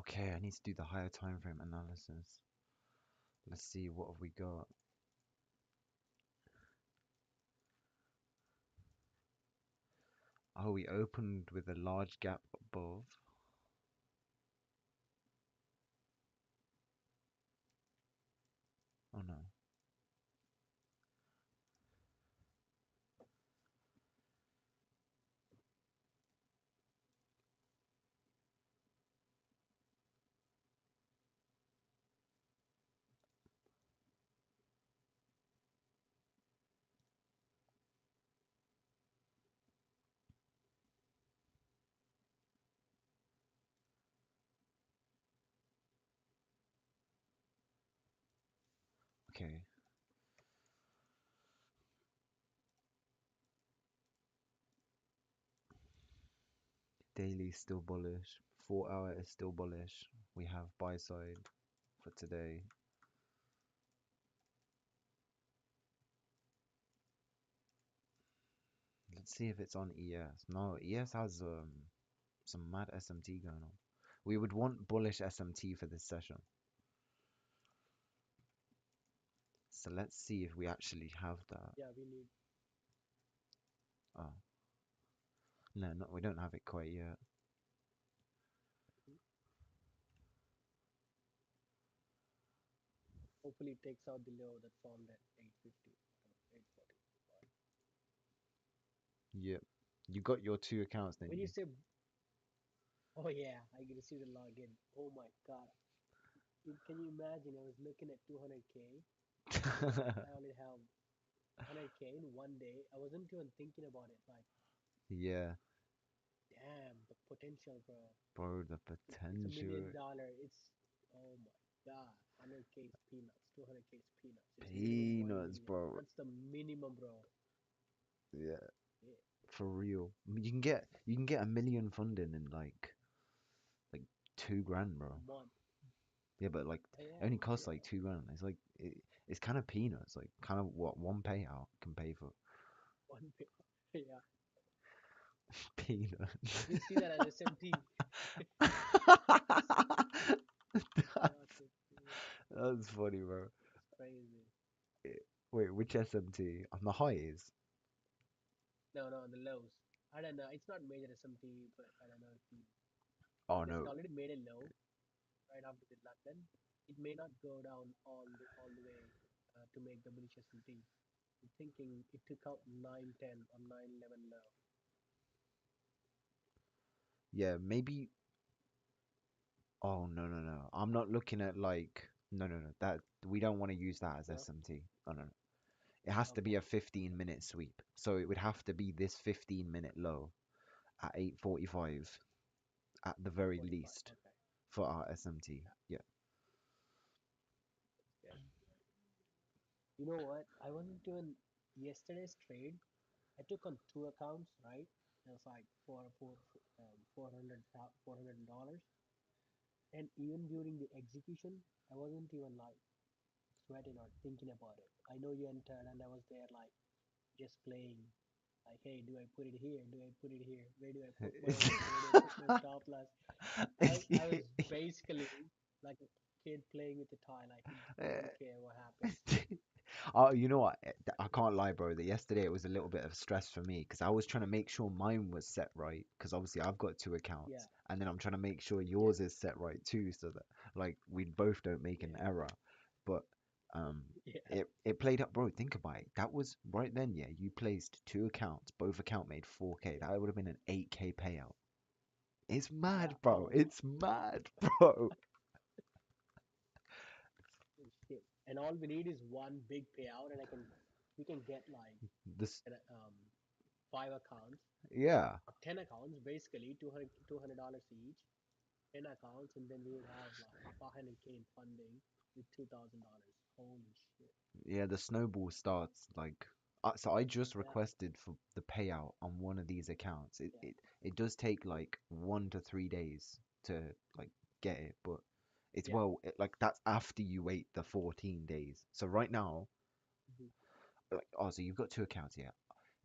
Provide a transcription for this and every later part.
Okay, I need to do the higher time frame analysis. Let's see what have we got. Oh, we opened with a large gap above. Oh no. Okay. Daily is still bullish. 4 hour is still bullish. We have buy side for today. Let's see if it's on ES. No, ES has some mad SMT going on. We would want bullish SMT for this session. So let's see if we actually have that. Yeah, we need. Oh, no, no, we don't have it quite yet. Hopefully, it takes out the low that formed at 850, 840. Yep. You got your two accounts, didn't When you you? say, oh yeah, I can see the login. Oh my God. Can you imagine? I was looking at 200K and I only have 100K in one day. I wasn't even thinking about it. Like, Yeah, damn, the potential, bro. bro, the It's a potential. million dollar. Oh my God. 100K is peanuts. 200K is peanuts. It's nearly 1 Peanuts, million. bro. That's the minimum, bro. Yeah, Yeah. for real. I mean, you can get a million funding in like 2 grand, bro. A month. Yeah, but like it Yeah, only costs yeah. like 2 grand. It's kind of peanuts. Like kind of what one payout can pay for One pay. Yeah. peanuts. You see that as SMT. That's That's that's funny, bro. crazy. Eh, Wait, which SMT? On the highs? No, no, the lows. I don't know. It's not major SMT, but I don't know if you, Oh because it no. already made a low right after the London. It may not go down all the way to make the bullish S&P. I'm thinking it took out 910 or 911 low. Yeah, maybe. Oh no no no. I'm not looking at like no no no. That we don't want to use that as No? SMT. Oh no no. It has to be Okay. a 15-minute sweep. So it would have to be this 15-minute low at 8:45 at the very 845. least Okay. for our SMT. Yeah. Yeah. Good. You know what? I wasn't even yesterday's trade. I took on two accounts, right? It was like $400. And even during the execution, I wasn't even like sweating or thinking about it. I know you entered, and I was there like just playing. Like, hey, do I put it here? Do I put it here? Where do I put my entry? Where do I put my stop loss? I was basically like a kid playing with a toy. Like, he didn't care what happens. Oh, you know what? I can't lie, bro. That yesterday it was a little bit of stress for me because I was trying to make sure mine was set right. Because obviously I've got two Yeah, accounts, and then I'm trying to make sure yeah, yours is set right too, so that like we both don't make an yeah, error. But um, yeah, it played up, bro. Think about it. That was right then, yeah. You placed two accounts. Both account made 4K. yeah, That would have been an 8K payout. It's yeah. mad, bro. Oh my It's mad, bro. shit! And all we need is one big payout, and we can get like This, an, five accounts yeah. or 10 accounts, basically $200 each. 10 accounts, and then we would have like 500K in funding with $2,000. Holy shit! Yeah, the snowball starts like so I just Yeah, requested for the payout on one of these accounts. It yeah, it, it does take like 1 to 3 days to like get it, but it's yeah, like that's after you wait the 14 days. So right now, mhm, like oh, so you've got two accounts here.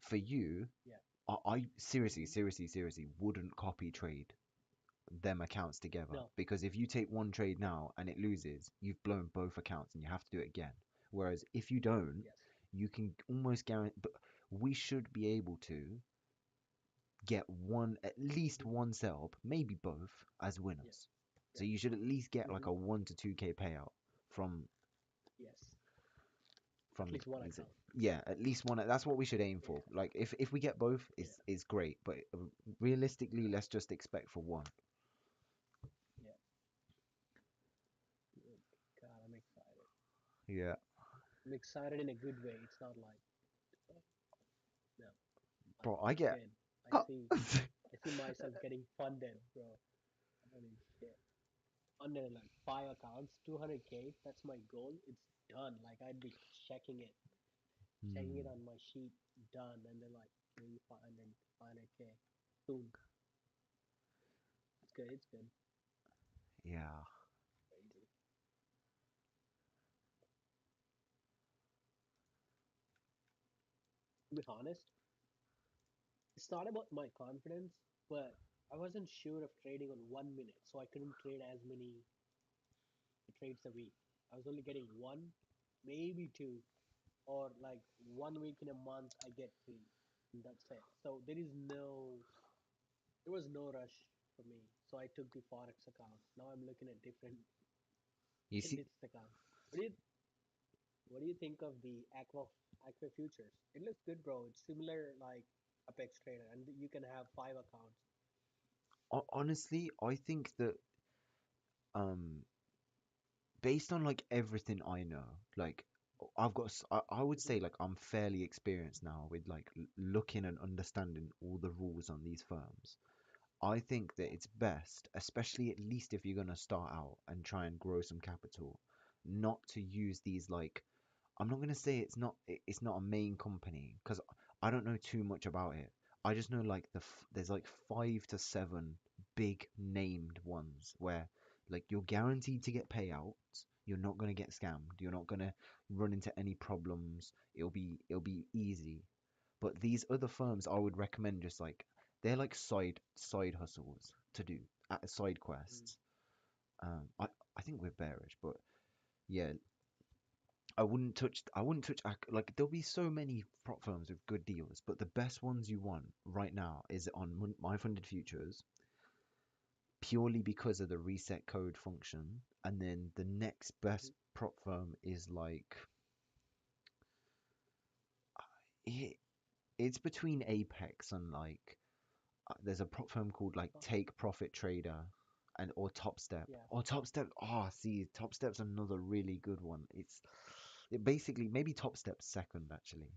For you, yeah, I seriously, mhm, seriously, seriously wouldn't copy trade them accounts together, No. because if you take one trade now and it loses, you've blown both accounts and you have to do it again. Whereas if you don't, Yes. you can almost guarantee. But we should be able to get one, at least Hmm. one setup, maybe both, as Yes. winners. So Yes. you should at least get like Hmm. a 1 to 2K payout from Yes. At from least one these. account. Yeah, at least one. That's what we should aim Yeah. for. Like if we get both, Yeah. is great. But realistically, let's just expect for one. Yeah. Good. God, I'm excited. Yeah, I'm excited in a good way. It's not like, oh, no, like bro. I it's get. good. I see. I see myself getting funded, bro. Holy shit. Under like 5 accounts, 200K. That's my goal. It's done. Like I'd be checking it, checking it Hmm, on my sheet. Done. And then like maybe 500, 500K soon. It's good. It's good. yeah. Crazy. To be honest, it's not about my confidence, but I wasn't sure of trading on 1 minute, so I couldn't trade as many trades a week. I was only getting one, maybe two, or like 1 week in a month I get three. And that's it. So there was no rush for me. So I took the Forex account. Now I'm looking at different You see, indices account. What do you what do you think of the Aqua futures? It looks good, bro. It's similar like Apex Trader, and you can have 5 accounts. honestly, I think that um based on like everything I know, like I would Hmm. say like I'm fairly experienced now with like looking and understanding all the rules on these firms. I think that Yeah. it's best, especially at least if you're gonna start out and try and grow some capital, not to use these like I'm not gonna say it's not a main company because I don't know too much about it. I just know like there's like 5 to 7 big named ones where like you're guaranteed to get payouts. You're not gonna get scammed. You're not gonna run into any problems. It'll be easy. But these other firms, I would recommend just like they're like side hustles to do, side Mm. quests. I think we're bearish, but yeah, I wouldn't touch like there'll be so many prop firms with good deals, but the best ones you want right now is on my funded futures purely because of the reset code function, and then the next best Mhm. prop firm is like it, it's between Apex and like there's a prop firm called like Oh, Take Profit Trader and or Top Step. yeah. Or Top Step. Oh, see, Top Step's another really good one. It basically maybe Top Step's second actually,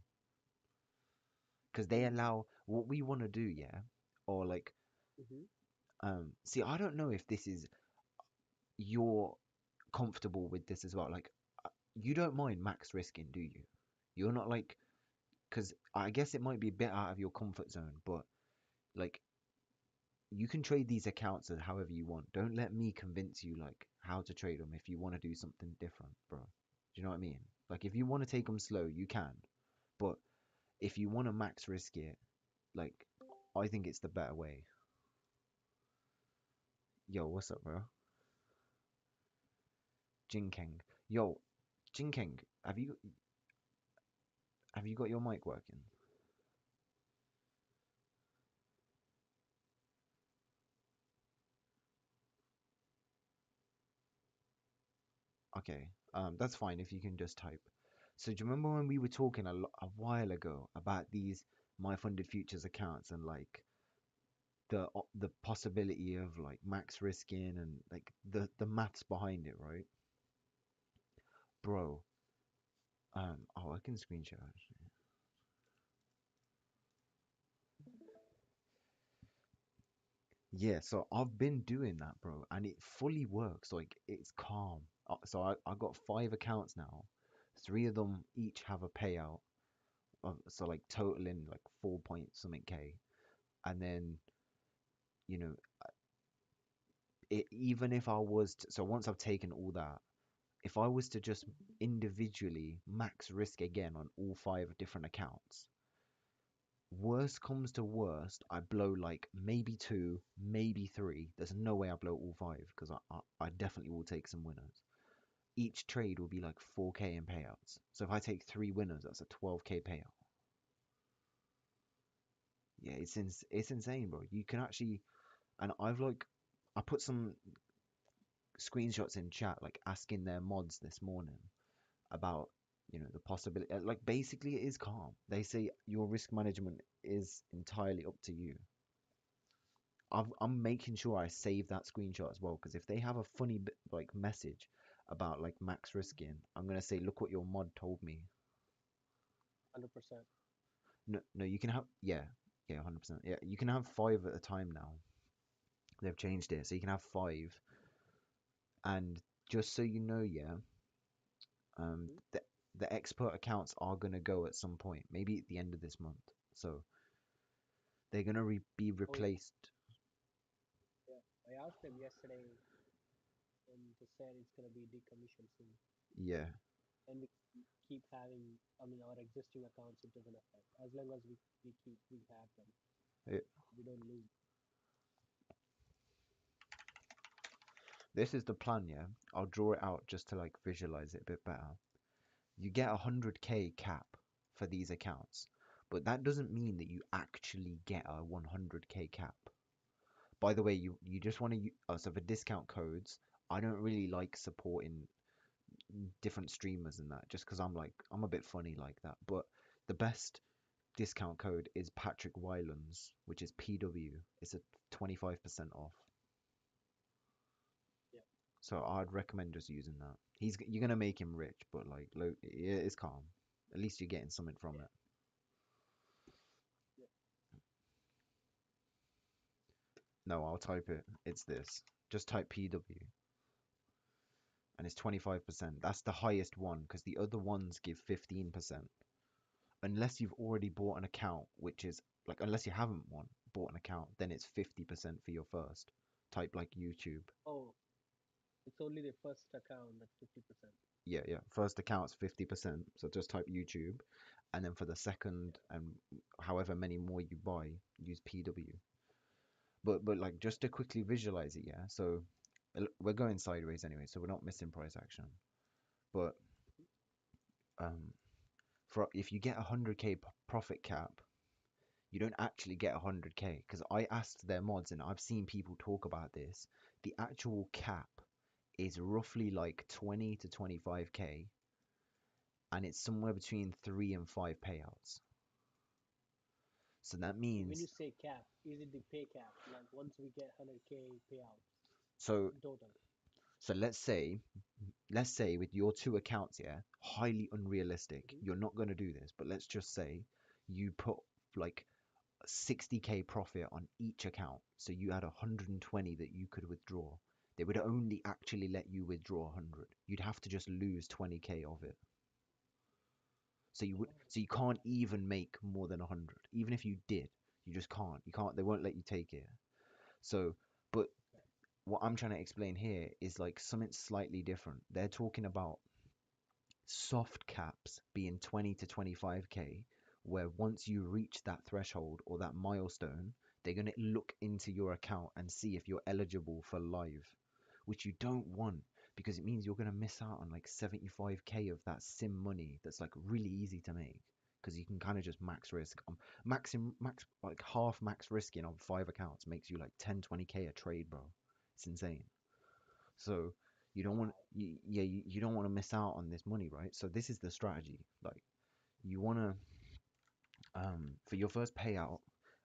because they Mm. allow what we want to do, yeah. Or like, Hmm. see, I don't know if this is you're comfortable with this as well. Like, you don't mind max risking, do you? You're not like, because I guess it might be a bit out of your comfort zone, but like you can trade these accounts as however you want. Don't let me convince you like how to trade them if you want to do something different, bro. Do you know what I mean? Like if you want to take them slow, you can. But if you want to max risk it, like I think it's the better way. Yo, what's up, bro? Jinkeng. Yo, Jinkeng, have you got your mic working? Okay. That's fine if you can just type. So do you remember when we were talking a while ago about these my funded futures accounts and like the possibility of like max risking and like the maths behind it, right? Bro, oh, I can screenshot actually. Yeah, so I've been doing that, bro, and it fully works. Like it's calm. So I got 5 accounts now. 3 of them each have a payout of so like totaling like 4 point something K. And then, you know, even if I was so once I've taken all that, if I was to just individually max risk again on all 5 different accounts, Worst comes to worst, I blow like maybe two, maybe three. There's no way I blow all five because I definitely will take some winners. Each trade will be like 4k in payouts. So if I take three winners, that's a 12k payout. Yeah, it's insane, bro. You can actually, and I put some screenshots in chat, like asking their mods this morning about the possibility. Like basically, it is calm. They say your risk management is entirely up to you. I'm making sure I save that screenshot as well because if they have a funny like message about like max risking, I'm gonna say, look what your mod told me. 100%. No, no, you can have yeah, 100%. Yeah, you can have five at a time now. They've changed it, so you can have five. And just so you know, yeah, um, Hmm. the the expert accounts are gonna go at some point, maybe at the end of this month. So they're gonna be Oh yeah, replaced. yeah. I asked them yesterday, and they said it's gonna be decommissioned soon, Yeah, and we keep having. I mean, our existing accounts, it doesn't affect as long as we have them, it, we don't lose. this is the plan. Yeah, I'll draw it out just to like visualize it a bit better. You get a 100k cap for these accounts, but that doesn't mean that you actually get a 100k cap. By the way, you just want to so for discount codes, I don't really like supporting different streamers and that just because I'm a bit funny like that. But the best discount code is Patrick Wylands, which is PW. It's a 25% off. Yeah, So I'd recommend just using that. You're gonna make him rich, but like it's calm. At least you're getting something from yeah, it. yeah. No, I'll type it. It's this. Just type PW and it's 25%. That's the highest one because the other ones give 15%. Unless you've already bought an account, which is like unless you haven't bought an account, then it's 50% for your first. Type like YouTube. Oh, it's only the first account that's 50%. Yeah, yeah. First account's 50%. So just type YouTube, and then for the second Yeah, and however many more you buy, use PW. But like just to quickly visualize it, yeah. So we're going sideways anyway, so we're not missing price action. But um, for if you get a 100k profit cap, you don't actually get 100k because I asked their mods and I've seen people talk about this. The actual cap is roughly like 20 to 25k, and it's somewhere between three and five payouts. So that when you means say cap, is it the pay cap? Like once we get 100k payout so in total. so let's say with your two accounts, yeah, highly unrealistic. Hmm. You're not going to do this, but let's just say you put like 60k profit on each account. So you had 120 that you could withdraw. They would only actually let you withdraw 100. You'd have to just lose 20k of it. Oh, So you can't even make more than 100. Even if you did, you just can't. You can't. They won't let you take it. So, but okay. what I'm trying to explain here is like something slightly different. They're talking about soft caps being 20 to 25k, where once you reach that threshold or that milestone, they're going to look into your account and see if you're eligible for live, which you don't want because it means you're going to miss out on like 75k of that sim money that's like really easy to make because you can kind of just max risk. Max like half max risking on five accounts makes you like 10 20k a trade, bro. It's insane. So you don't want Wow. yeah, you don't want to miss out on this money, right? So this is the strategy. Like you want to for your first payout,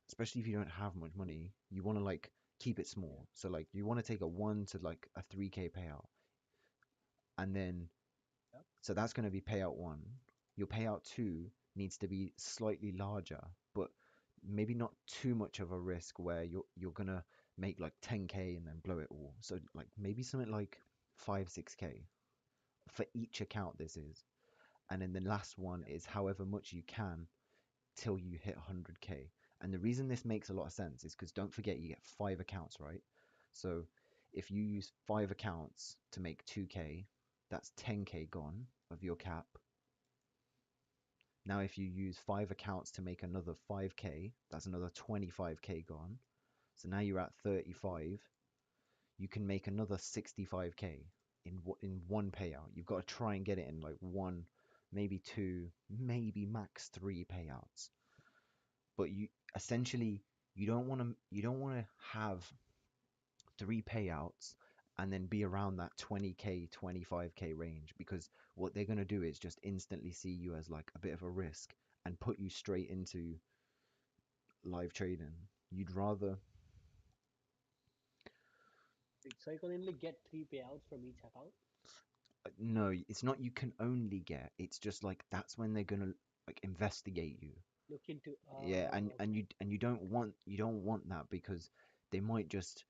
especially if you don't have much money, you want to like keep it Yeah, small. So like you want to take a 1 to like a 3k payout, and then yeah. so that's going to be payout 1. Your payout 2 needs to be slightly larger, but maybe not too much of a risk where you're going to make like 10k and then blow it all. So like maybe something like 5 6k for each account this is. And then the last one Yeah. is however much you can till you hit 100k. And the reason this makes a lot of sense is because don't forget you get five accounts, right? So if you use five accounts to make 2k, that's 10k gone of your cap. Now, if you use 5 accounts to make another 5K, that's another 25K gone. So now you're at 35. You can make another 65K in one payout. You've got to try and get it in like one, maybe two, maybe max three payouts. But you essentially you don't want to have three payouts and then be around that 20K, 25K range, because what they're going to do is just instantly see you as like a bit of a risk and put you straight into live trading. You'd rather So you can only get three payouts from each account. no, it's not you can only get, it's just like that's when they're going to like investigate you. Look into. Yeah, and Okay. you don't want that, because they might just,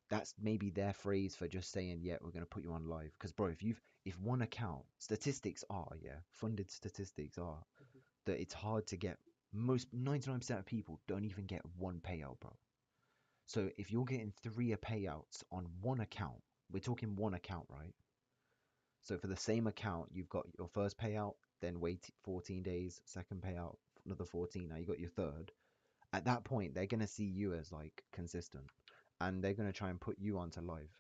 that's maybe their phrase for just saying, yeah, we're going to put you on live. Because bro, if one account, statistics are, yeah, funded statistics are Mhm. that it's hard to get, most 99% of people don't even get one payout, bro. So if you're getting three payouts on one account, we're talking one account, right? So for the same account, you've got your first payout, then wait 14 days, second payout, another 14. Now you got your third. At that point, they're gonna see you as like consistent, and they're gonna try and put you onto live.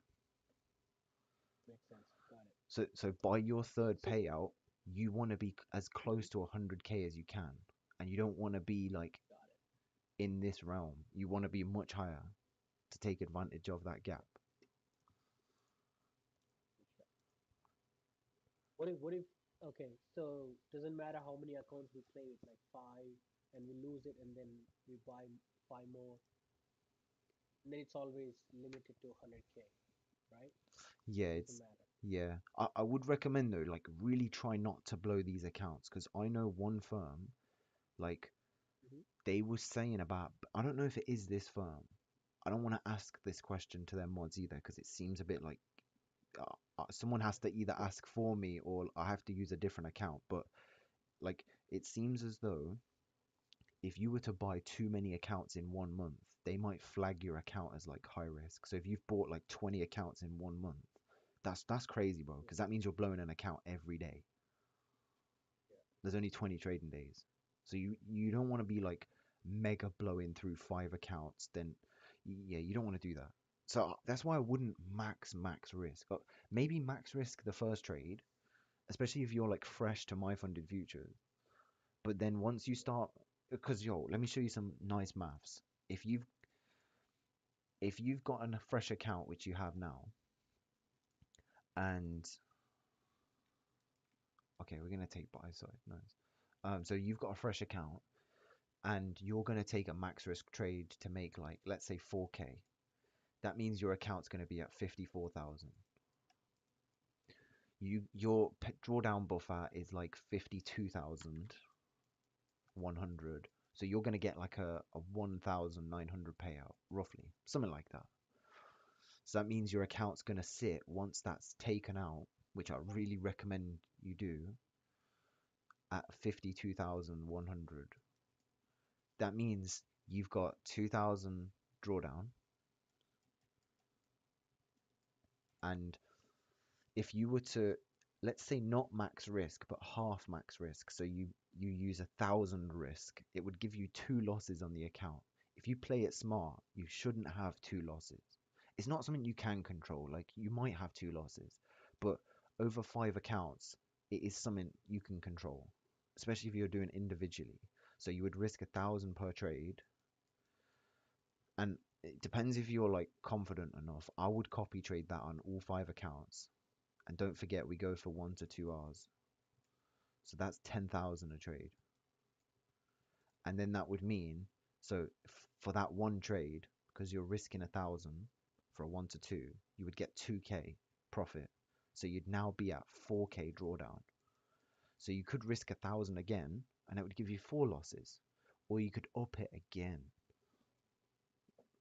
Makes sense. Got it. So by your third So payout, you want to be as mhm, close to 100K as you can, and you don't want to be like got it. in this realm. You want to be much higher to take advantage of that gap. What if okay, so doesn't matter how many accounts we play with, like five, and we lose it, and then we buy five more, and then it's always limited to 100K, right? Yeah, Doesn't it's matter. yeah. I would recommend though, like really try not to blow these accounts, because I know one firm, like Hmm. they were saying about, I don't know if it is this firm. I don't want to ask this question to their mods either, because it seems a bit like someone has to either Yeah. ask for me or I have to use a different account. But like it seems as though if you were to buy too many accounts in 1 month, they might flag your account as like high risk. So if you've bought like 20 accounts in 1 month, that's crazy, bro, because that means you're blowing an account every day. There's only 20 trading days. So you don't want to be like mega blowing through 5 accounts, then yeah, you don't want to do that. So that's why I wouldn't max risk. Maybe max risk the first trade, especially if you're like fresh to my funded futures. But then once you start, because yo, let me show you some nice maths. If you've if you've got a fresh account, which you have now, and okay, we're gonna take buy side, nice. So you've got a fresh account, and you're gonna take a max risk trade to make like, let's say 4K. That means your account's gonna be at 54,000. Your drawdown buffer is like 52,100. So you're gonna get like a 1,900 payout, roughly, something like that. So that means your account's gonna sit once that's taken out, which I really recommend you do, at 52,100. That means you've got 2,000 drawdown, and if you were to, let's say not max risk but half max risk, so you use 1,000 risk, it would give you two losses on the account. If you play it smart, you shouldn't have two losses. It's not something you can control, like you might have two losses, but over 5 accounts it is something you can control, especially if you're doing individually. So you would risk 1,000 per trade, and it depends if you're like confident enough. I would copy trade that on all 5 accounts. And don't forget, we go for 1 to 2 hours. So that's 10,000 a trade. And then that would mean, so for that one trade, because you're risking 1,000 for a 1 to 2, you would get 2K profit. So you'd now be at 4K drawdown. So you could risk 1,000 again, and it would give you four losses. Or you could up it again.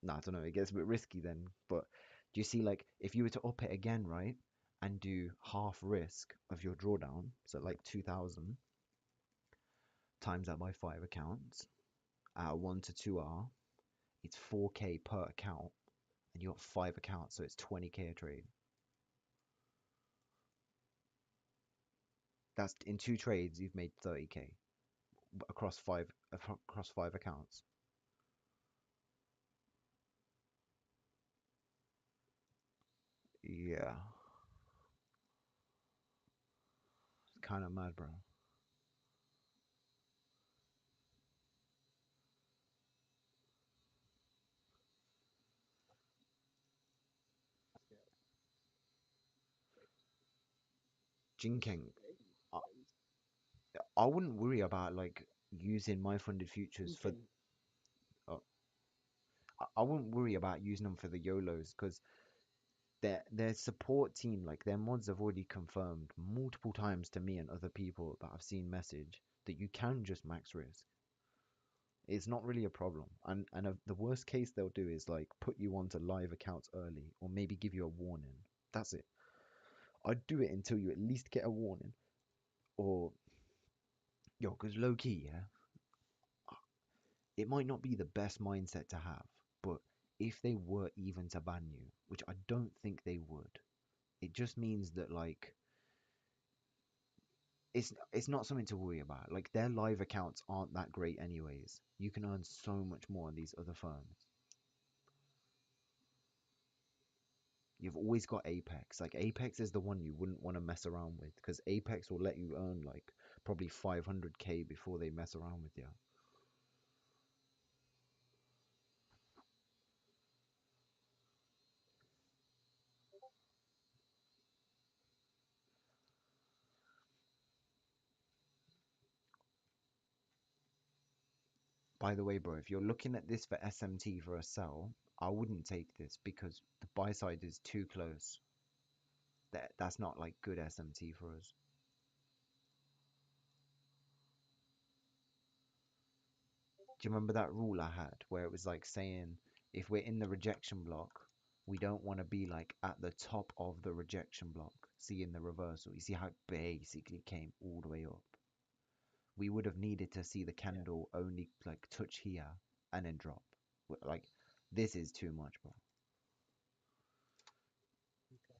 No, I don't know, it gets a bit risky then. But do you see, like, if you were to up it again, right, and do half risk of your drawdown, so like 2,000, times that by 5 accounts, 1 to 2 hour, it's 4K per account, and you got 5 accounts, so it's 20K a trade. That's in two trades, you've made 30K. across across 5 accounts. Yeah, it's kind of mad, bro. Yeah. Jinking, Okay. I, And I wouldn't worry about like using my funded futures for. weekend. Uh, I wouldn't worry about using them for the YOLOs because their support team, like their mods, have already confirmed multiple times to me and other people that I've seen message that you can just max risk. It's not really a problem. And the worst case they'll do is like put you onto live accounts early or maybe give you a warning. That's it. I'd do it until you at least get a warning. Or yo, because low key, yeah, it might not be the best mindset to have, but if they were even to ban you, which I don't think they would, it just means that like it's not something to worry about. Like their live accounts aren't that great anyways. You can earn so much more on these other firms. You've always got Apex. Like Apex is the one you wouldn't want to mess around with because Apex will let you earn like probably 500k before they mess around with you. By the way, bro, if you're looking at this for SMT for a sell, I wouldn't take this because the buy side is too close. That's not like good SMT for us. Do you remember that rule I had where it was like saying if we're in the rejection block, we don't want to be like at the top of the rejection block, seeing the reversal. You see how it basically came all the way up. We would have needed to see the Yeah. candle only like touch here and then drop. Like this is too much, bro. Okay.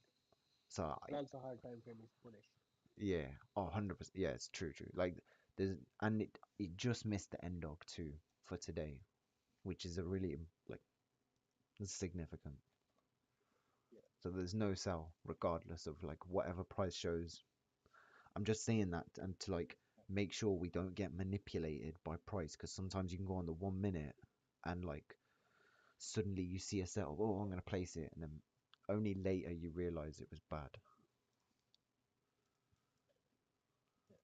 So And also hard time frame is bullish. yeah, oh, 100%. Yeah, it's true, true. Like there's and it just missed the end dog too for today, which is a really like significant. Yeah. So there's no sell regardless of like whatever price shows. I'm just saying that and to like make sure we don't get manipulated by price because sometimes you can go on the 1 minute and like suddenly you see a settle. Oh, I'm gonna place it, and then only later you realize it was bad. Yeah.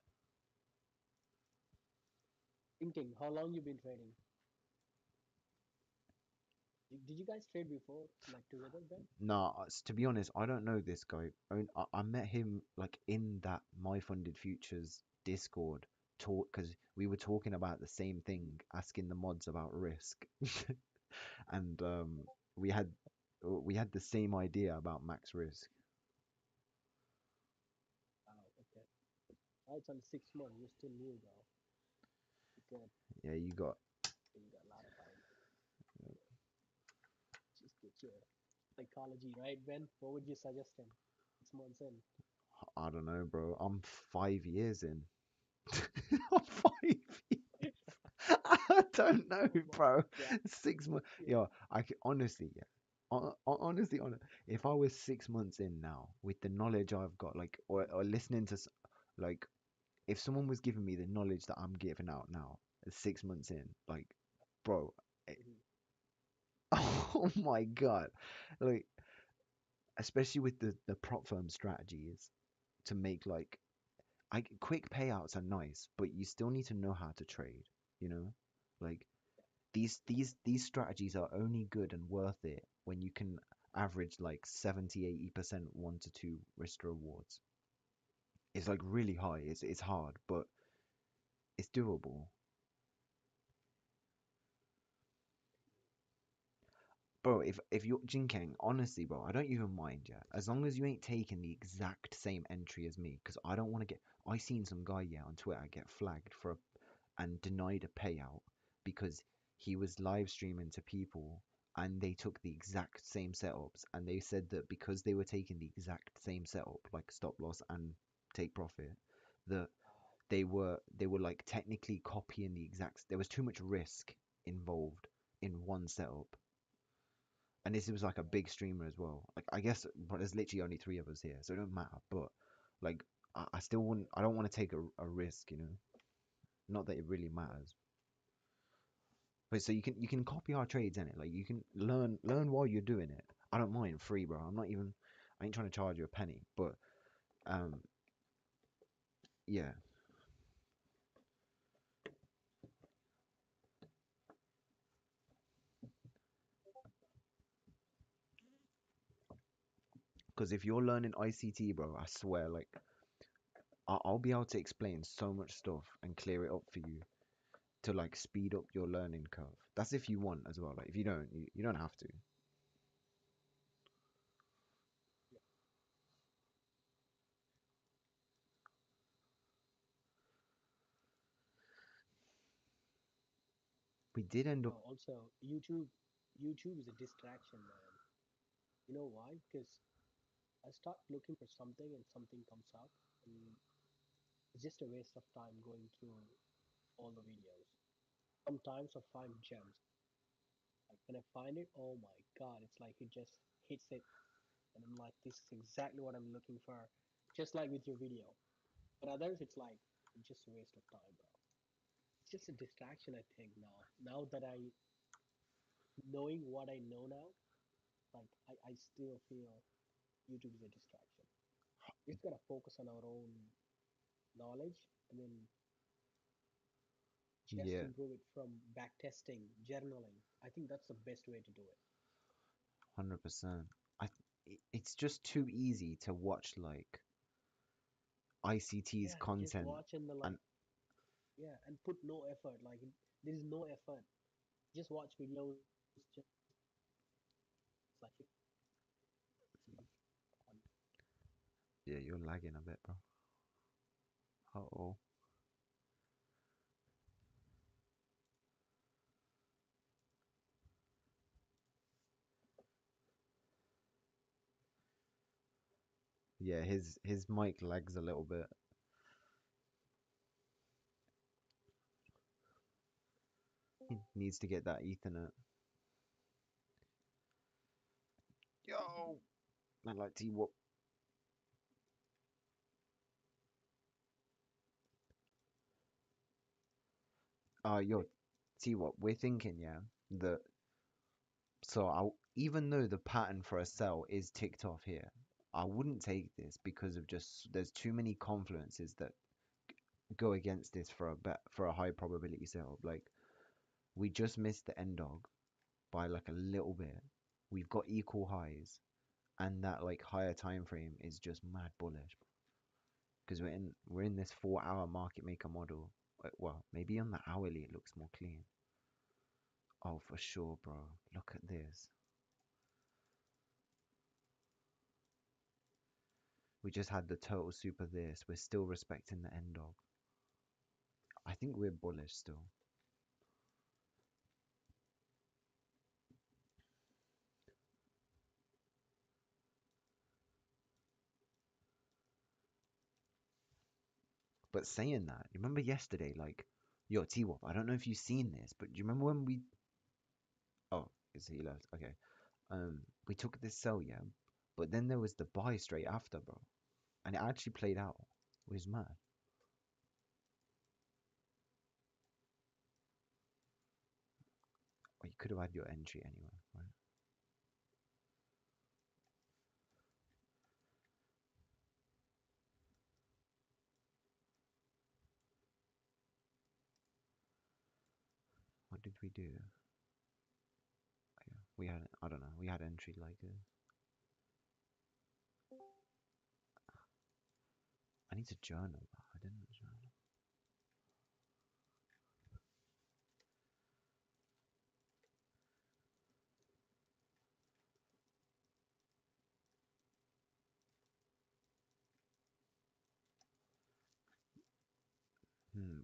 Thinking, how long you been trading? Did you guys trade before, like together then? Nah, to be honest, I don't know this guy. I met him like in that My Funded Futures Discord talk because we were talking about the same thing, asking the mods about risk, and we had we had the same idea about max risk. Oh, okay. Oh, it's only 6 months. You're still new though. You can Yeah, you got. you got a lot of time. Just get your psychology right, Ben. What would you suggest him? 6 months in. I don't know, bro. I'm 5 years in. I'm 5 years. I don't know, Oh my bro. God. 6 months. Yeah. Yo, I can honestly, yeah. Honestly, if I was 6 months in now with the knowledge I've got, like, or listening to, like, if someone was giving me the knowledge that I'm giving out now, at 6 months in, like, bro, eh, Mhm. oh my God, like, especially with the prop firm strategies to make like, quick payouts are nice, but you still need to know how to trade, you know, like. These strategies are only good and worth it when you can average like 70-80% 1 to 2 risk to rewards. It's like really high. It's hard, but it's doable. Bro, if you're Jinkeng, honestly, bro, I don't even mind, yeah. As long as you ain't taking the exact same entry as me, because I don't want to get. I seen some guy, yeah, on Twitter get flagged for and denied a payout because he was live streaming to people and they took the exact same setups and they said that because they were taking the exact same setup, like stop loss and take profit, that they were like technically copying the exact. There was too much risk involved in one setup, and this was like a big streamer as well. Like I guess, but there's literally only three of us here, so it don't matter. But like I still wouldn't. I don't want to take a risk, you know. Not that it really matters. But so you can copy our trades in it. Like you can learn while you're doing it. I don't mind free, bro. I'm not even. I ain't trying to charge you a penny. But um, yeah, because if you're learning ICT, bro, I swear, like I'll be able to explain so much stuff and clear it up for you to like speed up your learning curve. That's if you want as well. Like if you don't, you don't have to. Yeah. We did end up. Also, YouTube is a distraction, man. You know why? Because I start looking for something and something comes up, and it's just a waste of time going through all the videos. Sometimes I find gems. Like when I find it, oh my god, it's like it just hits it, and I'm like, this is exactly what I'm looking for. Just like with your video. But others, it's like it's just a waste of time, bro. It's just a distraction, I think. Now that I knowing what I know now, like I still feel YouTube is a distraction. We just gotta focus on our own knowledge and then just Yeah, improve it from back testing, journaling. I think that's the best way to do it. 100%. I. It's just too easy to watch like ICT's Yeah, just content watch and the and like, yeah, and put no effort. Like there is no effort. Just watch videos. Just like on. yeah, you're lagging a bit, bro. Oh, yeah, his mic lags a little bit. He needs to get that Ethernet. Yo, man, like T what? Yo, T what? We're thinking, yeah, that even though the pattern for a sell is ticked off here, I wouldn't take this because of just there's too many confluences that go against this for a bet for a high probability sell. Like we just missed the end dog by like a little bit. We've got equal highs, and that like higher time frame is just mad bullish because we're in this 4 hour market maker model. Well, maybe on the hourly it looks more clean. Oh, for sure, bro. Look at this. We just had the total super this. We're still respecting the end dog. I think we're bullish still. But saying that, you remember yesterday, like, yo, T-Wop, I don't know if you've seen this, but do you remember when we. Oh, is he left? Okay. We took this sell, yeah? But then there was the buy straight after, bro. And it actually played out. It was mad. Or you could have had your entry anyway, right? What did we do? Yeah, we had, I don't know, we had entry like this. I need to journal that. I didn't journal.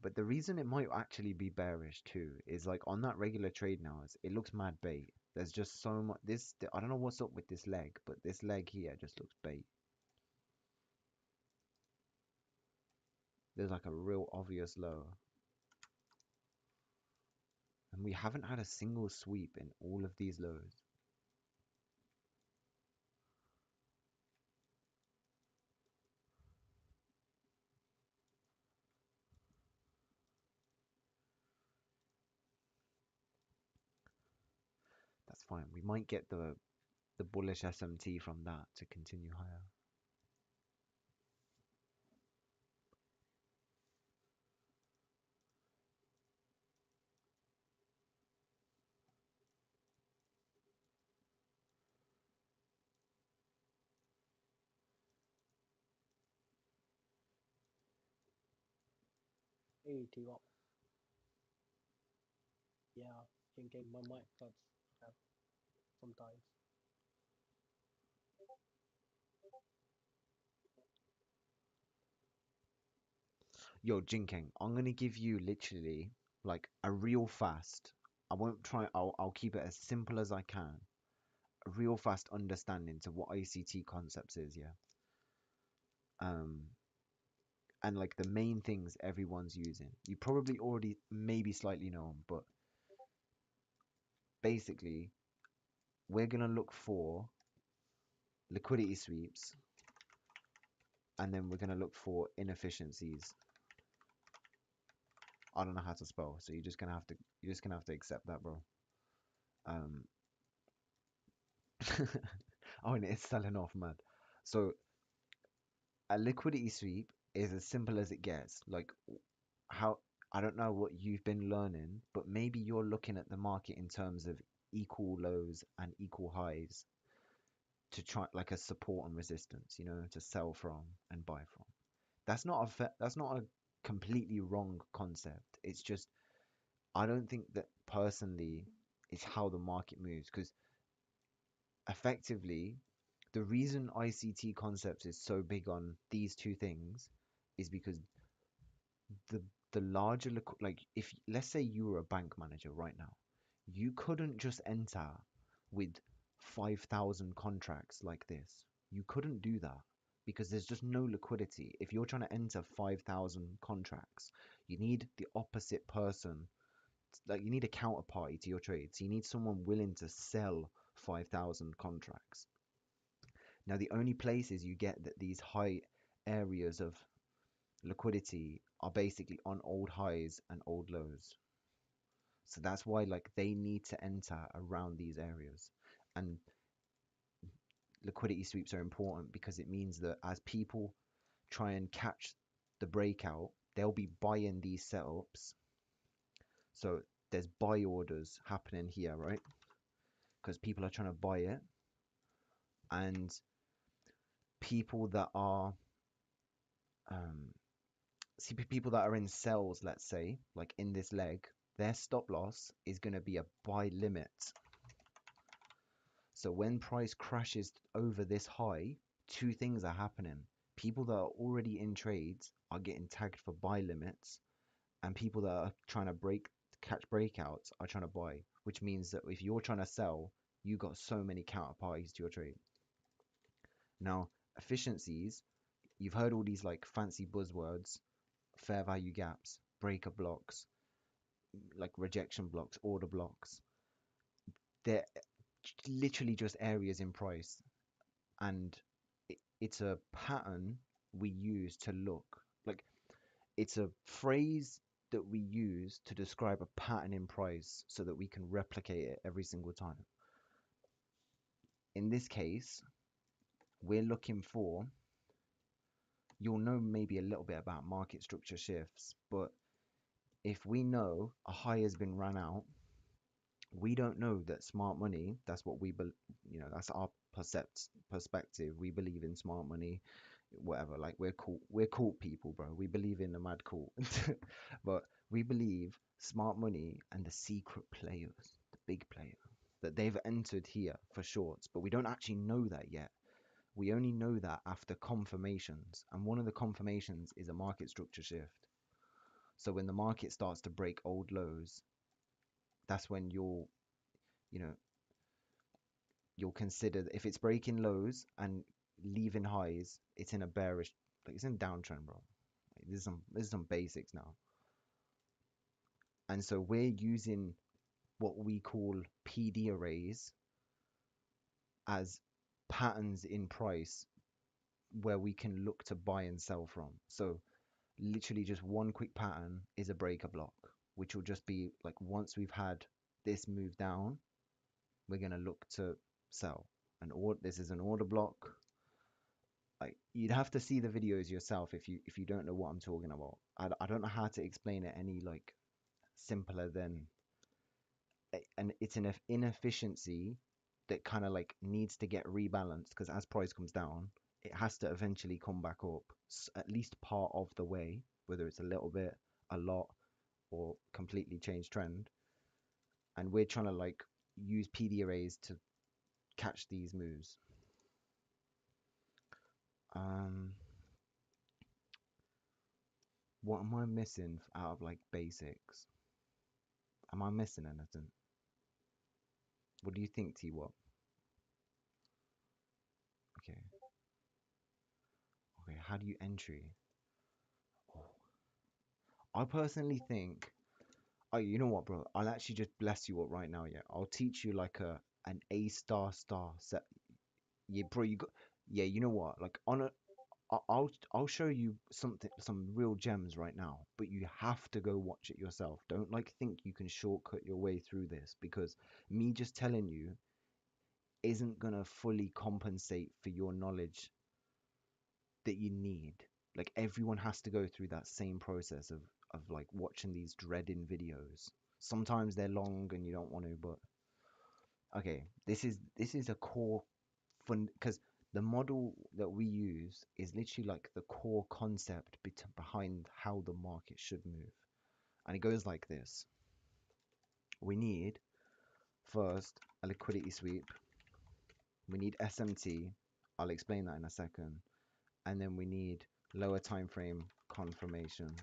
But the reason it might actually be bearish too is like on that regular trade now, it looks mad bait. There's just so much. I don't know what's up with this leg, but this leg here just looks bait. There's like a real obvious low. And we haven't had a single sweep in all of these lows. That's fine. We might get the bullish SMT from that to continue higher. Hey, T-Wop. Yeah, thinking my mic cuts uh, sometimes. Yo, Jinkeng, I'm gonna give you literally like a real fast. I won't try. I'll keep it as simple as I can. A real fast understanding to what ICT concepts is. Yeah. Um, and like the main things everyone's using. You probably already maybe slightly know them, but basically, we're gonna look for liquidity sweeps, and then we're gonna look for inefficiencies. I don't know how to spell, so you're just gonna have to accept that, bro. Um, oh, and it's selling off, man. So a liquidity sweep is as simple as it gets. Like how I don't know what you've been learning, but maybe you're looking at the market in terms of equal lows and equal highs to try like a support and resistance, to sell from and buy from. That's not a completely wrong concept. It's just I don't think that personally is how the market moves because effectively the reason ICT concepts is so big on these two things is because the the larger like if let's say you were a bank manager right now, you couldn't just enter with 5,000 contracts like this. You couldn't do that because there's just no liquidity. If you're trying to enter 5,000 contracts, you need the opposite person, like you need a counterparty to your trade. So you need someone willing to sell 5,000 contracts. Now, the only places you get that these high areas of liquidity are basically on old highs and old lows. So that's why like they need to enter around these areas. And liquidity sweeps are important because it means that as people try and catch the breakout, they'll be buying these setups. So there's buy orders happening here, right? Because people are trying to buy it, and people that are um, people that are in sells, let's say, like in this leg, their stop loss is going to be a buy limit. So when price crashes over this high, two things are happening. People that are already in trades are getting tagged for buy limits, and people that are trying to catch breakouts are trying to buy, which means that if you're trying to sell, you got so many counterparties to your trade. Now, efficiencies, you've heard all these like fancy buzzwords, fair value gaps, breaker blocks, like rejection blocks, order blocks. They're literally just areas in price, and it's a pattern we use to look like it's a phrase that we use to describe a pattern in price so that we can replicate it every single time. In this case, we're looking for, you'll know maybe a little bit about market structure shifts, but if we know a high has been run out, we don't know that smart money, that's what that's our perspective. We believe in smart money, whatever. Like we're cool people, bro. We believe in the mad cool. But we believe smart money and the secret players, the big player, that they've entered here for shorts, but we don't actually know that yet. We only know that after confirmations, and one of the confirmations is a market structure shift. So when the market starts to break old lows, that's when you know you'll consider if it's breaking lows and leaving highs, it's in a bearish, like it's in a downtrend, bro. This is some basics now. And so we're using what we call PD arrays as patterns in price where we can look to buy and sell from. So literally just one quick pattern is a breaker block, which will just be like once we've had this move down, we're gonna look to sell. This is an order block. Like you'd have to see the videos yourself if you don't know what I'm talking about. I don't know how to explain it any like simpler than and it's an inefficiency that kind of like needs to get rebalanced because as price comes down, it has to eventually come back up at least part of the way, whether it's a little bit, a lot, or completely change trend. And we're trying to like use PD arrays to catch these moves. Um, what am I missing out of like basics? Am I missing anything? What do you think, T? What? Okay, okay. How do you entry? Oh, I personally think. Oh, you know what, bro? I'll actually just bless you up right now. Yeah, I'll teach you like an A star set. Yeah, bro. You got. Yeah, you know what? Like on a I'll show you some real gems right now, but you have to go watch it yourself. Don't like think you can shortcut your way through this because me just telling you isn't gonna fully compensate for your knowledge that you need. Like everyone has to go through that same process of like watching these dreading videos. Sometimes they're long and you don't want to, but okay, this is a core fun because the model that we use is literally like the core concept behind how the market should move. And it goes like this. We need first a liquidity sweep. We need SMT. I'll explain that in a second. And then we need lower time frame confirmation.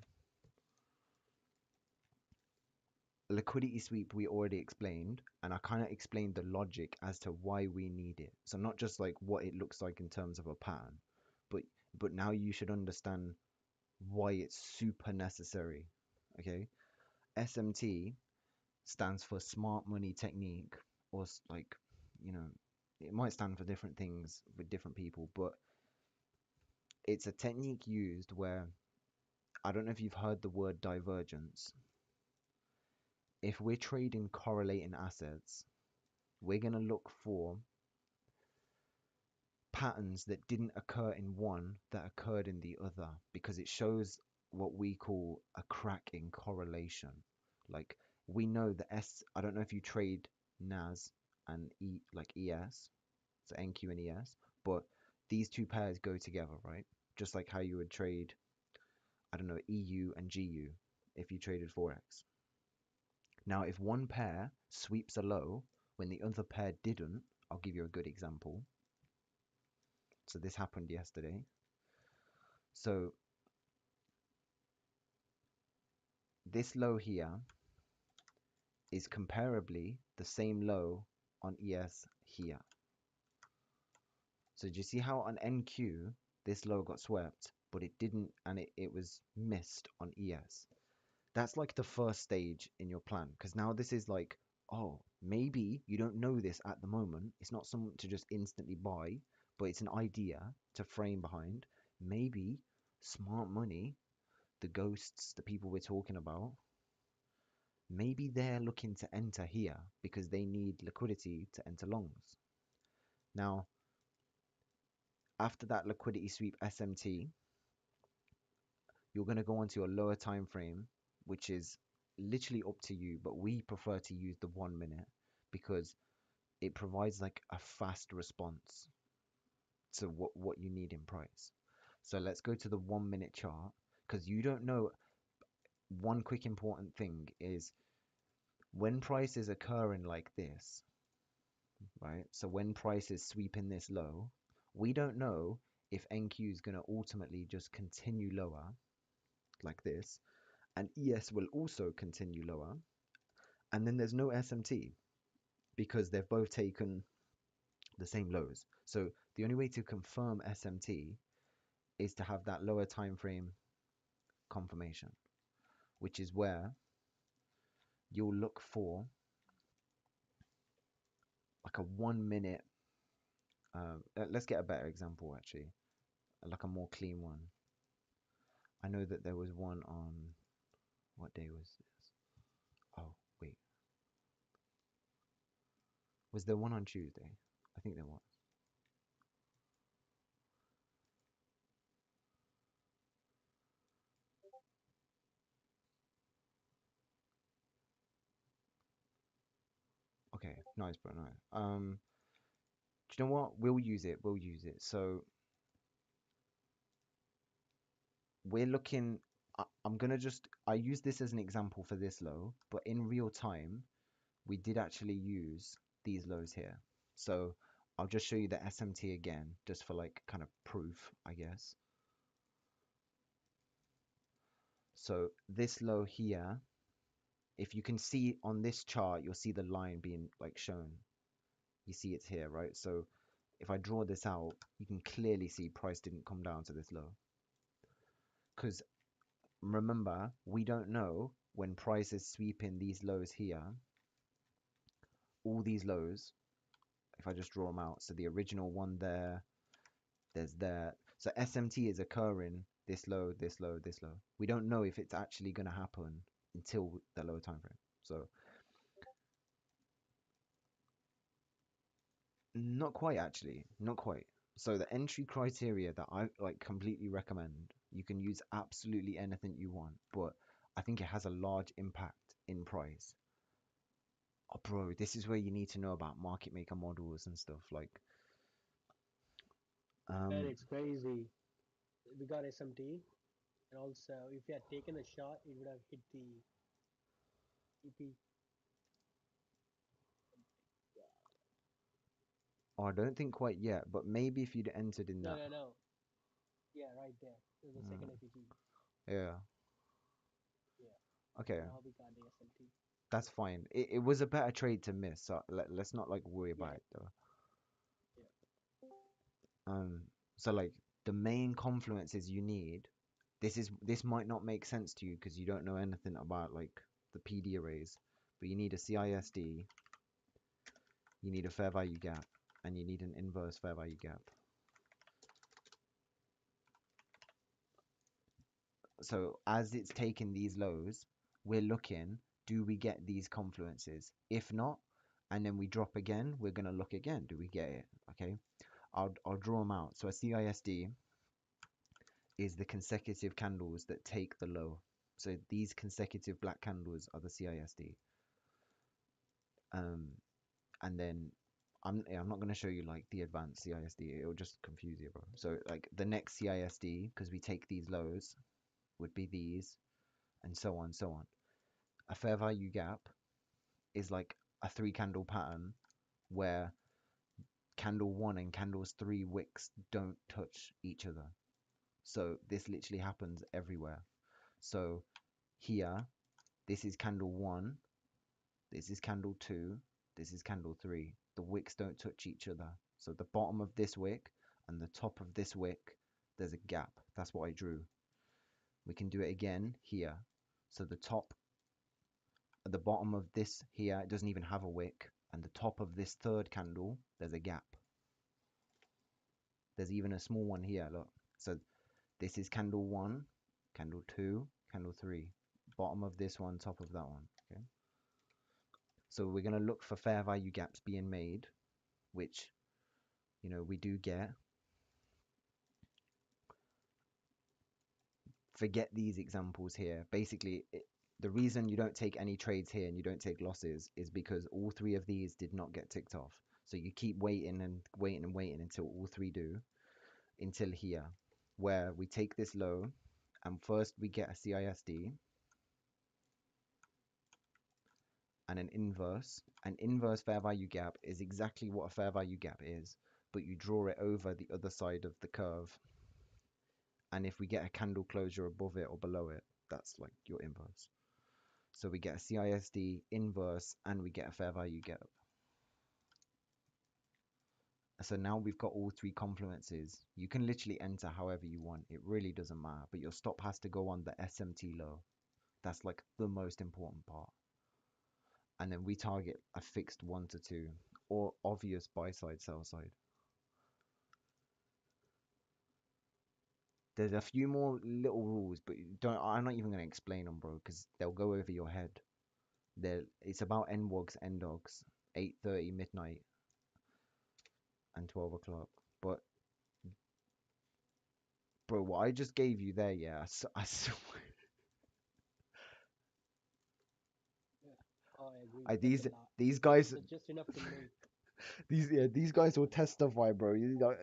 Liquidity sweep we already explained, and I kind of explained the logic as to why we need it. So not just like what it looks like in terms of a pattern, but but now you should understand why it's super necessary. Okay, SMT stands for Smart Money Technique, or like you know, it might stand for different things with different people, but it's a technique used where I don't know if you've heard the word divergence. If we're trading correlating assets, we're going to look for patterns that didn't occur in one that occurred in the other because it shows what we call a crack in correlation. Like we know the I don't know if you trade NAS and like ES, so NQ and ES, but these two pairs go together, right? Just like how you would trade, I don't know, EU and GU if you traded Forex. Now, if one pair sweeps a low when the other pair didn't, I'll give you a good example. So this happened yesterday. So this low here is comparably the same low on ES here. So do you see how on NQ this low got swept, but it didn't, and it was missed on ES? That's like the first stage in your plan, because now this is like, oh, maybe you don't know this at the moment. It's not something to just instantly buy, but it's an idea to frame behind. Maybe smart money, the ghosts, the people we're talking about, maybe they're looking to enter here because they need liquidity to enter longs. Now, after that liquidity sweep SMT, you're going to go onto your lower time frame, which is literally up to you, but we prefer to use the 1 minute because it provides like a fast response to what you need in price. So let's go to the 1 minute chart because you don't know. One quick important thing is when price is occurring like this, right? So when price is sweeping this low, we don't know if NQ is going to ultimately just continue lower like this, and ES will also continue lower, and then there's no SMT because they've both taken the same lows. So the only way to confirm SMT is to have that lower time frame confirmation, which is where you'll look for like a 1 minute. Let's get a better example actually, like a more clean one. I know that there was one on, what day was this? Oh, wait. Was there one on Tuesday? I think there was. Okay, nice, bro, nice. Do you know what? We'll use it. We'll use it. So we're looking. I'm gonna just. I use this as an example for this low, but in real time, we did actually use these lows here. So I'll just show you the SMT again, just for like kind of proof, I guess. So this low here, if you can see on this chart, you'll see the line being like shown. You see it's here, right? So if I draw this out, you can clearly see price didn't come down to this low. Because remember, we don't know when price is sweeping these lows here, all these lows, if I just draw them out. So the original one there, there's there. So SMT is occurring this low, this low, this low. We don't know if it's actually going to happen until the lower time frame. So not quite actually, not quite. So the entry criteria that I like completely recommend, you can use absolutely anything you want, but I think it has a large impact in price. Oh, bro, this is where you need to know about market maker models and stuff. Like, And um, it's crazy. We got SMT, and also if we had taken a shot, it would have hit the EP. oh, I don't think quite yet, but maybe if you'd entered in No, that, no, no. Yeah, right there. There's the second FEG. yeah, Yeah. okay, Now we got the SMT. that's fine. It was a better trade to miss, so let's not like worry Yeah, about it though. yeah. Um, so like the main confluences you need, this might not make sense to you because you don't know anything about like the PD arrays, but you need a CISD, you need a fair value gap, and you need an inverse fair value gap. So as it's taking these lows, we're looking, do we get these confluences? If not, and then we drop again, we're gonna look again. Do we get it? Okay. I'll draw them out. So a CISD is the consecutive candles that take the low. So these consecutive black candles are the CISD. Um, and then I'm not gonna show you like the advanced CISD. It'll just confuse you, bro. So like the next CISD, because we take these lows, would be these, and so on, so on. A fair value gap is like a three candle pattern where candle one and candles three wicks don't touch each other. So this literally happens everywhere. So here, this is candle one, this is candle two, this is candle three. The wicks don't touch each other. So the bottom of this wick and the top of this wick, there's a gap. That's what I drew. We can do it again here. So the top, at the bottom of this here, it doesn't even have a wick. And the top of this third candle, there's a gap. There's even a small one here, look. So this is candle one, candle two, candle three. Bottom of this one, top of that one. Okay. So we're going to look for fair value gaps being made, which, we do get. Forget these examples here. Basically, the reason you don't take any trades here and you don't take losses is because all three of these did not get ticked off. So you keep waiting and waiting and waiting until all three do, until here, where we take this low and first we get a CISD and an inverse. An inverse fair value gap is exactly what a fair value gap is, but you draw it over the other side of the curve. And if we get a candle closure above it or below it, that's like your inverse. So we get a CISD inverse and we get a fair value gap. So now we've got all three confluences. You can literally enter however you want. It really doesn't matter. But your stop has to go on the SMT low. That's like the most important part. And then we target a fixed 1 to 2 or obvious buy side, sell side. There's a few more little rules, but don't. I'm not even gonna explain them, bro, because they'll go over your head. It's about NWOGs, NDOGs, 8:30, midnight, and 12 o'clock. But bro, what I just gave you there, yeah, I swear, Yeah. Oh, I agree. I, That's a these lot. these That's guys, just enough to make. these guys will testify, bro.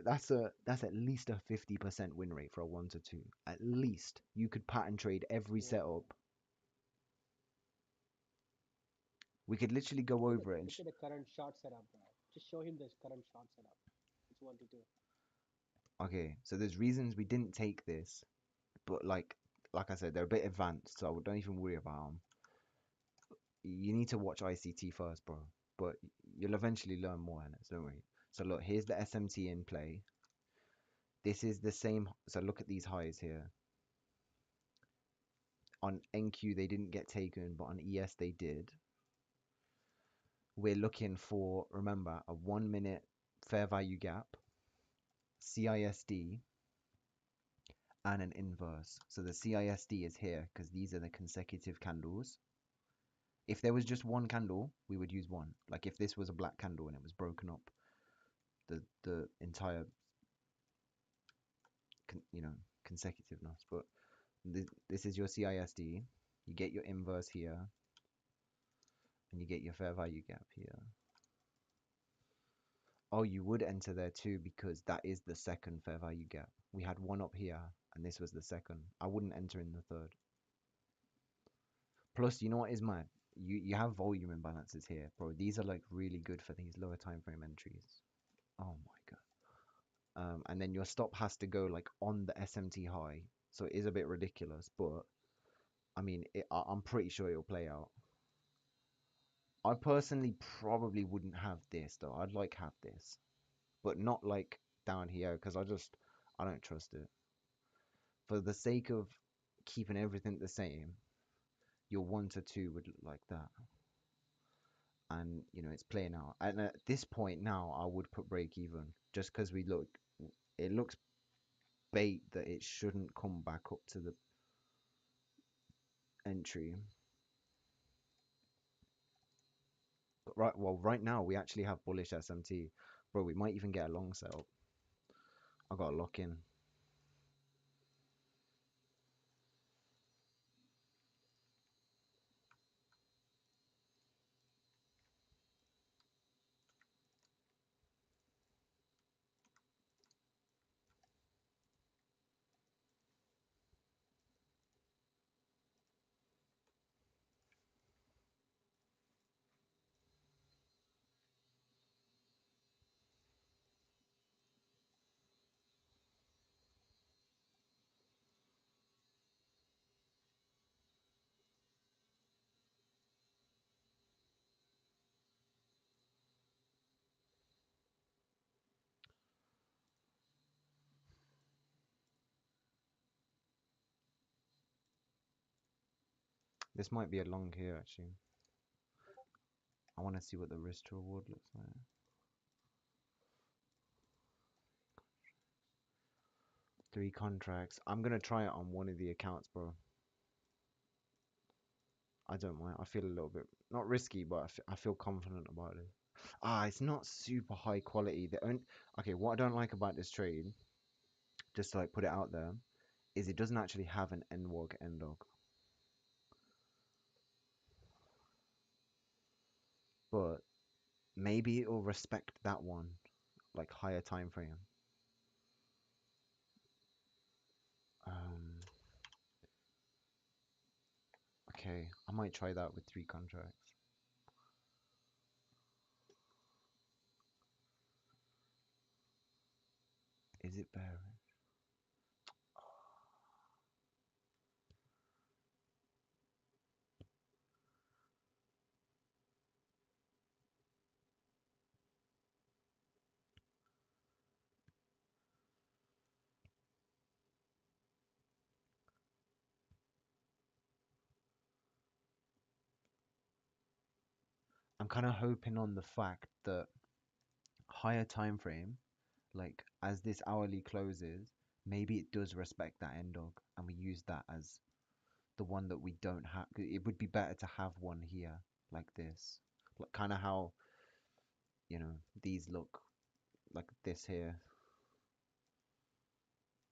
That's at least a 50% win rate for a 1 to 2. At least you could pattern trade every Yeah. setup. We could literally go over it and Look at the current shot setup, bro. Just show him this current shot setup. It's 1 to 2. okay. So there's reasons we didn't take this, but like I said, they're a bit advanced, so don't even worry about them. You need to watch ICT first, bro. But you'll eventually learn more in it, so don't worry. So look, here's the SMT in play. This is the same. So look at these highs here. On NQ, they didn't get taken, but on ES, they did. We're looking for, remember, a 1 minute fair value gap, CISD, and an inverse. So the CISD is here because these are the consecutive candles. If there was just one candle, we would use one. Like if this was a black candle and it was broken up, the entire consecutiveness. But this is your CISD. You get your inverse here, and you get your fair value gap here. Oh, you would enter there too because that is the second fair value gap. We had one up here, and this was the second. I wouldn't enter in the third. Plus, you know what is mad? You have volume imbalances here, bro. These are like really good for these lower time frame entries. Oh my god. And then your stop has to go like on the SMT high, so it is a bit ridiculous, but I mean, I'm pretty sure it'll play out. I personally probably wouldn't have this though. I'd like have this, but not like down here because I don't trust it. For the sake of keeping everything the same, your 1 to 2 would look like that, and it's playing out. And at this point now, I would put break even just because it looks bait that it shouldn't come back up to the entry. But right now we actually have bullish SMT, bro. We might even get a long setup. I got to lock in. This might be a long here actually. I want to see what the risk to reward looks like. 3 contracts. I'm gonna try it on one of the accounts, bro. I don't mind. I feel a little bit not risky, but I feel confident about it. It's not super high quality. Okay, what I don't like about this trade, just to like put it out there, is it doesn't actually have an NWOG NDOG, but maybe it'll respect that one, like higher time frame. Um, okay, I might try that with 3 contracts. Is it bearish? I'm kind of hoping on the fact that higher time frame, like as this hourly closes, maybe it does respect that end dog, and we use that as the one that we don't have. It would be better to have one here like this, like kind of how these look like this here.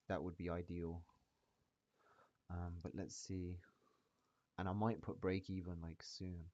That would be ideal. But let's see. And I might put break even like soon.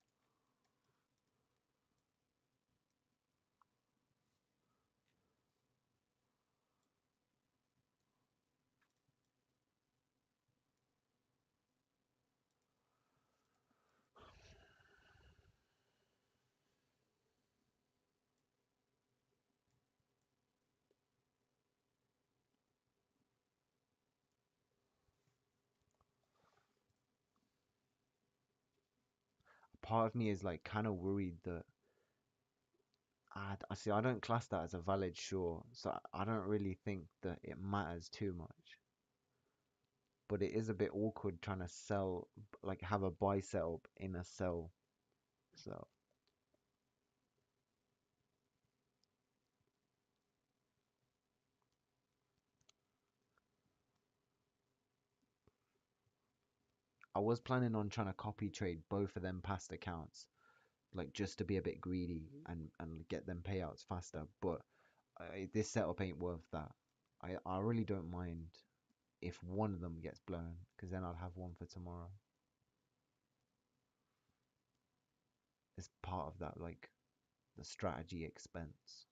Part of me is like kind of worried that I see. I don't class that as a valid short, so I don't really think that it matters too much. But it is a bit awkward trying to sell, like have a buy setup in a sell. So I was planning on trying to copy trade both of them past accounts, like just to be a bit greedy Mm-hmm. and get them payouts faster. But this setup ain't worth that. I really don't mind if one of them gets blown, because then I'll have one for tomorrow. It's part of that, like the strategy expense.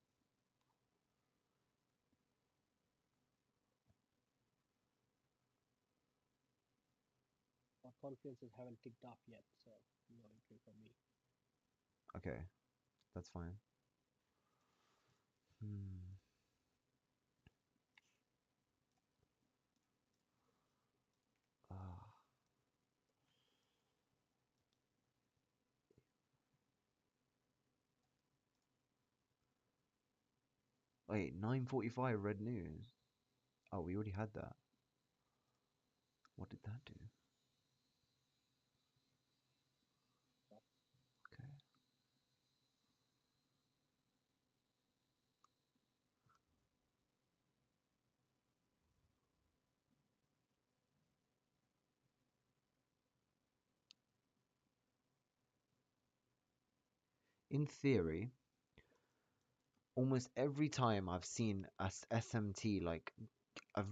Our conferences haven't ticked off yet, so no entry for me. Okay, that's fine. Hmm. Ah, wait, 9:45 red news. Oh, we already had that. What did that do? So Okay. In theory, almost every time I've seen a SMT like a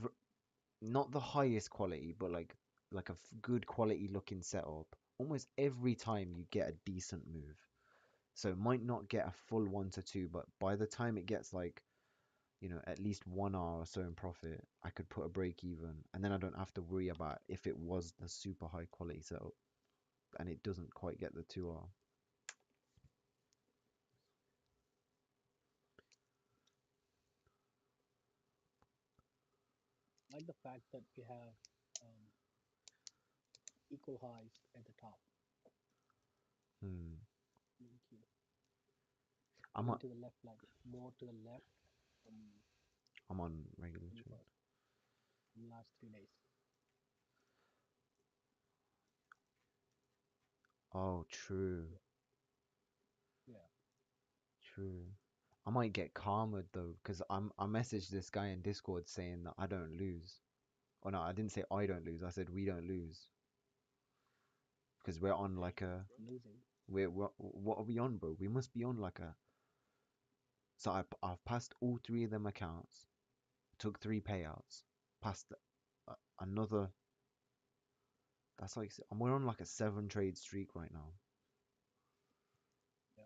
not the highest quality, but like a good quality looking setup, almost every time you get a decent move. So it might not get a full 1 to 2, but by the time it gets like at least 1 hour or so in profit, I could put a break even, and then I don't have to worry about if it was the super high quality setup and it doesn't quite get the 2 hour. like the fact that we have um, equal highs at the top. Hmm. Thank you. I'm Even on, to the left, like more to the left from I'm on regular trade. 21st, from last 3 days. Oh, true, Yeah, yeah. true. I might get calmer though, because I messaged this guy in Discord saying that I don't lose. Oh no, I didn't say I don't lose. I said we don't lose because we're on like a Losing. we're what are we on, bro? We must be on like a. So I've passed all three of them accounts, took three payouts, passed another. That's like we're on like a 7 trade streak right now. Yeah.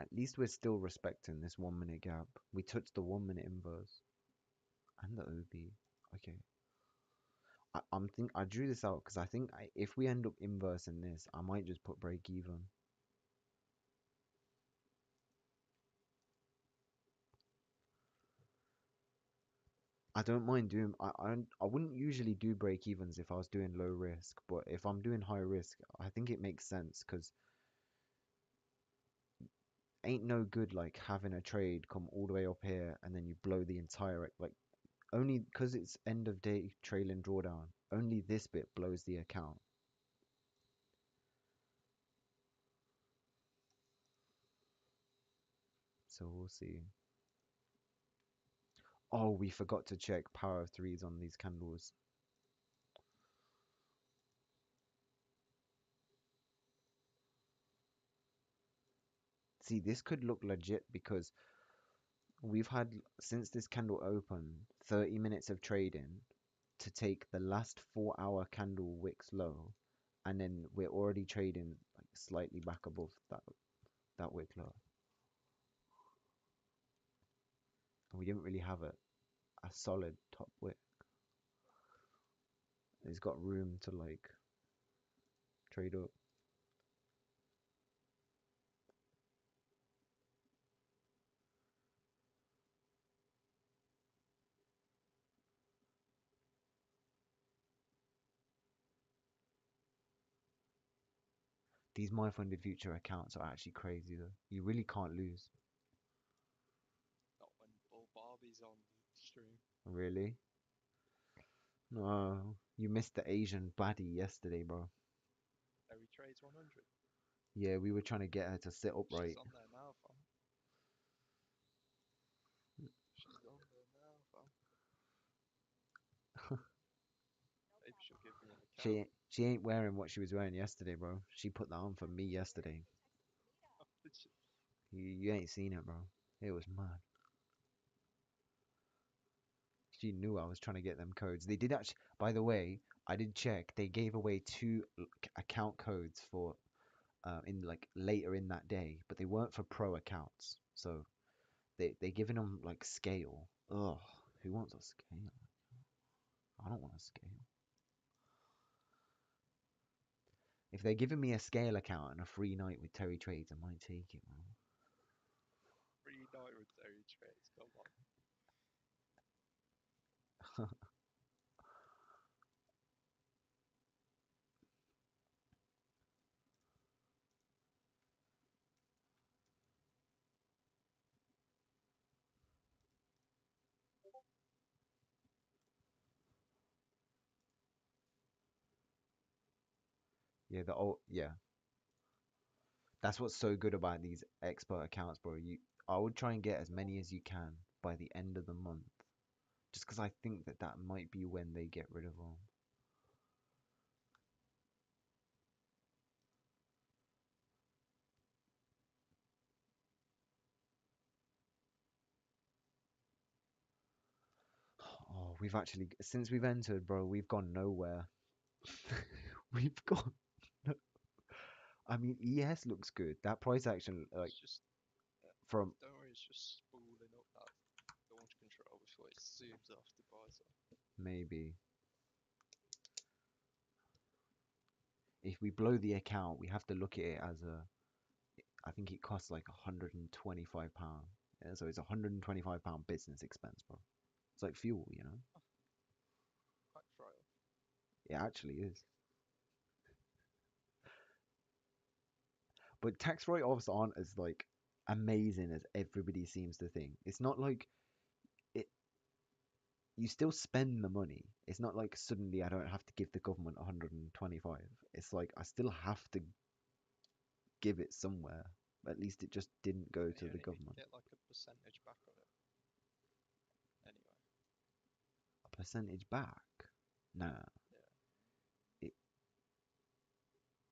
At least we're still respecting this 1 minute gap. We touched the 1 minute inverse and the OB. Okay. I drew this out because I think if we end up inversing this, I might just put break even. I don't mind doing. I wouldn't usually do break evens if I was doing low risk, but if I'm doing high risk, I think it makes sense because ain't no good like having a trade come all the way up here and then you blow the entire like only because it's end of day trailing drawdown. Only this bit blows the account. So we'll see. Oh, we forgot to check power of threes on these candles. See, this could look legit because we've had, since this candle opened, 30 minutes of trading to take the last 4 hour candle wicks low, and then we're already trading like slightly back above that wick low. And we didn't really have a solid top wick. It's got room to like trade up. These my funded future accounts are actually crazy though. You really can't lose. Not when Bull Barbie's on stream. Really? No, you missed the Asian baddie yesterday, bro. Every trades 100. Yeah, we were trying to get her to sit She's upright. on there now, fam. She's on there now, fam. Maybe she'll give me an account. She ain't wearing what she was wearing yesterday, bro. She put that on for me yesterday. Did she? You ain't seen it, bro. It was mad. She knew I was trying to get them codes. They did actually, by the way, I did check. They gave away two account codes for in like later in that day, but they weren't for pro accounts. So they giving them like scale. Ugh, who wants a scale? I don't want a scale. If they're giving me a scale account and a free night with Terry Trades, I might take it, Free night with Terry trades. Come on. man. Yeah, yeah. That's what's so good about these expert accounts, bro. I would try and get as many as you can by the end of the month, just because I think that that might be when they get rid of them. Oh, we've actually since we've entered, bro, we've gone nowhere. We've gone. No- I mean, ES looks good. That price action, like It's just, from don't worry, it's just spooling up that launch control before it zooms off the price. maybe if we blow the account, we have to look at it as a. I think it costs like £125. Yeah, so it's £125 business expense, bro. It's like fuel, you know? Tax write. It actually is. But tax write-offs aren't as like amazing as everybody seems to think. It's not like it you still spend the money. It's not like suddenly I don't have to give the government 125. It's like I still have to give it somewhere. At least it just didn't go You to the only need to government. get like a percentage back on it. Anyway, A percentage back? Nah. yeah. It,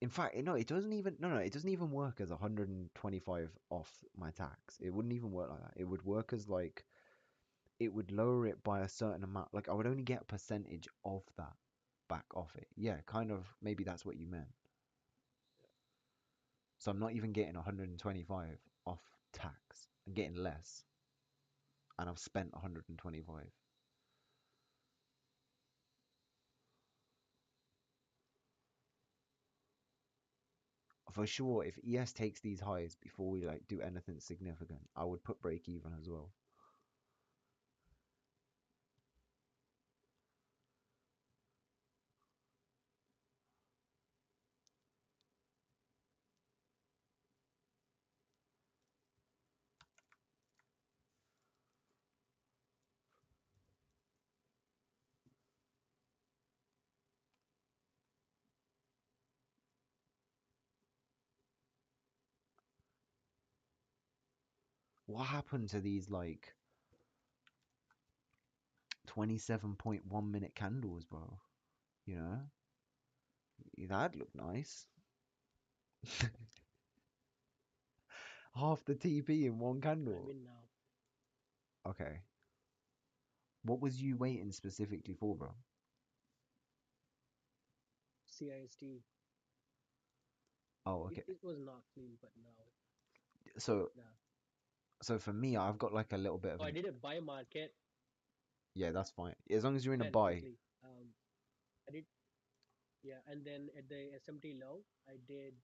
in fact, no, it doesn't even no, it doesn't even work as 125 off my tax. It wouldn't even work like that. It would work as like it would lower it by a certain amount. Like I would only get a percentage of that back off it. Yeah, kind of. Maybe that's what you meant. So I'm not even getting 125 off tax. I'm getting less, and I've spent 125. For sure, if ES takes these highs before we like do anything significant, I would put break even as well. what happened to these like 27.1 minute candles, bro? You know, that'd look nice. Half the TP in one I'm candle. in now. Okay. What was you waiting specifically for, bro? CIST. Oh, It, okay. it was not clean, but now, So, now. so for me, I've got like a little bit of So I an. did a buy market Yeah, that's fine. As long as you're in a very buy. quickly. I did, yeah, and then at the SMT low, I did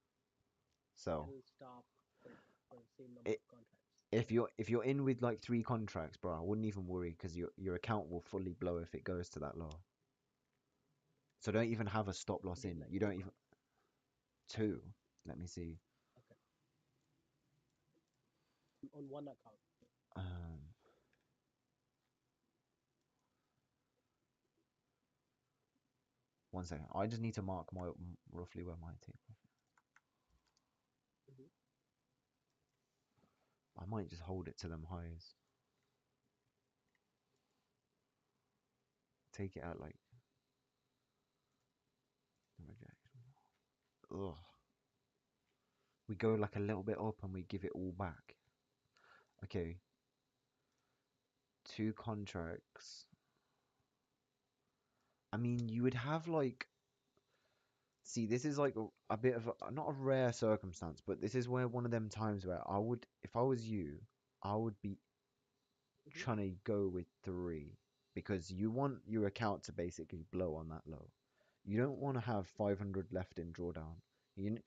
So, sell stop for for the same number it, of contracts. if you're in with like 3 contracts, bro, I wouldn't even worry because your account will fully blow if it goes to that low. So don't even have a stop I loss did in. like You two don't even contracts. two. Let me see. Okay, on one account. Um, one second. I just need to mark my roughly where my take. Mm-hmm. I might just hold it to them highs. Take it out like ugh. We go like a little bit up and we give it all back. Okay, 2 contracts. I mean, you would have like see, this is like a bit of not a rare circumstance, but this is where one of them times where I would, if I was you, I would be Mm-hmm. trying to go with 3 because you want your account to basically blow on that low. You don't want to have 500 left in drawdown. You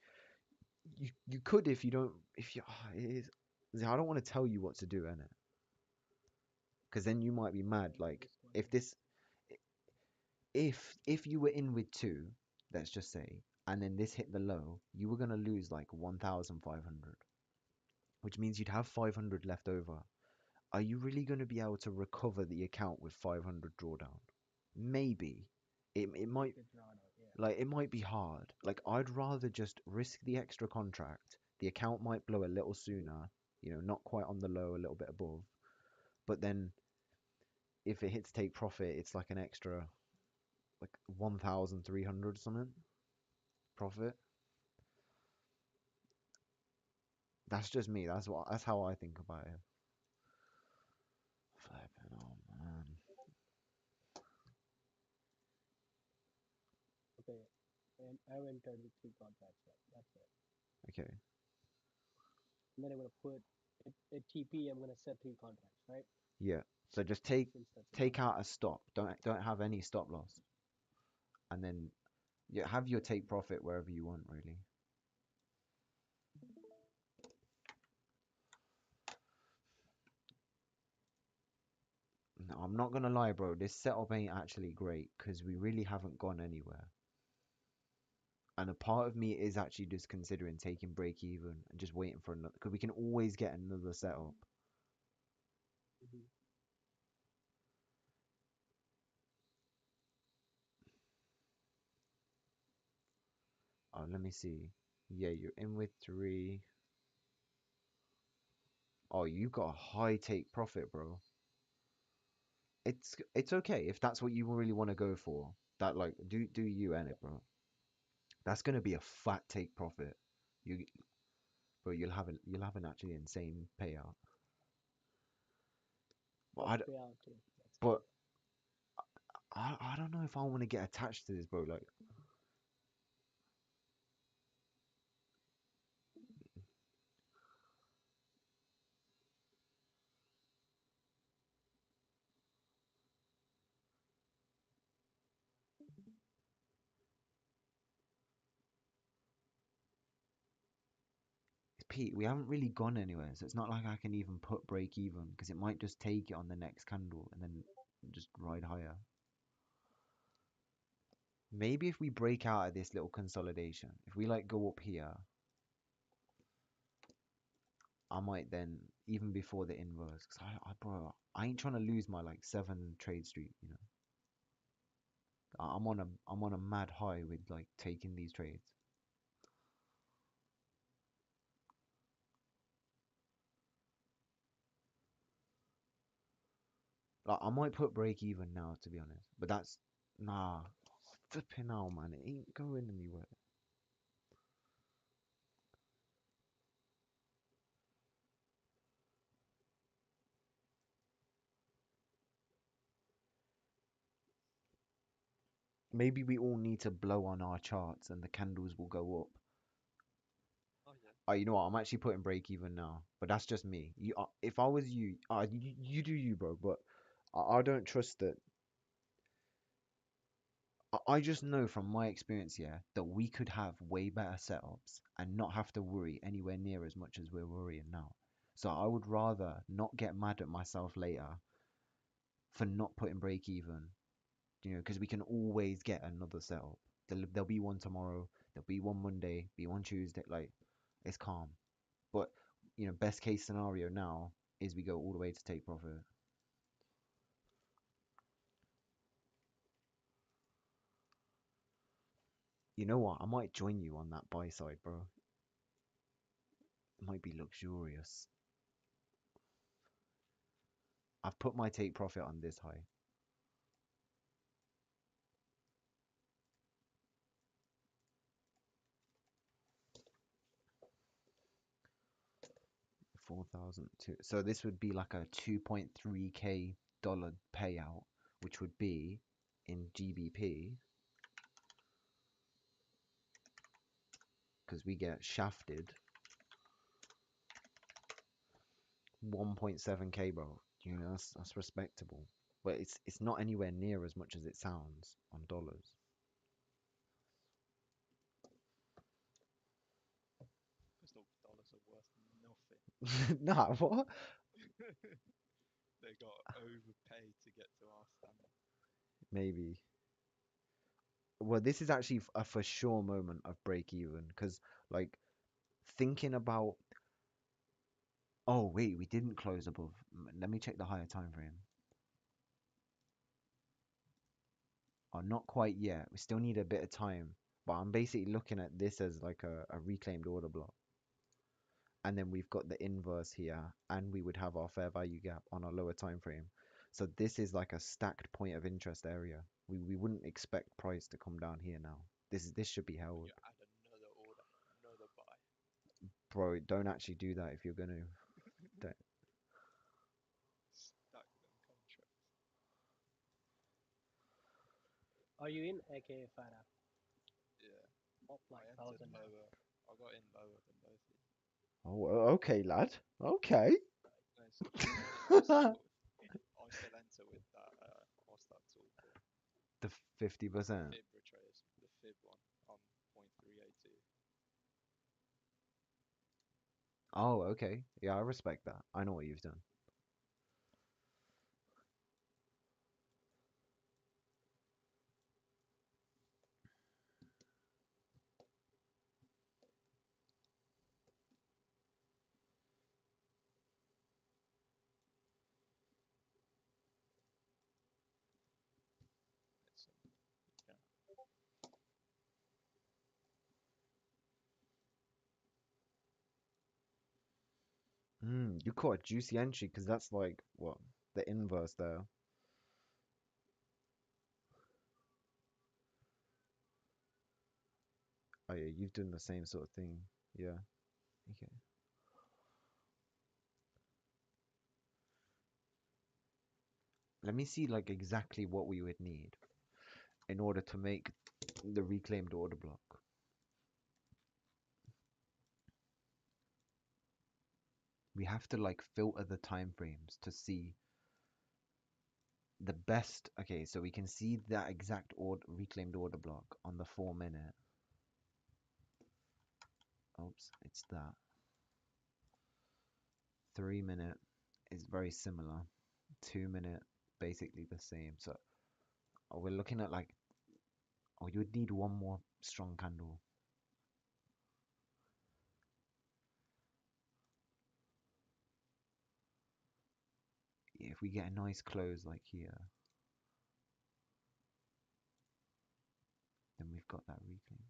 you could if you don't if you it is I don't want to tell you what to do, innit? Because then you might be mad. I know Like this one. if this if you were in with 2, let's just say, and then this hit the low, you were gonna lose like 1,500, which means you'd have 500 left over. Are you really gonna be able to recover the account with 500 drawdown? Maybe. It might The drawdown, yeah. like it might be hard. Like I'd rather just risk the extra contract. The account might blow a little Mm-hmm. sooner, not quite on the low, a little bit above. But then if it hits take profit, it's like an extra like 1,300 something profit. That's just me. That's how I think about it. Flipping oh man. Okay, and I've entered with three contracts. Right? That's it. Okay. And then I'm gonna put at TP. I'm gonna set three contracts, right? Yeah. So just take Since that's a take monthly. out a stop. Don't have any stop loss. And then yeah, have your take profit wherever you want really. No, I'm not gonna lie, bro. This setup ain't actually great because we really haven't gone anywhere. And a part of me is actually just considering taking break even and just waiting for another because we can always get another setup. Mm-hmm. Oh, let me see. Yeah, you're in with 3. Oh, you got a high take profit, bro. It's okay if that's what you really want to go for. That like do you in Yeah. it, bro. That's gonna be a fat take profit. You bro, you'll have an actually insane payout. But First payout too. That's but good. I don't know if I want to get attached to this, bro. Like Pete, we haven't really gone anywhere, so it's not like I can even put break even because it might just take it on the next candle and then just ride higher. Maybe if we break out of this little consolidation, if we like go up here, I might then even before the inverse, cause bro, I ain't trying to lose my like 7 trade streak. I'm on a mad high with like taking these trades. Like I might put break even now, to be honest, but that's nah. Flipping out, man. It ain't going anywhere. Maybe we all need to blow on our charts and the candles will go up. Oh yeah. Oh, you know what? I'm actually putting break even now, but that's just me. If I was you, you do you, bro. But I don't trust that. I just know from my experience here that we could have way better setups and not have to worry anywhere near as much as we're worrying now. So I would rather not get mad at myself later for not putting break even, because we can always get another setup. There'll be one tomorrow, there'll be one Monday, be one Tuesday. Like it's calm. But best case scenario now is we go all the way to take profit. You know what? I might join you on that buy side, bro. It might be luxurious. I've put my take profit on this high. 4,002. So this would be like a 2.3k dollar payout, which would be in GBP because we get shafted 1.7k, bro. That's respectable, but it's not anywhere near as much as it sounds on dollars. Because all dollars are worth nothing. Nah, what? They got overpaid to get to our standard. Maybe. Well, this is actually a for sure moment of break even because, like, thinking about. Oh wait, we didn't close above. Let me check the higher time frame. Oh, not quite yet. We still need a bit of time. But I'm basically looking at this as like a reclaimed order block. And then we've got the inverse here, and we would have our fair value gap on our lower time frame. So this is like a stacked point of interest area. We wouldn't expect price to come down here now. This should be And held. you add another order, another buy. Bro, don't actually do that if you're gonna. Don't. Stack them contracts. Are you in AK Farah? Yeah. Up I like entered 1,000 now. lower. I got in lower than both of you. Oh, okay, lad. Okay. No, it's all good. I still enter with that. What's that tool called? The 50%. Fib retrace. The fib one on 0.382. Oh, okay. Yeah, I respect that. I know what you've done. It's yeah. You caught a juicy entry because that's like what the inverse there. Oh yeah, you've done the same sort of thing. Yeah. Okay. Let me see like exactly what we would need in order to make the reclaimed order block. We have to like filter the time frames to see the best. Okay, so we can see that exact reclaimed order block on the 4 minute. Oops, it's that. 3 minute is very similar. 2 minute, basically the same. So we're looking at like, oh, you would need one more strong candle. If we get a nice close like here, then we've got that reclaim.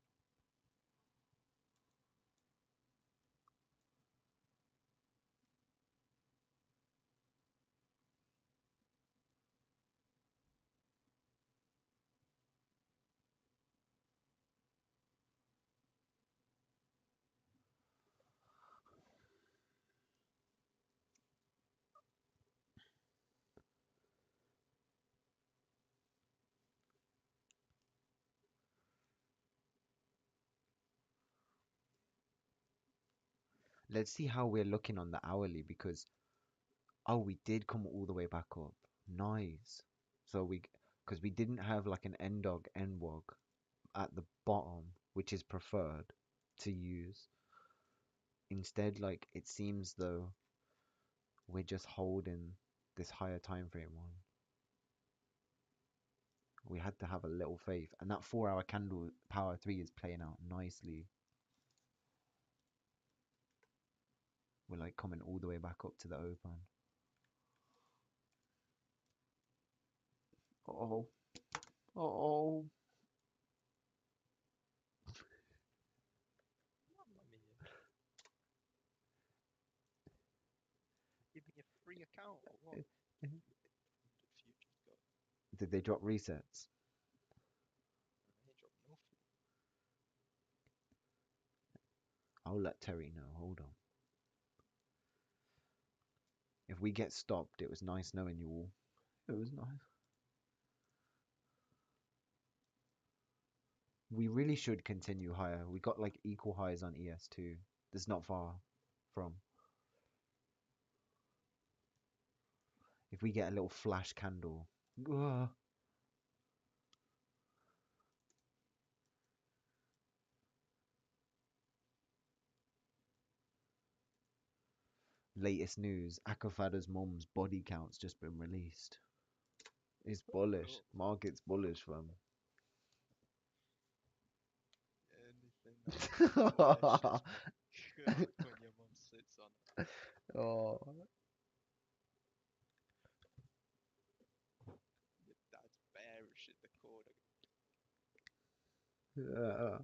Let's see how we're looking on the hourly because oh, we did come all the way back up. Nice. So because we didn't have like an endog endwog at the bottom, which is preferred to use. Instead, like it seems though we're just holding this higher time frame one. We had to have a little faith, and that 4 hour candle power 3 is playing out nicely. We're like coming all the way back up to the open. Oh, oh, Mamma mia. Give me a free account or what? The future's got. did they drop resets? They dropped nothing. I'll let Terry know. Hold on. If we get stopped, it was nice knowing you all. It was nice. We really should continue higher. We got like equal highs on ES2. That's not far from. If we get a little flash candle. Ugh. Latest news, Akafada's mum's body count's just been released. It's bullish. Oh, Market's bullish, fam. anything that looks delicious when your mum sits on it. Oh. Your dad's bearish in the corner. Yeah.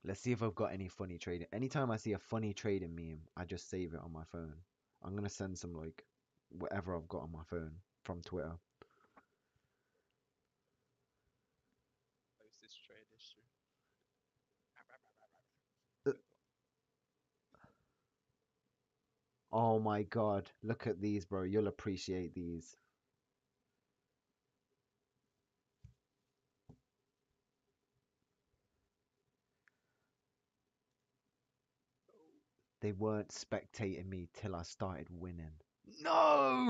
Let's see if I've got any funny trading. Anytime I see a funny trading meme, I just save it on my phone. I'm gonna send some like whatever I've got on my phone from Twitter. Post this trade history. Uh, Good one. Oh my god, look at these, bro. You'll appreciate these. They weren't spectating me till I started winning. No,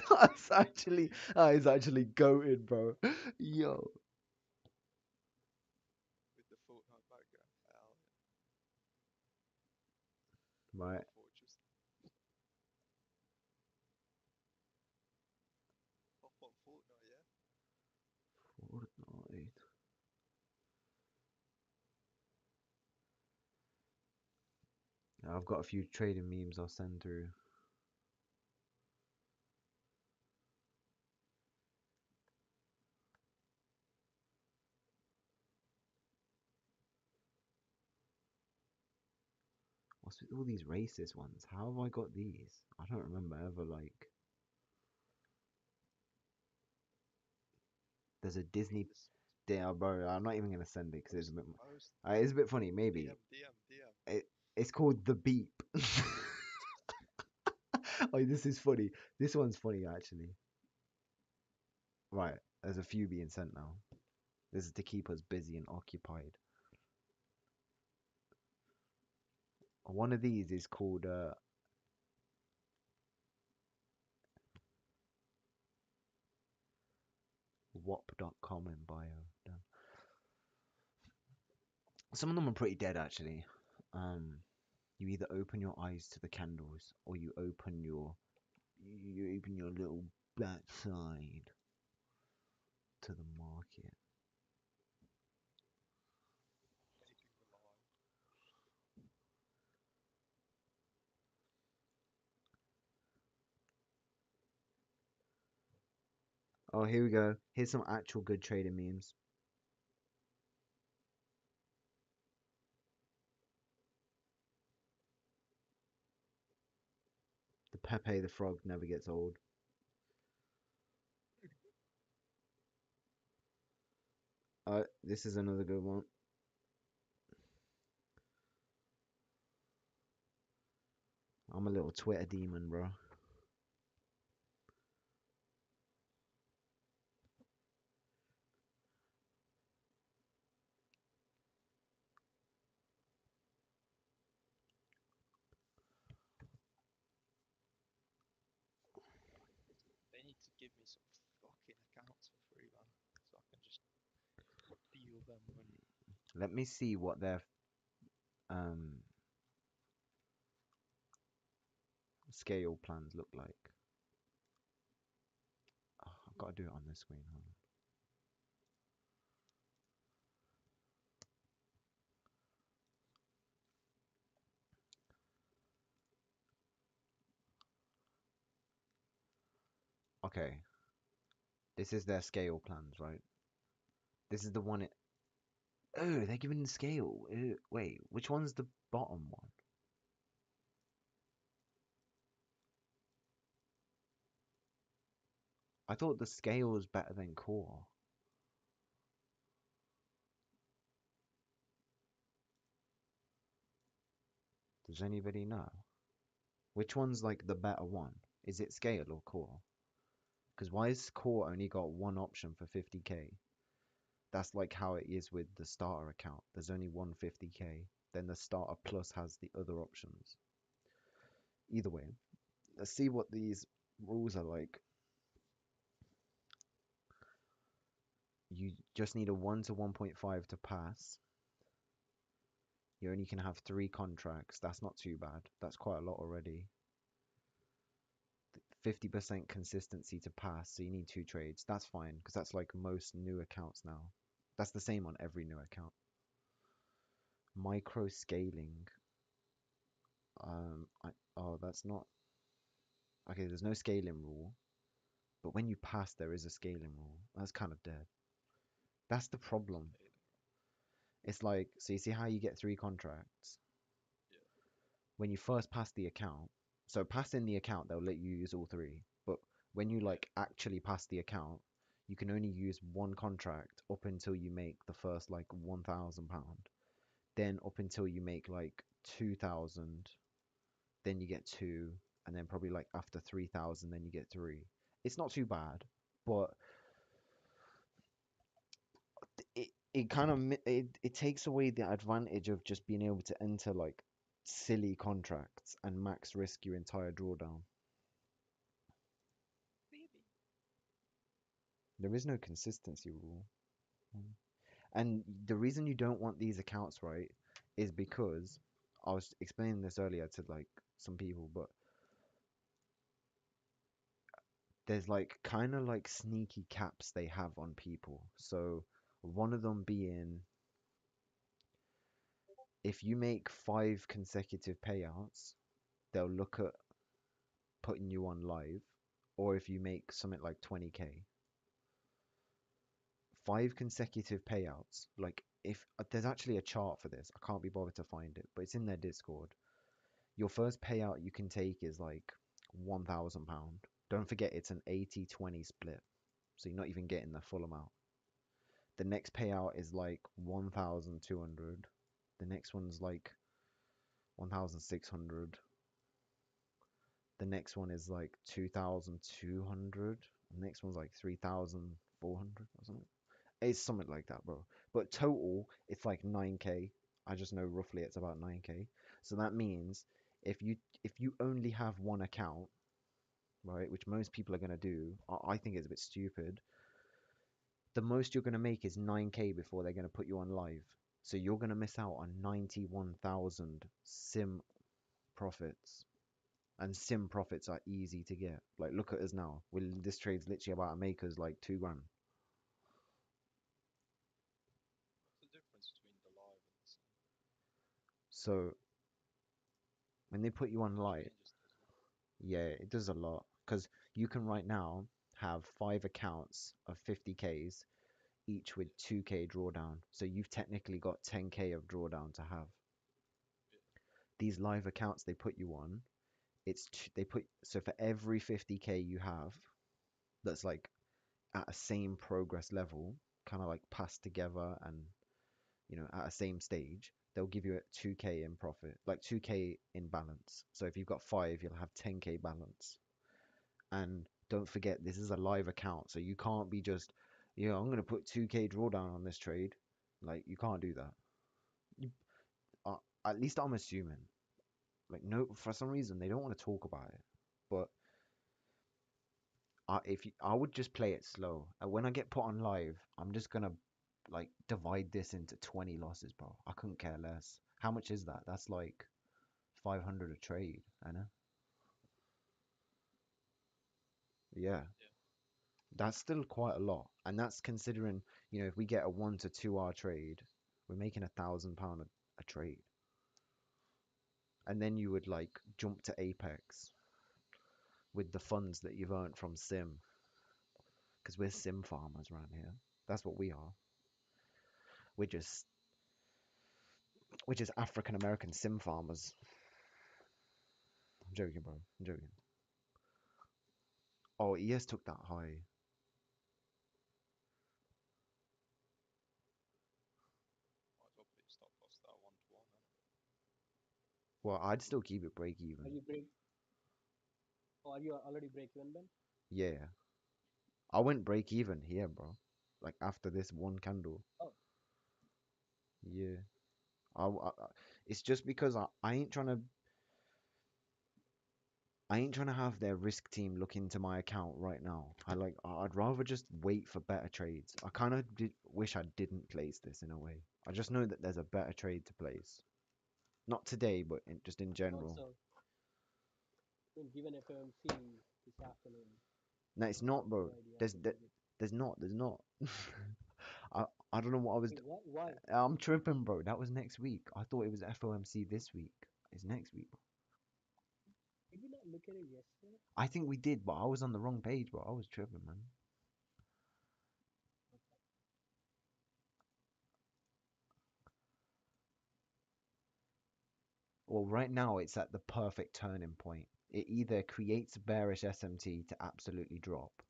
that is actually goated, bro. Yo, With the Fortnite background. Hell right. yeah. Fortress. Hop on Fortnite, yeah? Fortnite. I've got a few trading memes I'll send through. What's with all these racist ones? How have I got these? I don't remember ever like. There's a Disney. This Yeah, bro. I'm not even gonna send it because post. it's a bit funny. Maybe DM. it's called the beep. Oh, this is funny. This one's funny actually. Right, there's a few being sent now. This is to keep us busy and occupied. One of these is called wop.com in bio. Done. Some of them are pretty dead actually. You either open your eyes to the candles or you open your little backside to the market. Anything with a line. Oh, here we go. Here's some actual good trading memes. The Pepe the Frog never gets old. This is another good one. I'm a little Twitter demon, bro. give me some fucking accounts for free, man, so I can just deal them money. Let me see what their um scale plans look like. Oh, I've got to do it on this screen. Hold on. Okay, this is their scale plans, right? This is the one. Oh, they're giving the scale. Wait, which one's the bottom one? I thought the scale was better than core. Does anybody know? Which one's like the better one? Is it scale or core? Because why has core only got one option for 50k? That's like how it is with the starter account. There's only one 50k. Then the starter plus has the other options. Either way, let's see what these rules are like. You just need a 1 to 1.5 to pass. You only can have 3 contracts. That's not too bad. That's quite a lot already. 50% consistency to pass, so you need 2 trades. That's fine, because that's like most new accounts now. That's the same on every new account. Micro scaling. Oh, that's not. Okay, there's no scaling rule, but when you pass, there is a scaling rule. That's kind of dead. That's the problem. Scaling, It's like, so you see how you get 3 contracts? yeah, When you first pass the account, so passing the account, they'll let you use all 3. But when you yeah, like actually pass the account, you can only use 1 contract up until you make the first like £1,000. Then up until you make like 2,000, then you get 2, and then probably like after 3,000, then you get 3. It's not too bad, but it kind of it takes away the advantage of just being able to enter like silly contracts and max risk your entire drawdown. maybe. There is no consistency rule. And the reason you don't want these accounts, right, is because I was explaining this earlier to like some people, but there's like kind of like sneaky caps they have on people. So one of them being if you make 5 consecutive payouts, they'll look at putting you on live, or if you make something like 20k. 5 consecutive payouts. Like if there's actually a chart for this, I can't be bothered to find it, but it's in their Discord. Your first payout you can take is like £1,000. Don't forget it's an 80-20 split, so you're not even getting the full amount. The next payout is like 1,200. The next one's like 1,600. The next one is like 2,200. The next one's like 3,400 or something. It's something like that, bro. But total, it's like 9k. I just know roughly it's about 9k. So that means if you if you only have one account, right, which most people are gonna do, I think it's a bit stupid. The most you're gonna make is 9k before they're gonna put you on live. So you're gonna miss out on 91,000 sim profits. And sim profits are easy to get. Like look at us now. This trade's literally about to make us like 2 grand. What's the difference between the live and the sim? So when they put you on It live, changes, doesn't it? yeah, it does a lot because you can right now have 5 accounts of 50Ks, each with 2K drawdown. So you've technically got 10K of drawdown to have. Yeah, These live accounts they put you on, they put so for every 50K you have, that's like at a same progress level, kind of like passed together and at a same stage, they'll give you a 2K in profit, like 2K in balance. So if you've got 5, you'll have 10K balance. And don't forget, this is a live account, so you can't be just, I'm going to put 2K drawdown on this trade. Like, you can't do that. You, at least I'm assuming. Like, no, for some reason, they don't want to talk about it. But I would just play it slow. And when I get put on live, I'm just gonna like divide this into 20 losses, bro. I couldn't care less. How much is that? That's like 500 a trade, I know. Yeah, Yeah. that's still quite a lot, and that's considering, if we get a 1 to 2 hour trade, we're making £1,000 a trade, and then you would like jump to Apex with the funds that you've earned from Sim, because we're Sim farmers around here. That's what we are. We're just we're just African American Sim farmers. I'm joking, bro. I'm joking. Oh, ES took that high. Might as well put your stop loss that 1 to 1 then. Well, I'd still keep it break Are even. you break? Or are you already break even, Ben? Yeah, I went break even here, bro. Like after this one candle. Oh, Yeah. It's just because I ain't trying to have their risk team look into my account right now. I'd rather just wait for better trades. I kind of wish I didn't place this in a way. I just know that there's a better trade to place. Not today, but just in and general. also, given FOMC this afternoon, No, I it's have not, no bro. idea There's how there, big it. there's not. I I don't know what I was. Wait, what? Why? I'm tripping, bro. That was next week. I thought it was FOMC this week. It's next week. Did we not look at it yesterday? I think we did, but I was on the wrong page, bro. I was tripping, man. Well, right now it's at the perfect turning point. It either creates bearish SMT to absolutely drop,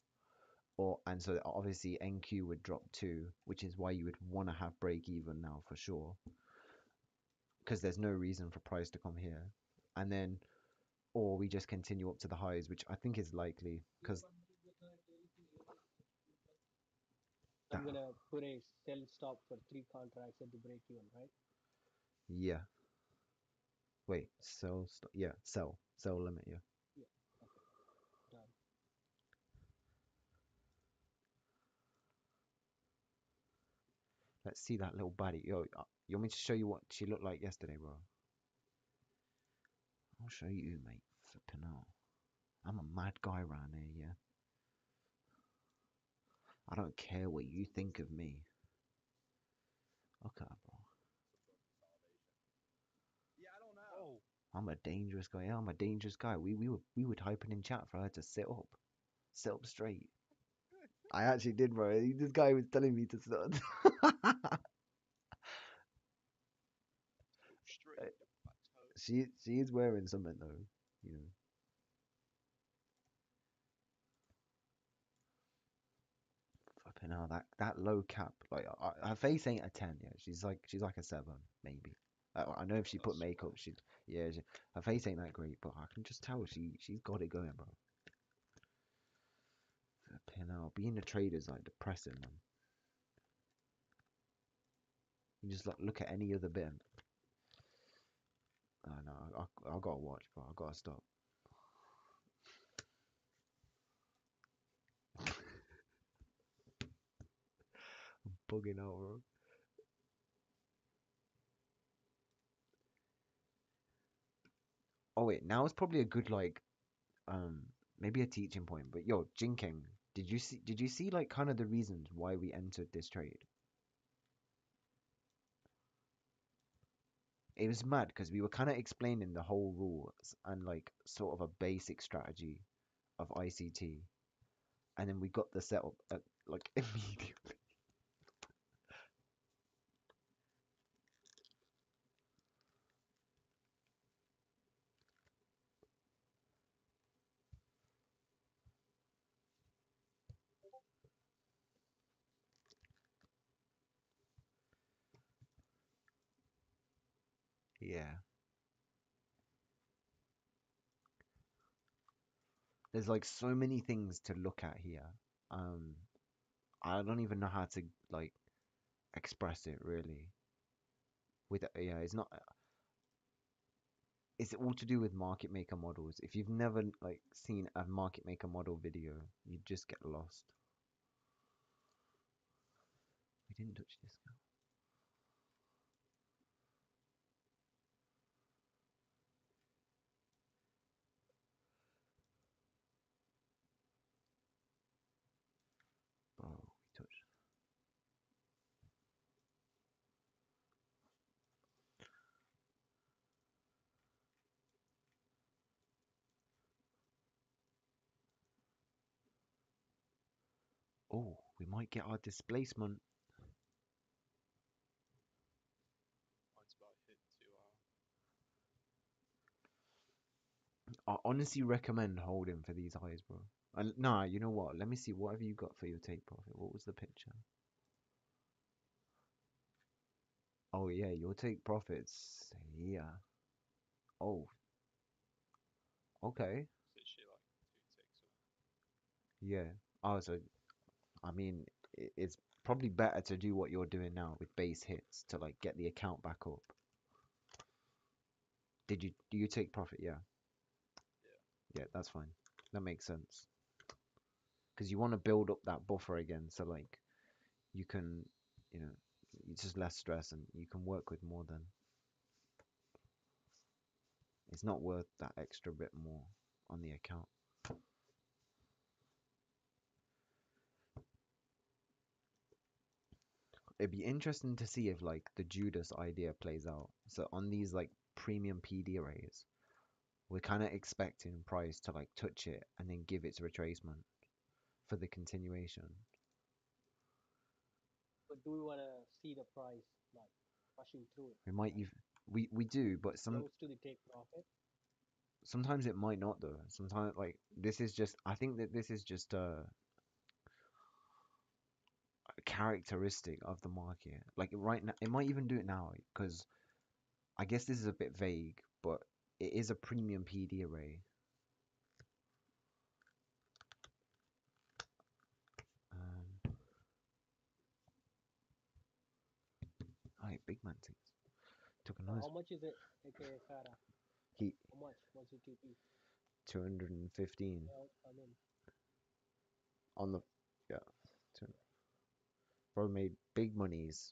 and so obviously NQ would drop too, which is why you would want to have break even now for sure, because there's no reason for price to come here, and then or we just continue up to the highs, which I think is likely, because that I'm gonna put a sell stop for 3 contracts at the break even, right? yeah. Wait, sell, yeah, sell limit, yeah. Yeah. Okay. Done. Let's see that little baddie. Yo, you want me to show you what she looked like yesterday, bro? I'll show you, mate. Flipping out. I'm a mad guy around here, yeah. I don't care what you think of me. Okay, bro. Oh, I'm a dangerous guy. Yeah, I'm a dangerous guy. We were typing in chat for her to sit up straight. I actually did, bro. This guy was telling me to sit. sit up straight, your fat toe. She is wearing something though, you know. Flipping hell, that low cap, like her face ain't a 10. Yeah, she's like a 7 maybe. I know if Oh, she put that's makeup, fine. yeah, her face ain't that great, but I can just tell she's got it going, bro. Flipping hell, being a trader is like depressing, man. You just like look at any other bit. And, oh no, I gotta watch, bro. I gotta stop. Bugging out, bro. Oh wait, now it's probably a good like um maybe a teaching point. But yo, Jinking, did you see like kind of the reasons why we entered this trade? It was mad because we were kind of explaining the whole rules and like sort of a basic strategy of ICT, and then we got the setup like immediately. Yeah, there's like so many things to look at here. Um, I don't even know how to like express it really. With yeah, it's not. it's all to do with market maker models. If you've never like seen a market maker model video, you just get lost. We didn't touch this now. Bro, we touched. Oh, we might get our displacement. Mine's about hit 2 hour. I honestly recommend holding for these highs, bro. And nah, you know what? Let me see. What have you got for your take profit? What was the picture? Oh yeah, your take profits. Yeah. Oh, okay. It's literally like 2 ticks away. Yeah. Oh, so I mean, it's probably better to do what you're doing now with base hits to like get the account back up. Do you take profit? Yeah. Yeah. Yeah, that's fine. That makes sense. Because you want to build up that buffer again, so like you can, you know, it's just less stress and you can work with more than. It's not worth that extra bit more on the account. It'd be interesting to see if like the Judas idea plays out. So on these like premium PD arrays, we're kind of expecting price to like touch it and then give its retracement for the continuation. But do we want to see the price like rushing through it, We might like even we do, but close to the take profit? sometimes it might not though. Sometimes like this is just I think that this is just a characteristic of the market. Like right now, it might even do it now because I guess this is a bit vague, but it is a premium PD array. Um, Alright, big man things. Took a nice How much is it? Okay, Farah. heat How much? What's the TP? 215 Well, I mean, on the yeah. Bro made big monies.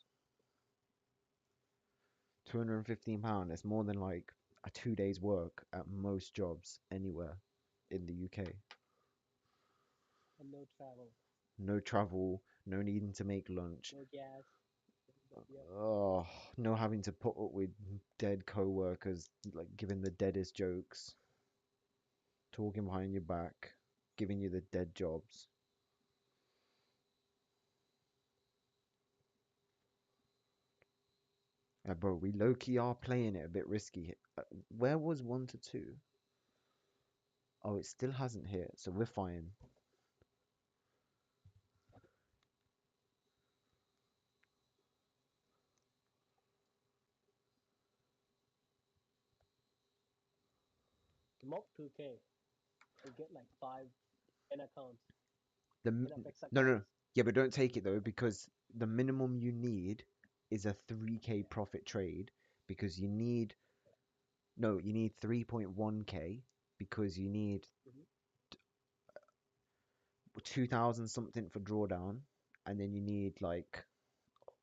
£215. It's more than like a 2 days work at most jobs anywhere in the UK. and no travel, No travel, no needing to make lunch. no gas. Yep. Oh, no having to put up with dead co-workers, like giving the deadest jokes, talking behind your back, giving you the dead jobs. Bro, we low-key are playing it a bit risky. Where was 1 to 2? Oh, it still hasn't hit, so we're fine. Mock 2K. You get like 10 accounts, The 10 of X no, no, accounts. no. Yeah, but don't take it though because the minimum you need is a 3k profit trade because you need no, you need 3.1k because you need Hmm. 2000 something for drawdown and then you need like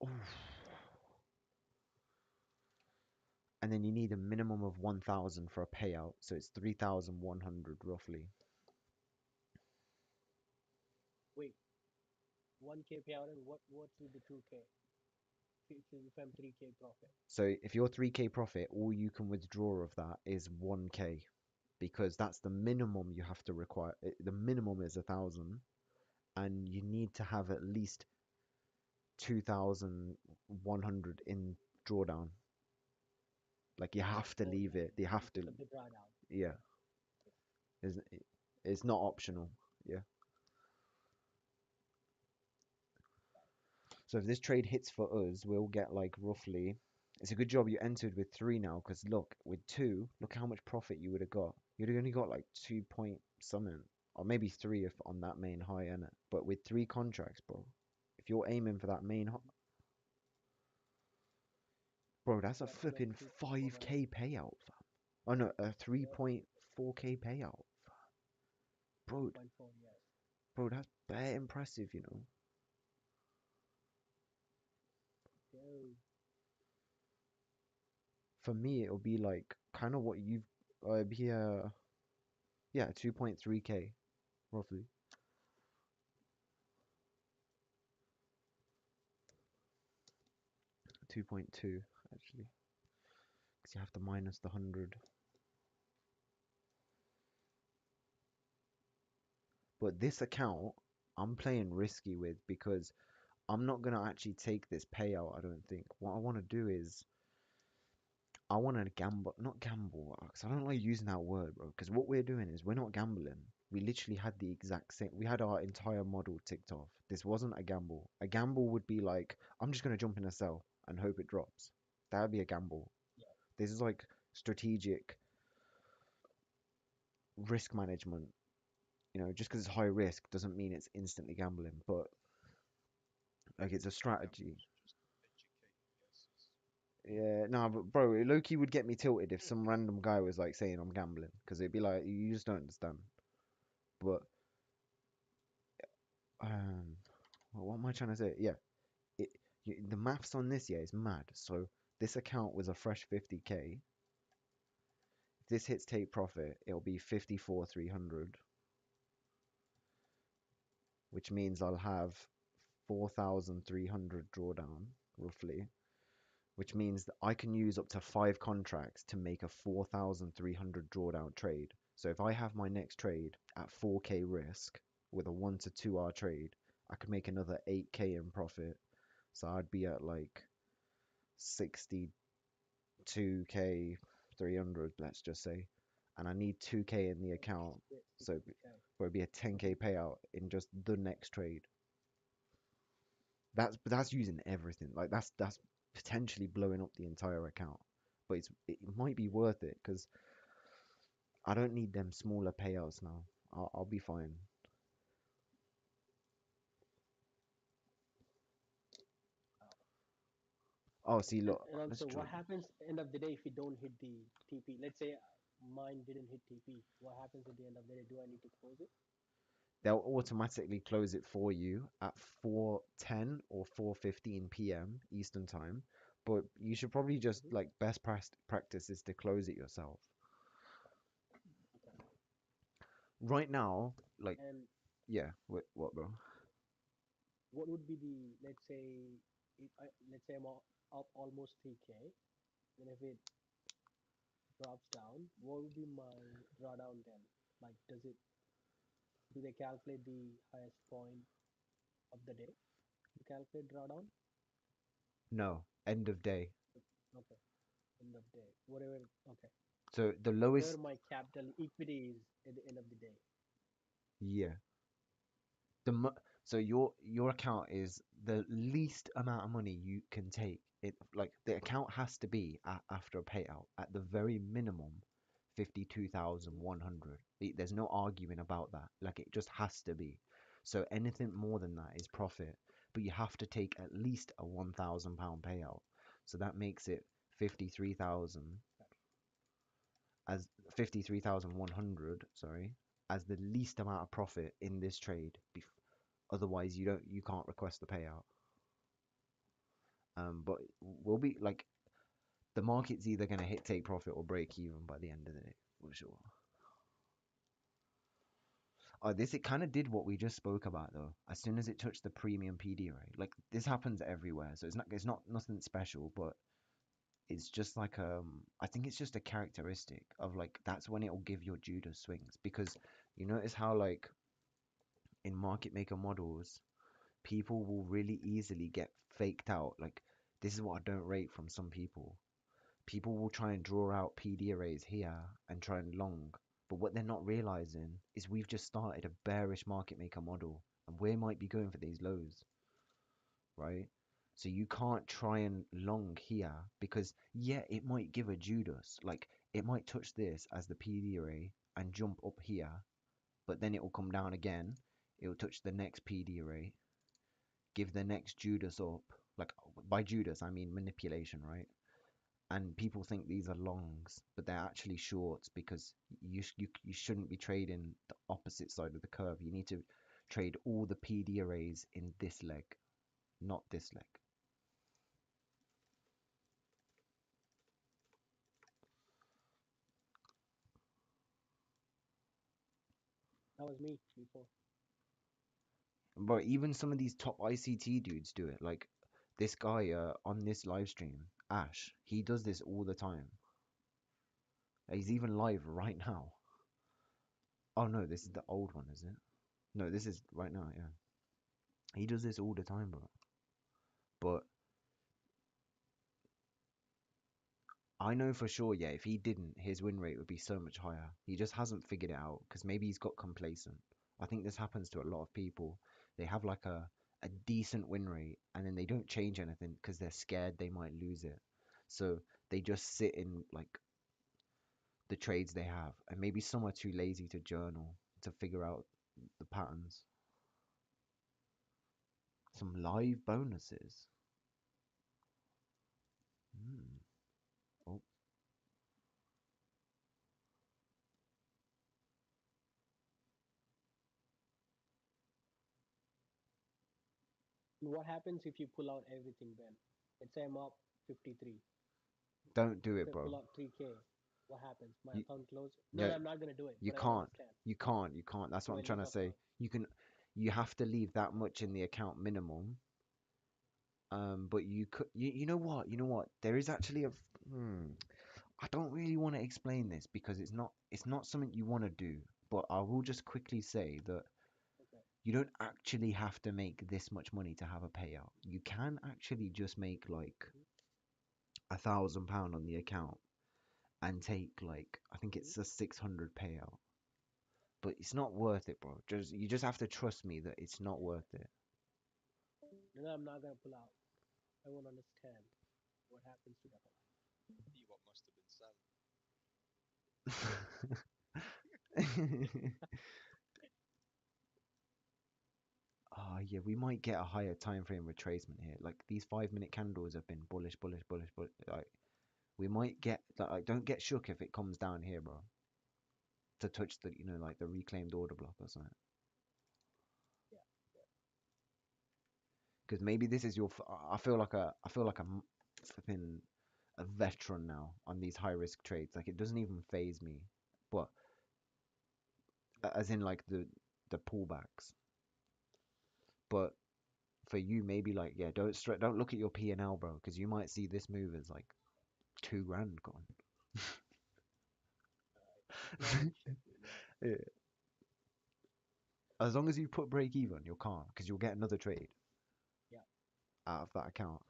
oh, and then you need a minimum of 1000 for a payout, so it's 3100 roughly. Wait, 1K payout and what's with the 2K? If I'm 3K profit. So if you're 3k profit, all you can withdraw of that is 1k because that's the minimum you have to require. The minimum is 1000 and you need to have at least 2100 in drawdown. Like you have to Oh leave yeah, it. You have to, the drawdown. yeah. It's, it's not optional. Yeah. So if this trade hits for us, we'll get like roughly. It's a good job you entered with 3 now, because look, with 2, look how much profit you would have got. You'd have only got like 2 point something, or maybe 3 if on that main high in it. But with 3 contracts, bro, if you're aiming for that main high, bro, that's a Yeah, I'm at flipping 3.1 5k payout, fam. Oh no, a 3.4k payout, bro. 3.4 years. Bro, that's bare impressive, you know. Yo, For me, it'll be like kind of what you've be yeah, 2.3k roughly. 2.2 actually, because you have to minus the 100. But this account, I'm playing risky with because I'm not gonna actually take this payout. I don't think. What I want to do is I want to gamble, not gamble, because I don't like using that word, bro. Because what we're doing is we're not gambling. We literally had the exact same. We had our entire model ticked off. This wasn't a gamble. A gamble would be like, I'm just gonna jump in a cell and hope it drops. That would be a gamble. yeah, This is like strategic risk management. You know, just because it's high risk doesn't mean it's instantly gambling, but like it's a Yeah, gamble strategy. is just educated guesses. Yeah, no, but bro, Loki would get me tilted if some random guy was like saying I'm gambling, because it'd be like you just don't understand. But um, what am I trying to say? Yeah, it the maths on this year is mad. So this account was a fresh 50k. If this hits take profit, it'll be 54,300, which means I'll have 4,300 drawdown roughly, which means that I can use up to 5 contracts to make a 4,300 drawdown trade. So if I have my next trade at 4k risk with a 1 to 2 hour trade, I could make another 8k in profit. So I'd be at like 62k 300, let's just say. And I need 2k in the account. yeah, So 60K. it'd be a 10k payout in just the next trade. That's using everything. Like that's potentially blowing up the entire account. But it might be worth it because I don't need them smaller payouts now. I'll be fine. Oh, see, look, And let's also, try. what happens end of the day if you don't hit the TP? Let's say mine didn't hit TP. What happens at the end of the day? Do I need to close it? They'll automatically close it for you at 4:10 or 4:15 p.m. Eastern time. But you should probably just Hmm. like practice is to close it yourself. Okay. Right now, like And yeah, what bro? what would be the, let's say, let's say I'm up almost 3K, and if it drops down, what would be my drawdown then? Like, do they calculate the highest point of the day to calculate drawdown? No, end of day. Okay, end of day, whatever. Okay, So the whatever lowest, my capital equity is at the end of the day. yeah, the mo so your account is the least amount of money you can take. It like the account has to be after a payout at the very minimum Mhm. 52,100. There's no arguing about that. Like it just has to be. So anything more than that is profit, but you have to take at least a £1,000 payout. So that makes it 53,000 as 53,100, sorry, as the least amount of profit in this trade. Otherwise, you can't request the payout. But we'll be like the market's either gonna hit take profit or break even by the end of the day for sure. Oh, this it kind of did what we just spoke about though. As soon as it touched the premium PD rate, like this happens everywhere, so it's not nothing special, but it's just like I think it's just a characteristic of like that's when it will give your Judas swings because you notice how like in market maker models people will really easily get faked out. Like this is what I don't rate from some people. People will try and draw out PD arrays here and try and long, but what they're not realizing is we've just started a bearish market maker model, and we might be going for these lows, right? So you can't try and long here because yeah, it might give a Judas, like it might touch this as the PD array and jump up here, but then it will come down again. It will touch the next PD array, give the next Judas up. Like by Judas, I mean manipulation, right? and people think these are longs, but they're actually shorts because you shouldn't be trading the opposite side of the curve. You need to trade all the PD arrays in this leg, not this leg. That was me before. But even some of these top ICT dudes do it. Like this guy on this live stream, Ash, he does this all the time. He's even live right now. Oh no, this is the old one, is it? No, this is right now, yeah. He does this all the time, bro. But I know for sure, yeah, if he didn't, his win rate would be so much higher. He just hasn't figured it out because maybe he's got complacent. I think this happens to a lot of people. They have like a decent win rate and then they don't change anything because they're scared they might lose it. So they just sit in like the trades they have, and maybe some are too lazy to journal to figure out the patterns. Some live bonuses. Hmm. Oh, And what happens if you pull out everything, Ben? Let's say I'm up 53. don't do If it, I pull bro. out 3K, what happens? My You, account closes? No, yeah, no, I'm not gonna do it, you but I want to can't. understand. You can't. That's Do what I I'm trying leave to say. account? You can, you have to leave that much in the account minimum. But you could, you know what? You know what? There is actually a, I don't really want to explain this because it's not something you want to do. But I will just quickly say that Okay. you don't actually have to make this much money to have a payout. You can actually just make like £1,000 on the account and take like I think Mm-hmm. it's a 600 payout. But it's not worth it, bro. You just have to trust me that it's not worth it. No, I'm not gonna pull out. I want to understand what happens to that. See what must have been said. Oh yeah, we might get a higher time frame retracement here. Like these 5 minute candles have been bullish, bullish, bullish, bullish. Like we might get like don't get shook if it comes down here, bro. To touch the like the reclaimed order block or something. Yeah. Because maybe this is your. I feel like I'm flipping a veteran now on these high risk trades. Like it doesn't even phase me, but as in like the pullbacks. But for you, maybe like yeah, don't look at your P&L, bro, because you might see this move as like 2 grand gone. It's not gonna shake me. No. Yeah. As long as you put break even, you're calm because you'll get another trade Yeah. out of that account.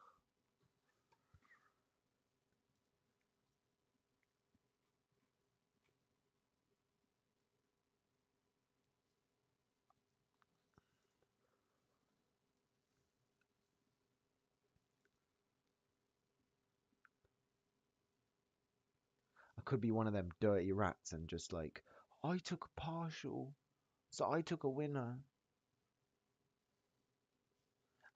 I could be one of them dirty rats and just like I took a partial, so I took a winner,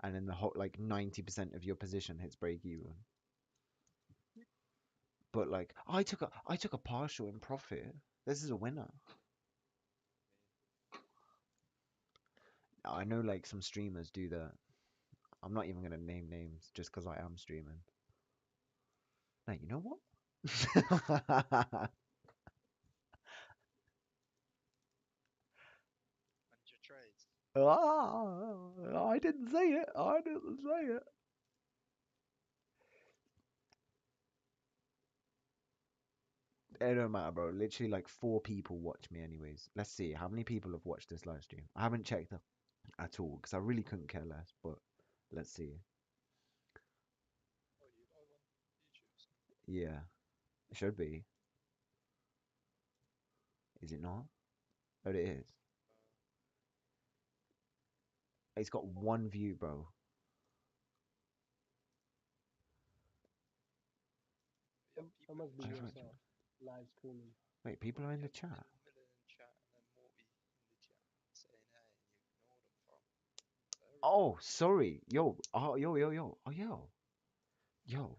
and then the whole like 90% of your position hits break even. But like I took a partial in profit. This is a winner. I know like some streamers do that. I'm not even gonna name names just because I am streaming. Now you know what? And your trades. I didn't say it. I didn't say it. It don't matter, bro. Literally, like 4 people watch me, anyways. Let's see how many people have watched this live stream. I haven't checked at all because I really couldn't care less. But let's see. Oh, you live on YouTube or something? Yeah, it should be. Is it not? Oh, it is. It's got 1 view, bro. Yeah, That people in must the be I chat. reckon. yourself live streaming. Wait, people are in the Yeah, chat. Millen in chat and then Morty in the chat saying hey, and you ignore them from. Very rude. Oh, sorry. Yo. Oh, yo, yo, yo. Oh, yo. Yo.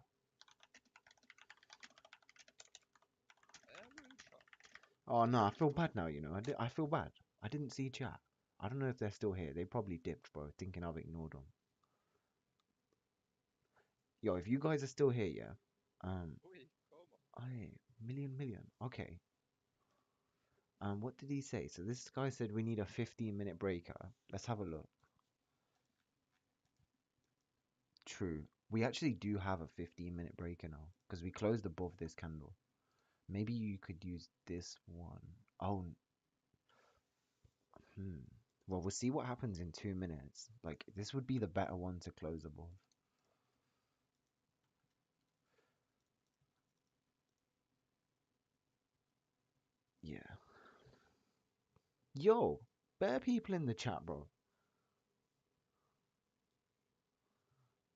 Oh no, I feel bad now. I feel bad. I didn't see chat. I don't know if they're still here. They probably dipped, bro, thinking I've ignored them. Yo, if you guys are still here, yeah. Ui, come on. I million. Okay. What did he say? So this guy said we need a 15-minute breaker. Let's have a look. True. We actually do have a 15-minute breaker now because we closed above this candle. Maybe you could use this one. Oh, hmm. Well, we'll see what happens in 2 minutes. Like, this would be the better one to close above. Yeah. Yo, bare people in the chat, bro.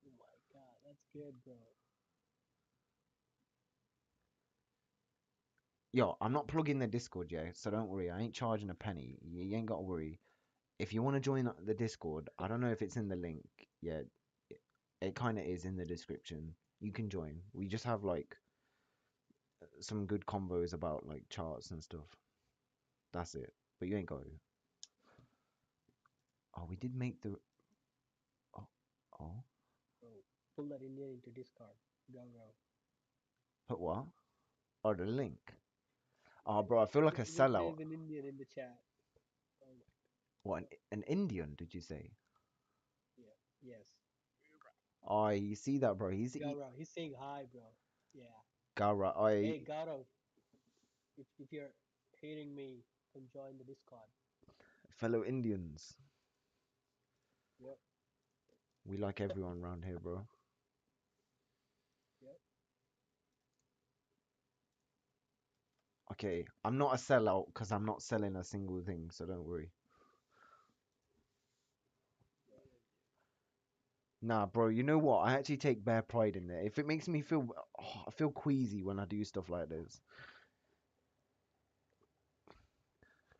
Oh my god, that's good, bro. Yo, I'm not plugging the Discord yet, so don't worry. I ain't charging a penny. You ain't got to worry. If you want to join the Discord, I don't know if it's in the link. Yeah, it kind of is in the description. You can join. We just have like some good combos about like charts and stuff. That's it. But you ain't got to. Oh, we did make the. Oh, oh. Bro, pull that Indian into Discord. Gaurav. Put what? Oh, the link. Oh, bro, I feel like a Just sellout. there's an Indian in the chat. Oh my, What, an Indian, did you say? yeah, yes. Oh, you see that, bro? Gaurav, he's saying hi, bro. Yeah. Gara. I Hey, Gaurav, if you're hearing me, come join the Discord. fellow Indians. Yep, We like everyone around here, bro. yep. Okay, I'm not a sellout because I'm not selling a single thing, so don't worry. Nah, bro, you know what? I actually take bare pride in it. If it makes me feel, I feel queasy when I do stuff like this.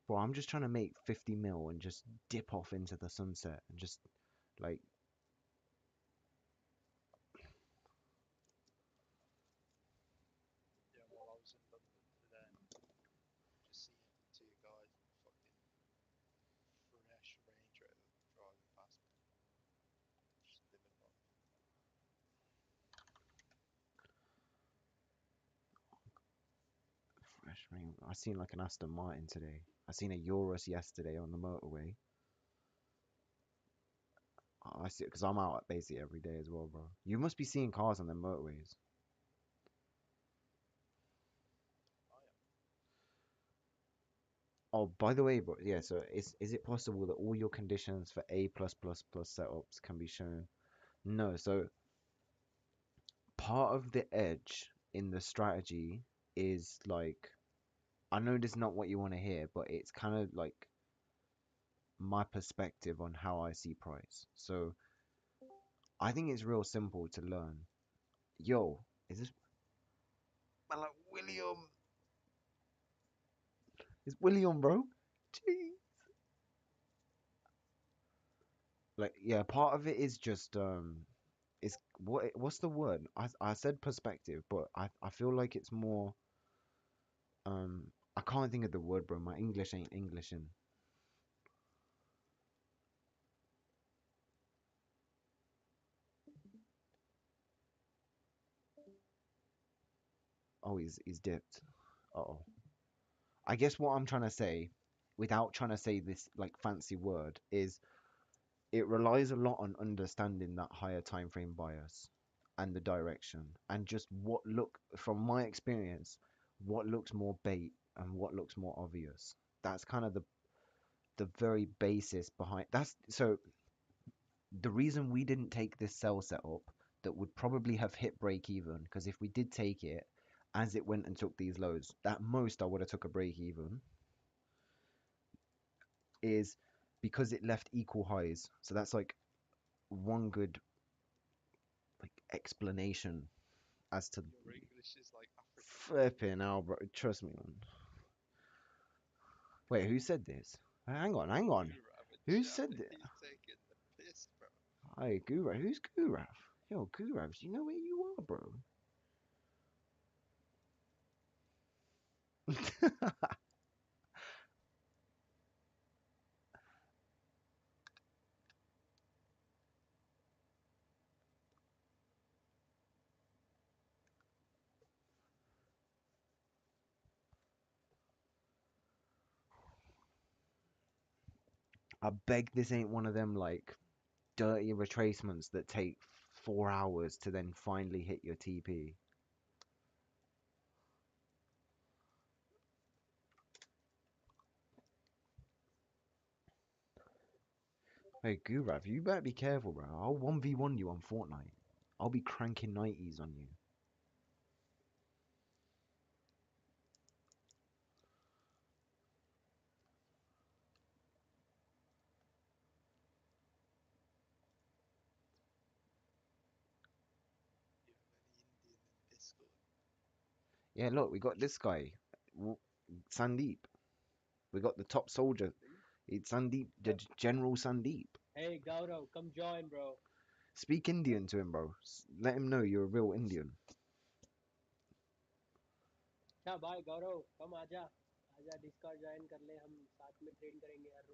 Bro, I'm just trying to make 50 mil and just dip off into the sunset and just like, Yeah, while I was in London today, just seeing two guys in a fucking fresh Range Rover driving past me, just living life. fresh ring. I seen like an Aston Martin today. I seen a Urus yesterday on the motorway. I see because I'm out basically every day as well, bro. You must be seeing cars on the motorways. I am. Oh, by the way, bro, yeah, so is it possible that all your conditions for A+++ setups can be shown? No, so part of the edge in the strategy is like I know this is not what you want to hear, but it's kind of like my perspective on how I see price. So I think it's real simple to learn. Yo, is this man like William? It's William, bro. Gee. Like yeah, part of it is just it's what's the word? I said perspective, but I feel like it's more I can't think of the word, bro. My English ain't Englishing. Oh, he's dipped. Uh-oh. I guess what I'm trying to say, without trying to say this like fancy word, is it relies a lot on understanding that higher time frame bias and the direction and just what look from my experience, what looks more bait and what looks more obvious. That's kind of the very basis behind that's so the reason we didn't take this sell setup that would probably have hit break even because if we did take it as it went and took these lows, at most I would have took a break even is because it left equal highs. So that's like one good like explanation as to Your English is like African. flipping out, bro. Trust me, man. Wait, who said this? Hang on. Gurav in Who chat, said that? he's taking the piss, bro. Hi, Gurav. Who's Gurav? Yo, Gurav, do you know where you are, bro? I beg this ain't one of them like dirty retracements that take 4 hours to then finally hit your TP. Hey, Gurav, you better be careful, bro. I'll 1v1 you on Fortnite. I'll be cranking 90s on you. You have any Indian in Discord? Yeah, look, we got this guy, Sandeep. We got the top soldier. Really? It's Sandeep, General Sandeep. Hey, Gaurav, come join, bro. Speak Indian to him, bro. Let him know you're a real Indian. अच्छा भाई गौरव कम आजा आजा Discord join कर ले हम साथ में train करेंगे हर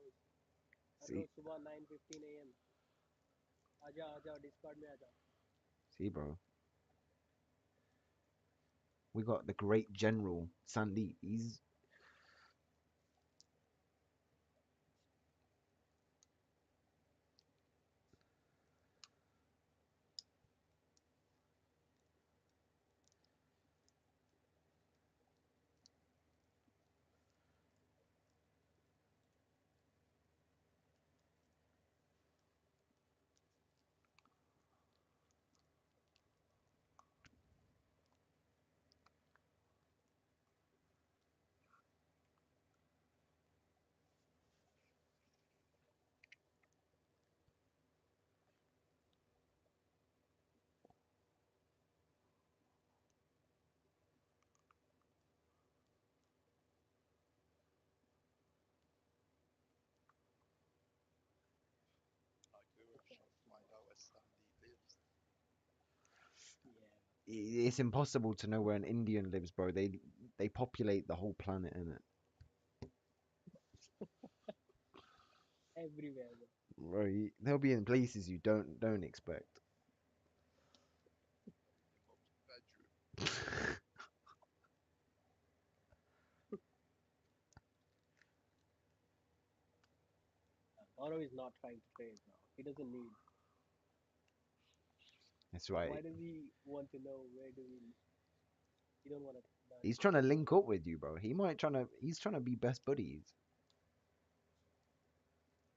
See, रोज सुबह 9:15 AM आजा आजा डिस्कॉर्ड में आजा see, bro. We got the great General Sandeep. He's Like, we were trying to find out where Sandy lives. yeah it's impossible to know where an Indian lives, bro. They populate the whole planet, innit? everywhere bro Right? They'll be in places you don't expect. In your mum's bedroom. Gaurav is not trying to trade bro he doesn't need That's why right. does he want to know where do we he don't want to learn He's trying to anything link up with you, bro. He's trying to be best buddies.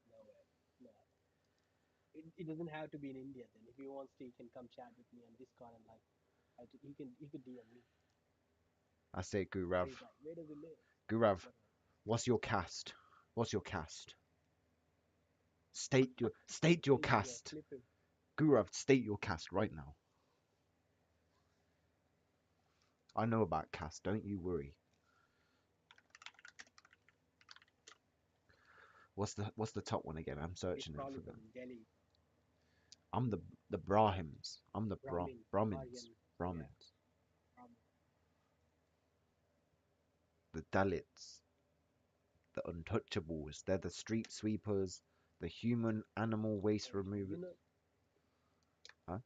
nowhere no it doesn't have to be in India then if he wants to he can come chat with me on Discord and like he could DM me I say, so Gurav. he's like where does he live Gurav, whatever what's your caste? What's your caste? State your hey ninja caste. clip him Gurav, state your caste right now. I know about caste, don't you worry. What's the top one again? I'm he's searching it probably for from them. Delhi I'm the Brahims. I'm the Brahmin Brahmins. Aryan yeah Brahmins. Brahmin The Dalits. The untouchables. They're the street sweepers, the human animal waste hey removal. Huh?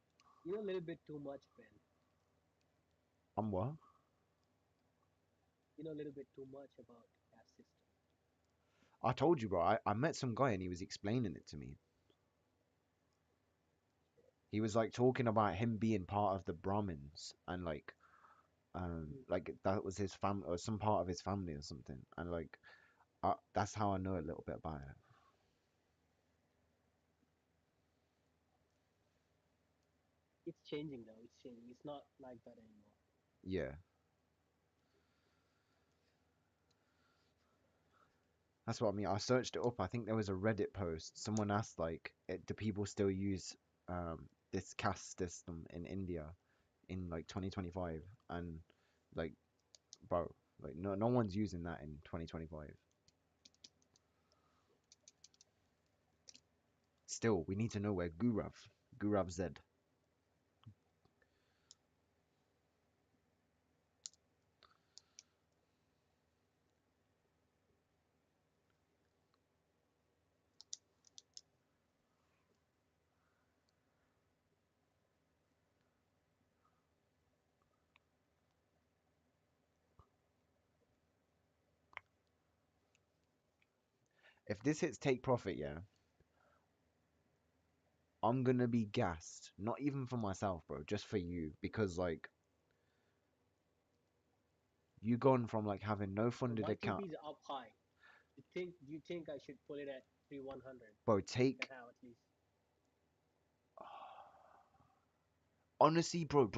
you know a little bit too much Ben I'm what? you know a little bit too much about caste system I told you, bro. I met some guy and he was explaining it to me. He was like talking about him being part of the Brahmins and Mm. like that was his family or some part of his family or something. And like that's how I know a little bit about it. it's changing though it's changing it's not like that anymore Yeah, that's what I mean. I searched it up. I think there was a Reddit post. Someone asked like, do people still use this caste system in India in like 2025? And like, bro, like no one's using that in 2025. Still, we need to know where Gurav Z. If this hits take profit, yeah, I'm gonna be gassed. Not even for myself, bro, just for you. Because like you gone from like having no But funded my account. TP is up high. Do you think I should pull it at 3,100? Bro, So you can take have at least. honestly, bro,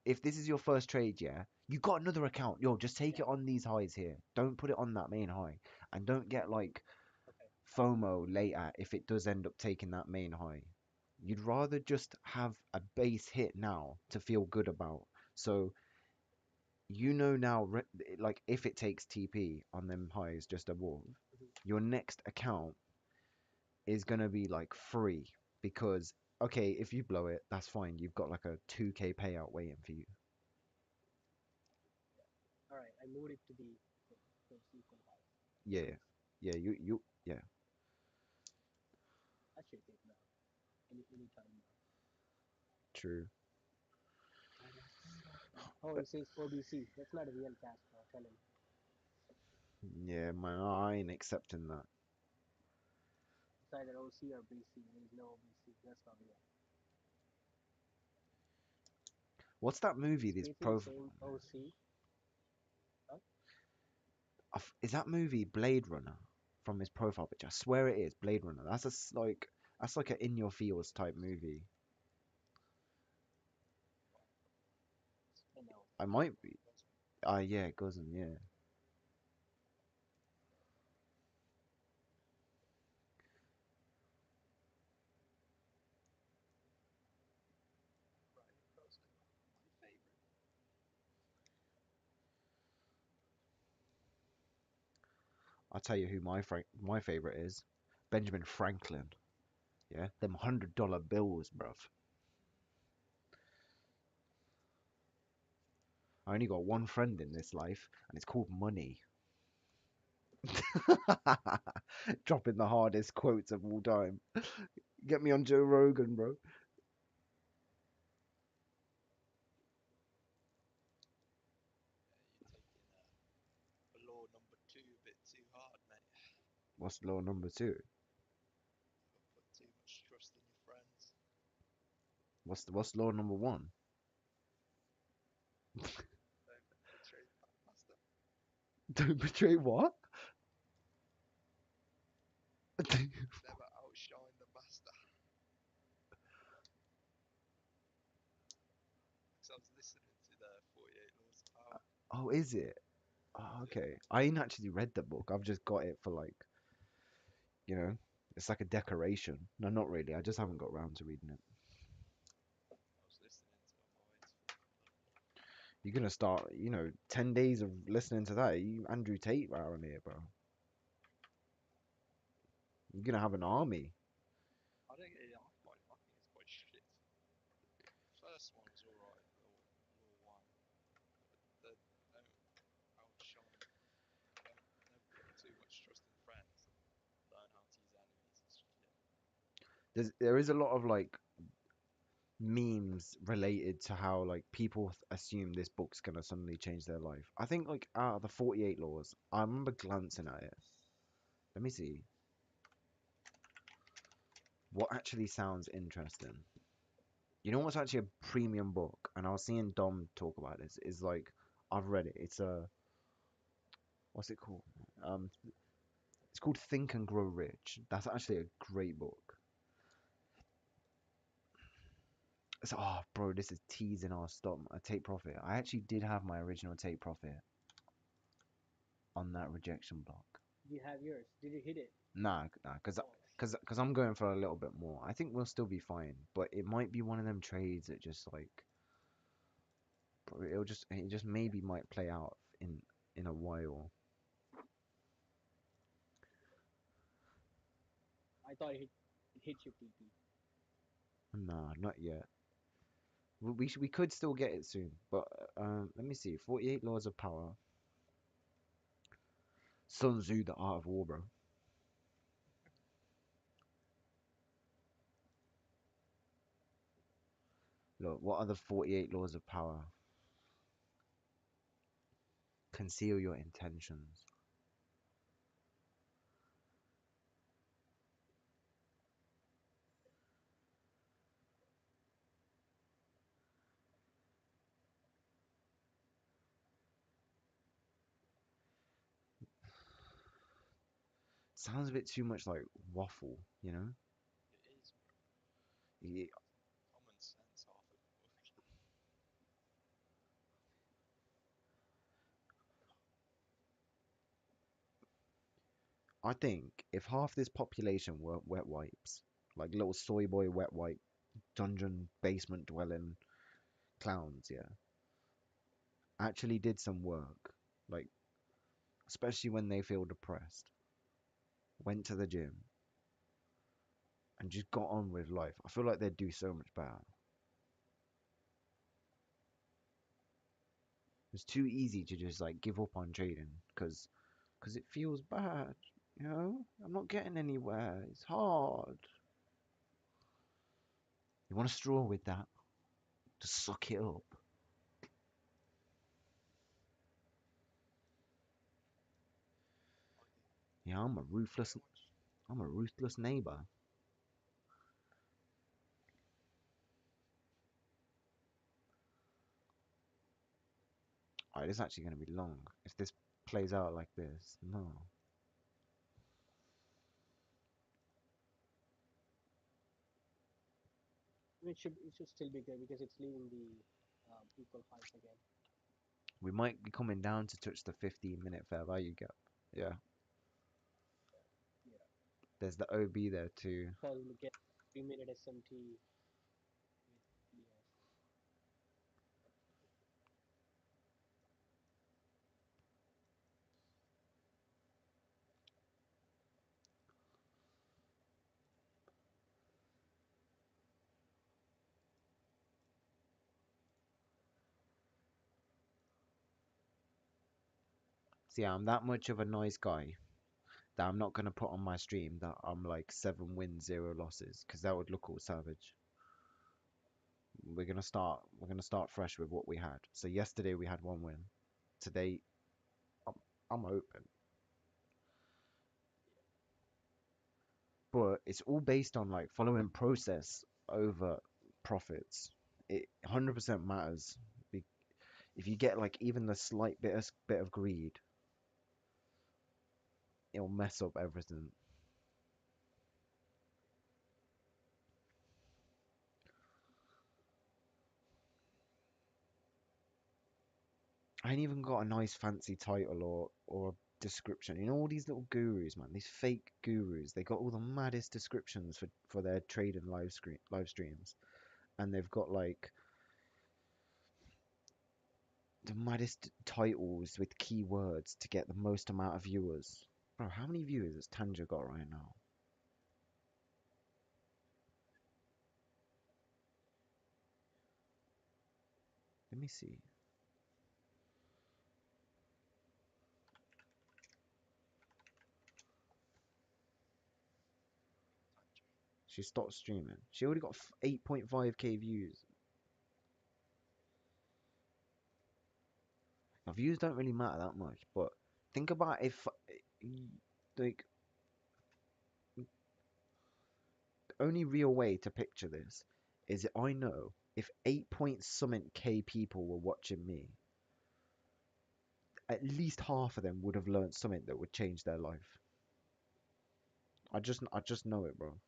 if this is your first trade, yeah, you got another account. Yo, just take Yeah. it on these highs here. Don't put it on that main high. And don't get like Okay. FOMO later if it does end up taking that main high. You'd rather just have a base hit now to feel good about. So you know now, like if it takes TP on them highs just above, Mhm. your next account is gonna be like free because okay, if you blow it, that's fine. You've got like a 2K payout waiting for you. All right. I moved it to the those equal highs. Yeah, Nice. yeah, you, yeah, I should take now. Any time now. true. Oh, But it says OBC. That's not a real cash cow. Tell him. yeah, man, I ain't accepting that. It's either OC or BC. There is no OBC. That's not real. What's that movie? This Speaking of pro saying OC, huh? is that movie Blade Runner from his profile picture? I swear it is Blade Runner. Like that's like an in your feels type movie. I know. I might Well, be. it doesn't. Ah, yeah, cousin, yeah. Right, it doesn't. My favourite. I'll tell you who my favorite is. Benjamin Franklin. Yeah, them $100 bills, bruv. I only got one friend in this life, and it's called money. Dropping the hardest quotes of all time. Get me on Joe Rogan, bro. You're taking law number two a bit too hard, mate. What's law number two? Don't put too much trust in your friends. What's law number one? Don't betray master. Don't betray what? Never outshine the master. Because I was listening to the 48 Laws of Power. Oh, is it? Oh, Yeah, okay. I ain't actually read the book. I've just got it for like, you know, it's like a decoration. No, not really. I just haven't got around to reading it. I was listening to it on my way to football. You're gonna start, 10 days of listening to that. You Andrew Tate around here, bro. You're gonna have an army. I don't get it. I think it's quite shit. First one was alright, law one. But the don't outshine, don't never put too much trust in friends and learn how to use enemies. It's shit. There is a lot of like memes related to how like people assume this book's gonna suddenly change their life. I think like out of the 48 laws, I remember glancing at it. Let me see what actually sounds interesting. You know what's actually a premium book, and I was seeing Dom talk about this. Is like I've read it. It's a what's it called? Um, it's called Think and Grow Rich. That's actually a great book. So, oh, bro, this is teasing our stop. A take profit. I actually did have my original take profit on that rejection block. You have yours. Did you hit it? Nah, Oh, cause I'm going for a little bit more. I think we'll still be fine, but it might be one of them trades that just like, bro, it just yeah. maybe might play out in a while. I thought it hit your TP. Nah, not yet. We could still get it soon, but let me see. 48 laws of power. Sun Tzu, the art of war, bro. Look, what are the 48 laws of power? Conceal your intentions. sounds a bit too much like waffle, you know? It is, bro. Ye- Common sense half of it. I think if half this population were wet wipes, like little soy boy wet wipe, dungeon basement dwelling clowns, yeah, actually did some work, like especially when they feel depressed, went to the gym and just got on with life, I feel like they'd do so much better. It's too easy to just like give up on trading because it feels bad, you know? I'm not getting anywhere. It's hard. You want a straw with that? Just suck it up. I did Yeah, very much. I'm a ruthless neighbor. Alright, this is actually going to be long. If this plays out like this, no. It should still be good because it's leaving the equal highs again. We might be coming down to touch the 15-minute fair value gap. Yeah, Yeah, there's the OB there too. possibly get 3 minute SMT with ES. See, I'm that much of a nice guy that I'm not going to put on my stream that I'm like 7 wins, 0 losses, because that would look all savage. We're gonna start fresh with what we had. So yesterday we had 1 win. Today I'm, I'm open. But it's all based on like following process over profits. It 100% matters. If you get like even the slight bit of greed, it'll mess up everything. I ain't even got a nice fancy title or a description. You know all these little gurus, man. These fake gurus. They got all the maddest descriptions for their trading live streams, and they've got like the maddest titles with keywords to get the most amount of viewers. Bro, how many viewers has Tanja got right now? Let me see. She stopped streaming. She already got 8.5k views. Now, views don't really matter that much, but think about if, like, only real way to picture this is I know if 8 point something k people were watching me, at least half of them would have learned something that would change their life. I just know it, bro.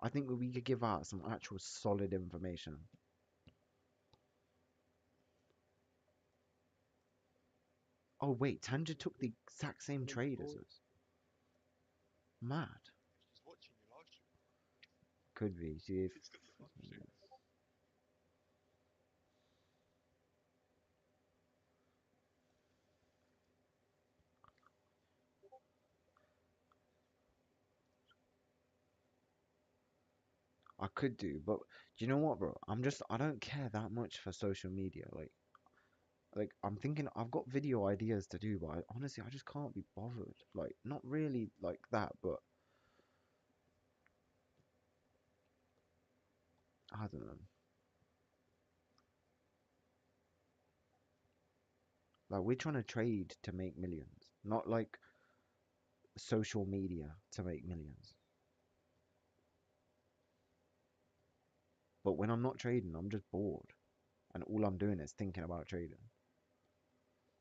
I think we could give out some actual solid information. Oh wait, Tanja took the exact same Even trade as before, us. Mad. She's watching your live stream. Could be. See if She's got your live stream. I could do, but do you know what, bro? I don't care that much for social media. Like I'm thinking I've got video ideas to do, but honestly I just can't be bothered. Like not really like that, but I don't know. Like we're trying to trade to make millions, not like social media to make millions. But when I'm not trading, I'm just bored, and all I'm doing is thinking about trading.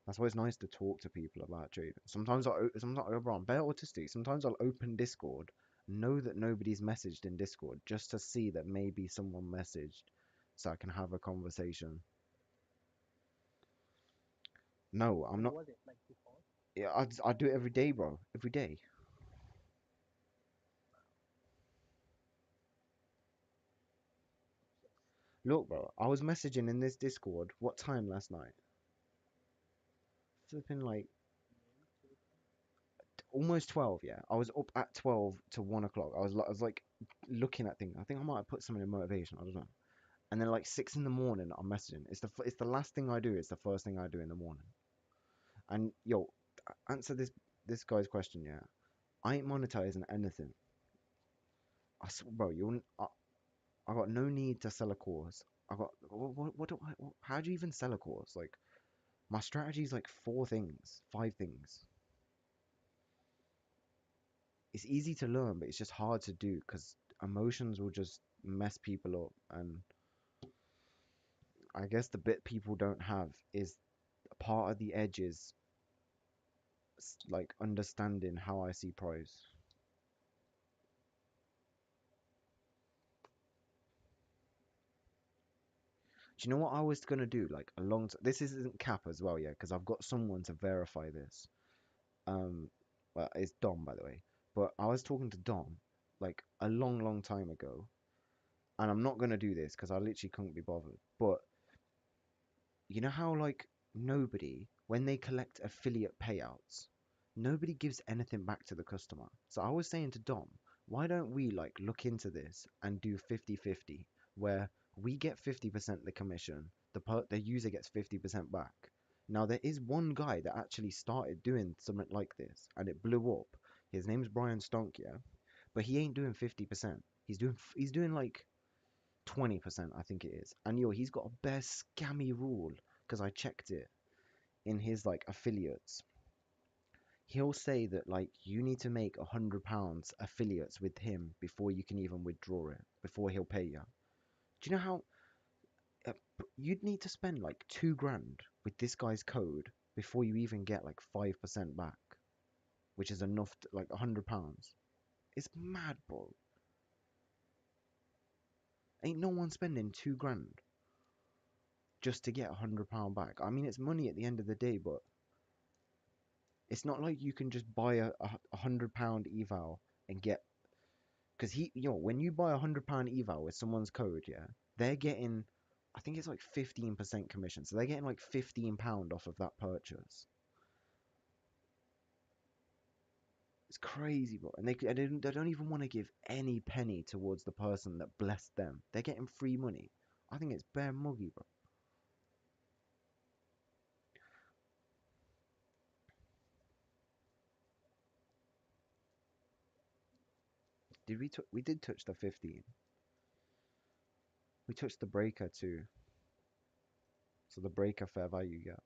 That's why it's nice to talk to people about trading. Sometimes, bro, I'm bare autistic. Sometimes I'll open Discord, know that nobody's messaged in Discord, just to see that maybe someone messaged, so I can have a conversation. No, I'm How not. was it like before? Yeah, I do it every day, bro. Every day. Yes. Look, bro, I was messaging in this Discord. What time last night? Flipping like Name, almost 12. Yeah, I was up at 12 to 1 o'clock. I was like looking at things. I think I might have put something in motivation. I don't know. And then like 6 in the morning, I'm messaging. It's the last thing I do. It's the first thing I do in the morning. And yo, answer this guy's question. Yeah, I ain't monetizing anything. Bro, I got no need to sell a course. I got what do I? How do you even sell a course? Like my strategy is like four things, five things. It's easy to learn, but it's just hard to do because emotions will just mess people up. And I guess the bit people don't have is part of the edges, like understanding how I see price. Do you know what I was gonna do? Like a long this isn't cap as well, yeah, because I've got someone to verify this. Um, well, it's Dom, by the way. But I was talking to Dom like a long, long time ago, and I'm not gonna do this because I literally couldn't be bothered. But you know how like nobody, when they collect affiliate payouts, nobody gives anything back to the customer. So I was saying to Dom, why don't we like look into this and do 50-50, where we get 50% the commission, the user gets 50% back. Now there is one guy that actually started doing something like this and it blew up. His name's Brian Stonk, yeah, but he ain't doing 50%. He's doing like 20%, I think it is. And yo, he's got a bare scammy rule because I checked it in his like affiliates. He'll say that like you need to make £100 affiliates with him before you can even withdraw it, before he'll pay you. Do you know how uh, you'd need to spend like 2 grand with this guy's code before you even get like 5% back, which is enough to, like £100. It's mad, bro. Ain't no one spending 2 grand just to get £100 back. I mean, it's money at the end of the day, but it's not like you can just buy a £100 eval and get, because when you buy £100 eval with someone's code, yeah, they're getting, I think it's like 15% commission, so they're getting like £15 off of that purchase. It's crazy, bro. And they don't even want to give any penny towards the person that blessed them. They're getting free money. I think it's bare muggy, bro. We did touch the 15. We touched the breaker too. So the breaker fair value gap.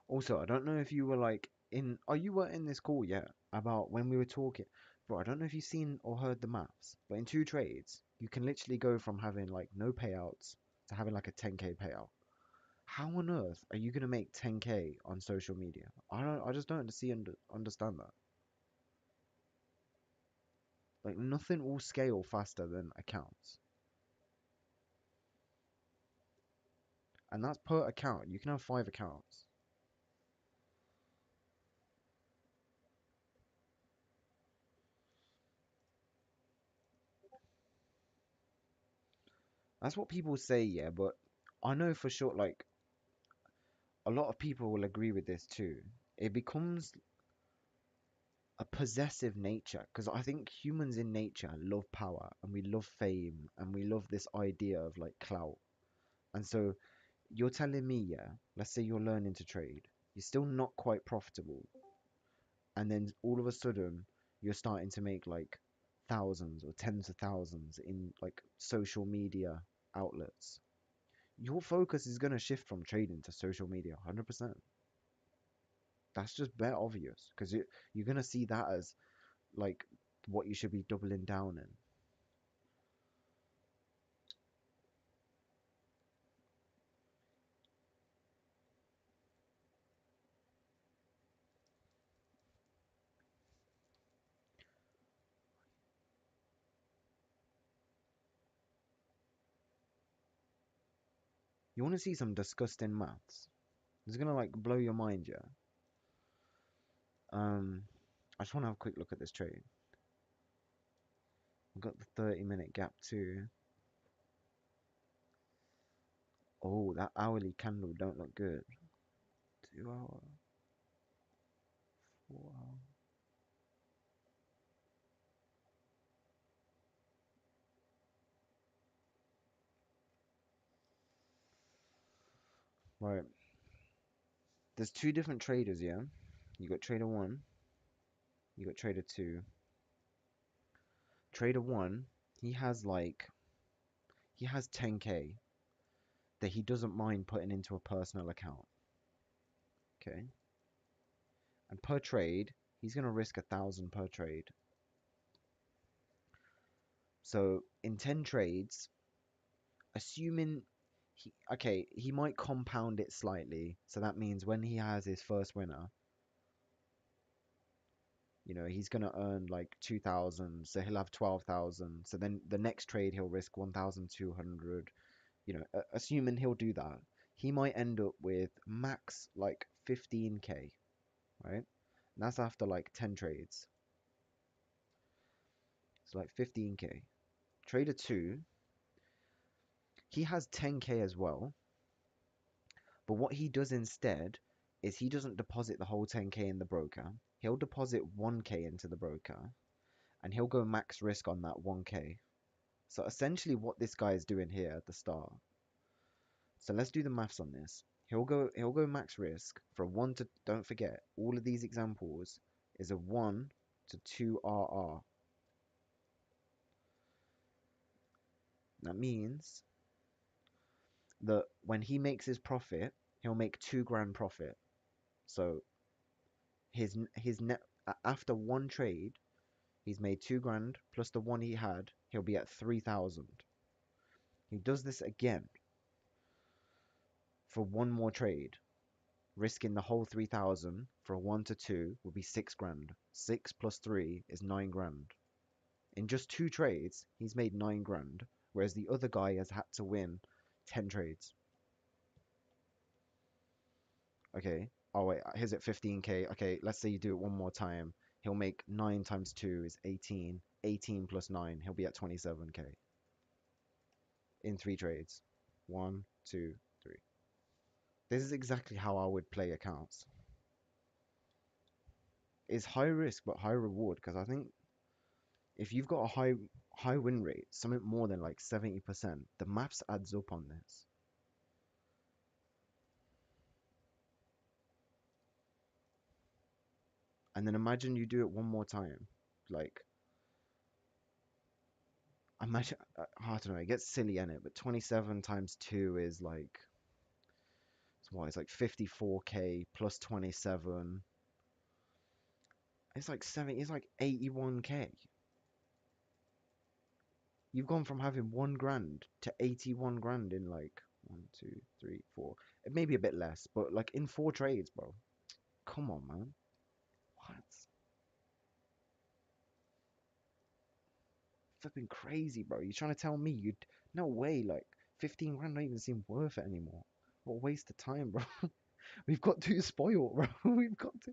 Also, I don't know if you were like in. Oh, you were in this call, yeah, about when we were talking. Bro, I don't know if you've seen or heard the maths, but in two trades, you can literally go from having like no payouts to having like a 10k payout. How on earth are you gonna make 10k on social media? I just don't understand that. Like nothing will scale faster than accounts, and that's per account. You can have 5 accounts. That's what people say, yeah, but I know for sure, like a lot of people will agree with this too. It becomes a possessive nature because I think humans in nature love power and we love fame and we love this idea of like clout. And so you're telling me, yeah, let's say you're learning to trade, you're still not quite profitable, and then all of a sudden you're starting to make like thousands or tens of thousands in like social media outlets. Your focus is going to shift from trading to social media 100%. That's just bare obvious because you're going to see that as like what you should be doubling down in. You want to see some disgusting maths? It's going to like blow your mind, yeah. Um, I just want to have a quick look at this trade. We've got the 30-minute gap too. Oh, that hourly candle don't look good. 2 hour, 4 hour. Right. There's two different traders, yeah? You got trader one, you got trader two. Trader one, he has like he has 10k that he doesn't mind putting into a personal account. Okay. And per trade, he's gonna risk 1,000 per trade. So in 10 trades, assuming he might compound it slightly. So that means when he has his first winner, he's gonna earn like 2,000, so he'll have 12,000. So then the next trade he'll risk 1,200. Assuming he'll do that, he might end up with max like 15k, right? And that's after like 10 trades. So like 15k. Trader 2, he has 10k as well, but what he does instead is he doesn't deposit the whole 10k in the broker. He'll deposit 1k into the broker and he'll go max risk on that 1k. So essentially what this guy is doing here at the start. So let's do the maths on this. He'll go max risk for a 1 to, don't forget, all of these examples is a 1 to 2 RR. That means that when he makes his profit, he'll make 2 grand profit. So his net after one trade, he's made 2 grand plus the one he had, he'll be at 3,000. He does this again for one more trade, risking the whole 3,000 for a 1 to 2 would be 6 grand. 6 plus 3 is 9 grand. In just 2 trades, he's made 9 grand, whereas the other guy has had to win 10 trades. Okay. Oh wait, here's at 15k. Okay, let's say you do it one more time. He'll make 9 times 2 is 18. 18 plus 9, he'll be at 27k in 3 trades. One, two, three. This is exactly how I would play accounts. It's high risk but high reward because I think if you've got a high win rate, something more than like 70%, the maths adds up on this. And then imagine you do it one more time. Like, imagine, I don't know, it gets silly in it, but 27 times 2 is like, it's what? It's like 54k plus 27. It's like 70, it's like 81k. You've gone from having 1 grand to 81 grand in like one, two, three, four. It may be a bit less, but like in 4 trades, bro. Come on, man. What? Flipping crazy, bro. You trying to tell me you'd no way, like 15 grand don't even seem worth it anymore. What a waste of time, bro. We've got too spoiled, bro. We've got to.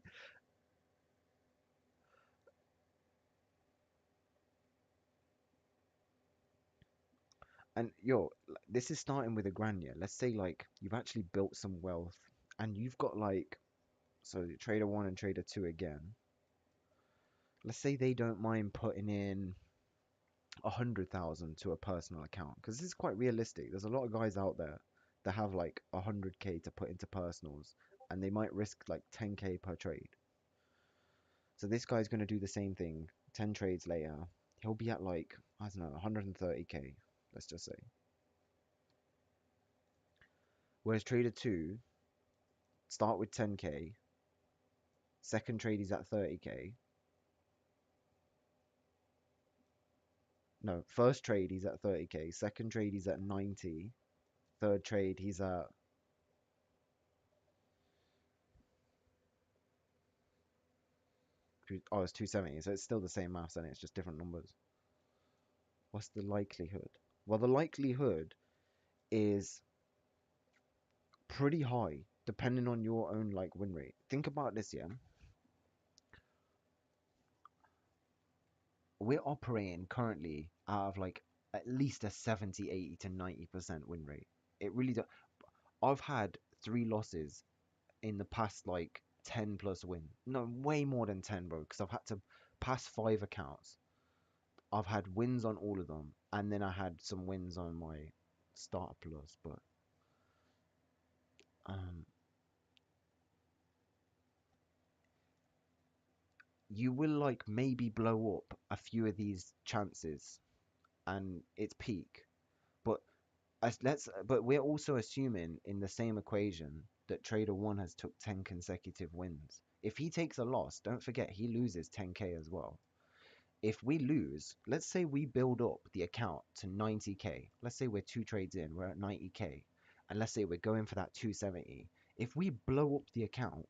And yo, this is starting with a grand, yeah. Let's say like you've actually built some wealth and you've got like so trader one and trader two again. Let's say they don't mind putting in 100,000 to a personal account because this is quite realistic. There's a lot of guys out there They have like 100k to put into personals, and they might risk like 10k per trade. So this guy's going to do the same thing 10 trades later. He'll be at like, I don't know, 130k, let's just say. Whereas trader 2, start with 10k, second trade he's at 30k. No, first trade he's at 30k, second trade he's at 90, third trade he's at, oh, it's 270, so it's still the same maths and it's just different numbers. What's the likelihood? Well, the likelihood is pretty high depending on your own like win rate. Think about this, yeah. We're operating currently out of like at least a 70, 80 to 90% win rate. It really does. I've had 3 losses in the past like 10 plus win. No, way more than 10, bro, because I've had to pass 5 accounts. I've had wins on all of them, and then I had some wins on my starter plus, but um you will like maybe blow up a few of these chances and it's peak. But but we're also assuming in the same equation that trader 1 has took 10 consecutive wins. If he takes a loss, don't forget he loses 10k as well. If we lose, let's say we build up the account to 90k. Let's say we're 2 trades in, we're at 90k, and let's say we're going for that 270. If we blow up the account,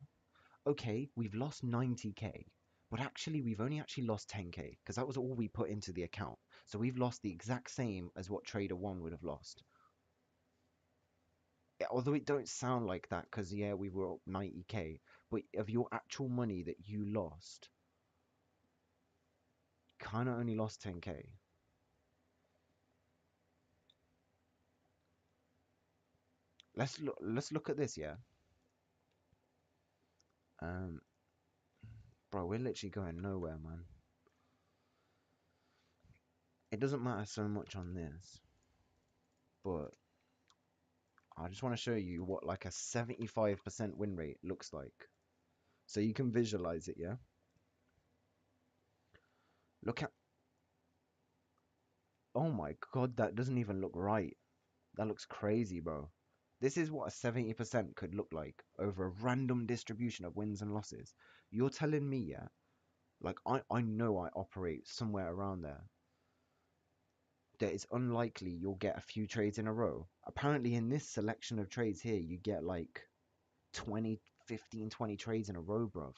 okay, we've lost 90k, but actually we've only actually lost 10k because that was all we put into the account. So we've lost the exact same as what trader 1 would have lost. Yeah, although it don't sound like that because yeah, we were up 90k, but of your actual money that you lost, kind of only lost 10k. Let's look at this, yeah. Um, bro, we're literally going nowhere, man. It doesn't matter so much on this, but I just want to show you what like a 75% win rate looks like. So you can visualize it, yeah? Look at, oh my God, that doesn't even look right. That looks crazy, bro. This is what a 70% could look like over a random distribution of wins and losses. You're telling me, yeah, like I know I operate somewhere around there, that it's unlikely you'll get a few trades in a row. Apparently, in this selection of trades here, you get like 20, 15, 20 trades in a row, bruv.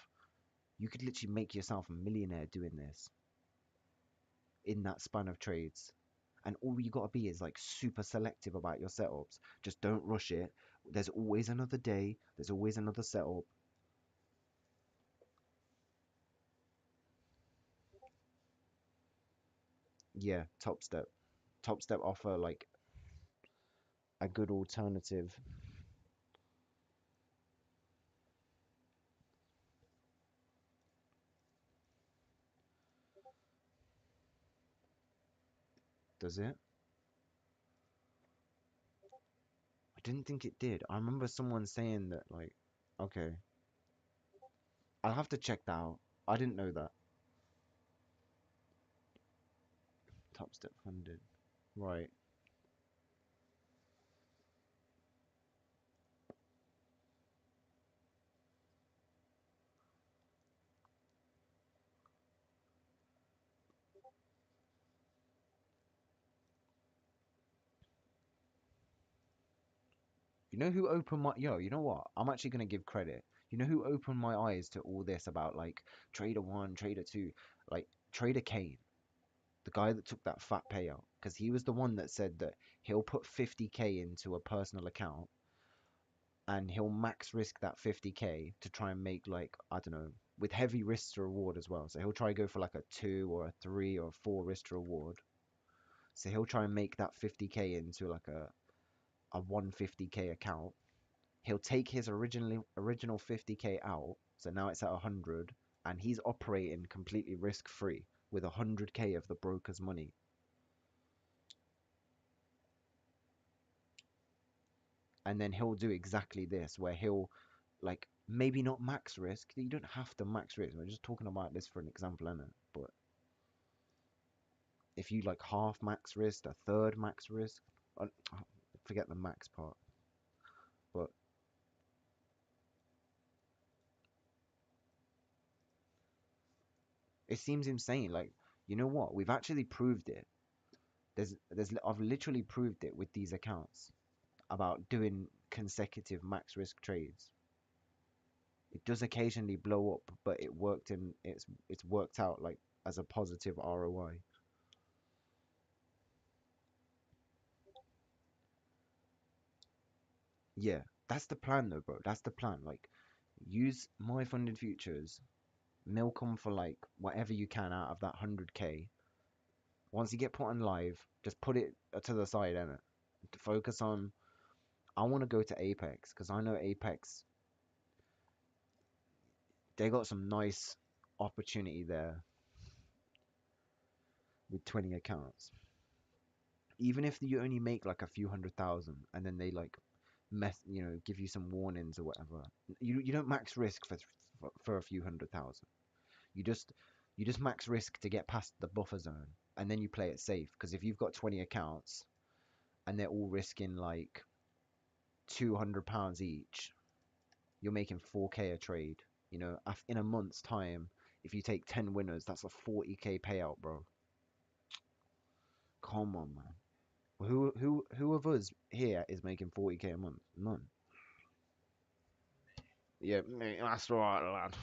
You could literally make yourself a millionaire doing this in that span of trades. And all you gotta be is like super selective about your setups. Just don't rush it. There's always another day, there's always another setup. Yeah, Top Step. Top Step offer like a good alternative. Does it? I didn't think it did. I remember someone saying that like, okay, I'll have to check that out. I didn't know that. Top Step funded. Right. You know who opened my yo, you know what? I'm actually gonna give credit. You know who opened my eyes to all this about like Trader 1, Trader 2, like Trader Kane, the guy that took that fat payout, because he was the one that said that he'll put 50k into a personal account and he'll max risk that 50k to try and make like, I don't know, with heavy risk to reward as well. So he'll try go for like a 2 or a 3 or a 4 risk to reward. So he'll try and make that 50k into like a 150k account. He'll take his original 50k out, so now it's at 100, and he's operating completely risk free with 100k of the broker's money. and then he'll do exactly this, where he'll like maybe not max risk. You don't have to max risk. We're just talking about this for an example, innit? But if you like half max risk, a third max risk, uh, forget the max part, but it seems insane. Like, you know what? We've actually proved it. I've literally proved it with these accounts about doing consecutive max risk trades. It does occasionally blow up, but it's worked out like as a positive ROI. Yeah, that's the plan though, bro. That's the plan. Like, use my funded futures, milk them for like whatever you can out of that 100K. Once you get put on live, just put it to the side, innit? To focus on. I want to go to Apex because I know Apex. They got some nice opportunity there with 20 accounts. Even if you only make like a few 100,000, and then they like give you some warnings or whatever. You don't max risk for a few 100,000. You just you just max risk to get past the buffer zone, and then you play it safe. Because if you've got 20 accounts and they're all risking like £200 each, you're making 4K a trade. In a month's time, if you take 10 winners, that's a 40K payout, bro. Come on, man. Who of us here is making 40K a month? None. Yeah, mate, that's right, lad.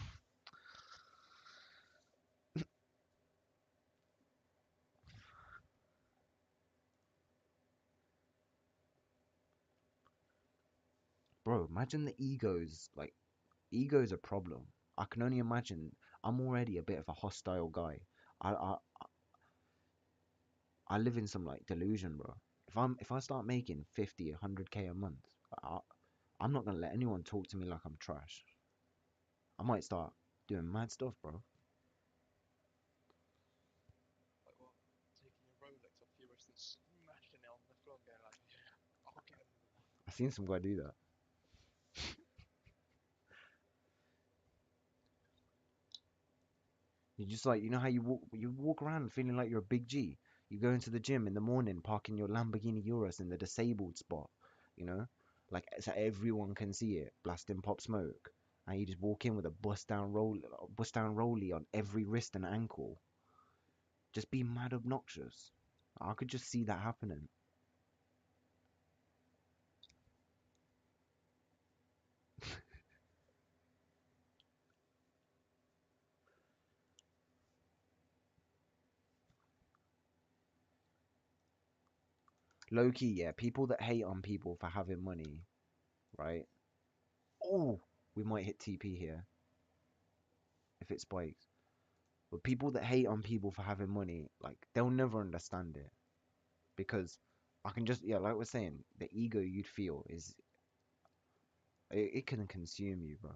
Bro, imagine the egos. Like, ego's a problem. I can only imagine. I'm already a bit of a hostile guy. I live in some like delusion, bro. If I start making 50, 100K a month, I, I'm not gonna let anyone talk to me like I'm trash. I might start doing mad stuff, bro. Like what? Taking your Rolex off your wrist and smashing it on the floor and going like, yeah, I'll get another one. I seen some guy do that. You just like how you walk around feeling like you're a big G. You go into the gym in the morning, parking your Lamborghini Urus in the disabled spot, you know, like so everyone can see it, blasting pop smoke, and you just walk in with a bust down rollie on every wrist and ankle, just be mad obnoxious. I could just see that happening. Low key, yeah, people that hate on people for having money, right? Oh, we might hit TP here if it spikes. But people that hate on people for having money, like they'll never understand it because I can just yeah, like we're saying, the ego you'd feel is it can consume you, bro.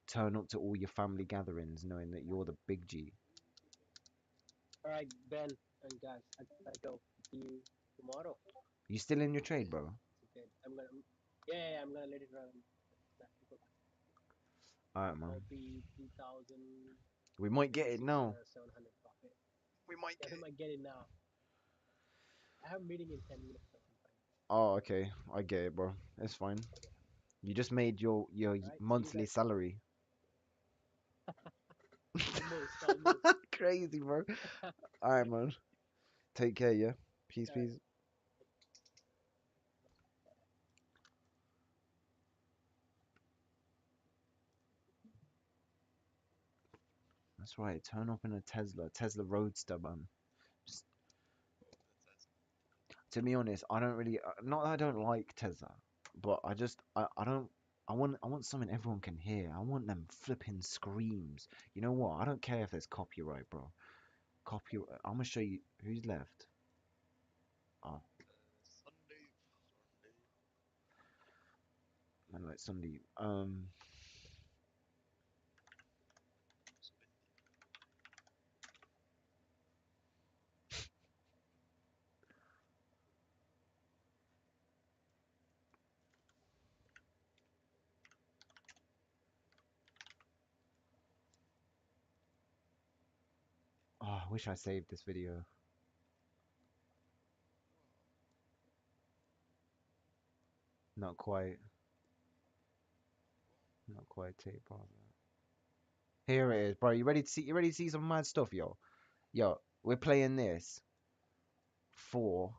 Turn up to all your family gatherings knowing that you're the big G. All right, Ben and guys, I gotta go. See you tomorrow. You still in your trade, Okay. bro? It's okay. Yeah, I'm gonna let it run. All right, man. Might be 2,000 We might get it now. or 700 profit. We might Yeah, get we it. might get it now. I have a meeting in 10 minutes or something. Oh, okay. I get it, bro. It's fine. Yeah. You just made your All right. See you monthly guys. salary. Almost, almost. Crazy, bro. All right, man. Take care, yeah. Peace, All right. peace. That's right. Turn up in a Tesla Roadster, man. Just, The Tesla. to be honest, I don't really. Not that I don't like Tesla, but I don't. I want something everyone can hear. I want them flipping screams. You know what? I don't care if there's copyright, bro. Copyright. I'm gonna show you who's left. Oh, Sunday. Sunday. man, like somebody. Spindy. I wish I saved this video. Not quite. Not quite tape on that. Here it is, bro. You ready to see? You ready to see some mad stuff, yo? Yo, we're playing this for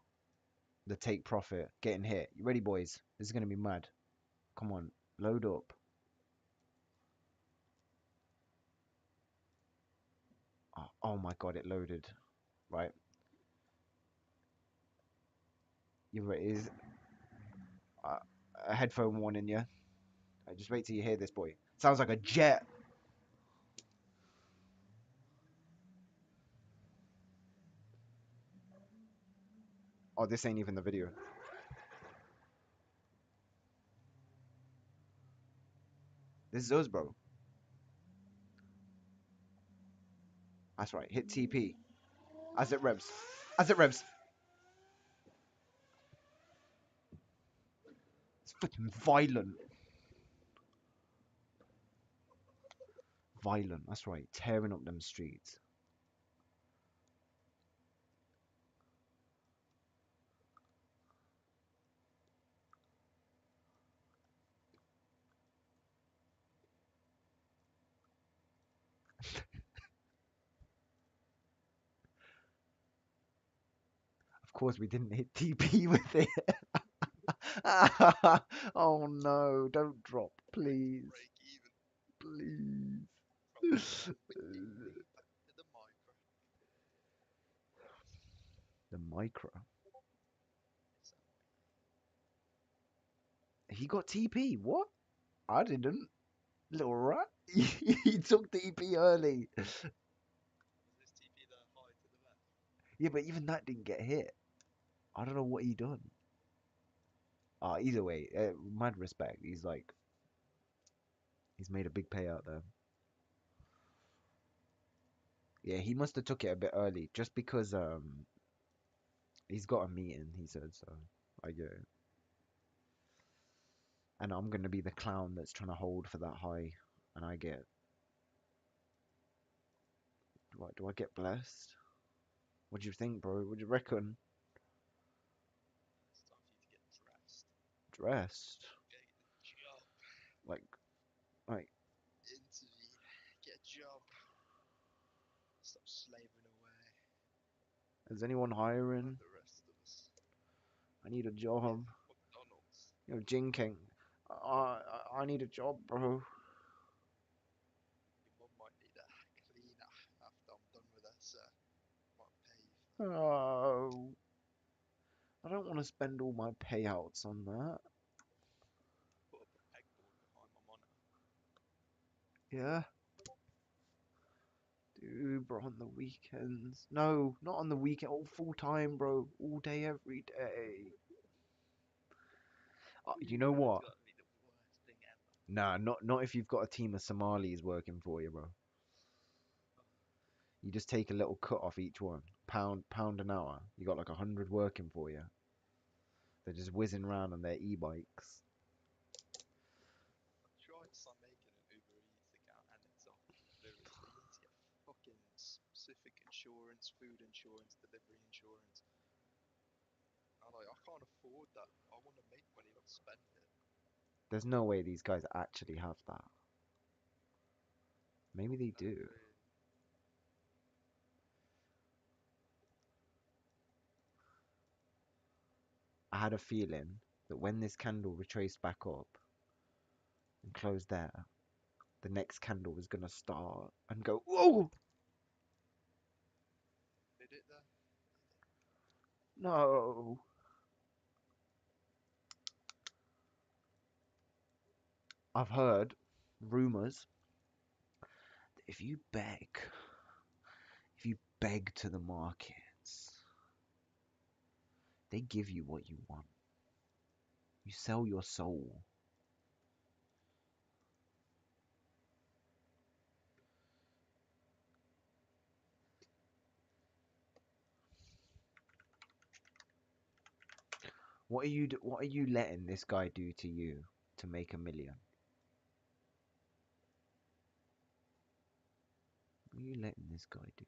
the take profit, getting hit. You ready, boys? This is gonna be mad. Come on, load up. Oh my god, it loaded. Right. You ready? Is a headphone warning, yeah? Just wait till you hear this, boy. Sounds like a jet. Oh, this ain't even the video. This is us, bro. That's right. Hit TP. As it revs. As it revs. It's fucking violent. Violent. That's right. Tearing up them streets. Of course, we didn't hit TP with it. Oh no, don't drop, please. Break even Please. from the DP back to the micro. The micro. It's He got TP. What? I didn't. Little rat. He took TP early. was this TP the high to the left? Yeah, but even that didn't get hit. I don't know what he done. Either way, mad respect. He's like, he's made a big payout there. Yeah, he must have took it a bit early, just because he's got a meeting. He said so. I get it. And I'm gonna be the clown that's trying to hold for that high, and I get. Do I get blessed? What do you think, bro? What do you reckon? It's time for you to get dressed. Dressed? Get a job. Like, like, Interview. Get a job. Stop slaving away is anyone like hiring? the rest of us. I need a Yeah, job. McDonald's. You know, Jinking. I need a job, bro. Your mum might need a cleaner after I'm done with her, so might pay you for that. Oh, I don't want to spend all my payouts on that. Put up a pegboard behind my monitor. Yeah. Dude, bro, on the weekends. No, not on the weekend. All full time, bro. All day, every day. You know That's what? gotta be the worst thing ever. Nah, not if you've got a team of Somalis working for you, bro. You just take a little cut off each one. Pound an hour. You got like 100 working for you. They're just whizzing around on their e-bikes. Try to start making an Uber Eats account and it's off deliveries, but you need to get fucking specific insurance, food insurance, delivery insurance. I can't afford that. I want to make money, not spend it. There's no way these guys actually have that. Maybe they Not do. really. I had a feeling that when this candle retraced back up and closed there, the next candle was gonna start and go, whoa! Did it though? No. I've heard rumors that if you beg to the markets, they give you what you want. You sell your soul. What are you letting this guy do to you to make 1 million? What are you letting this guy do?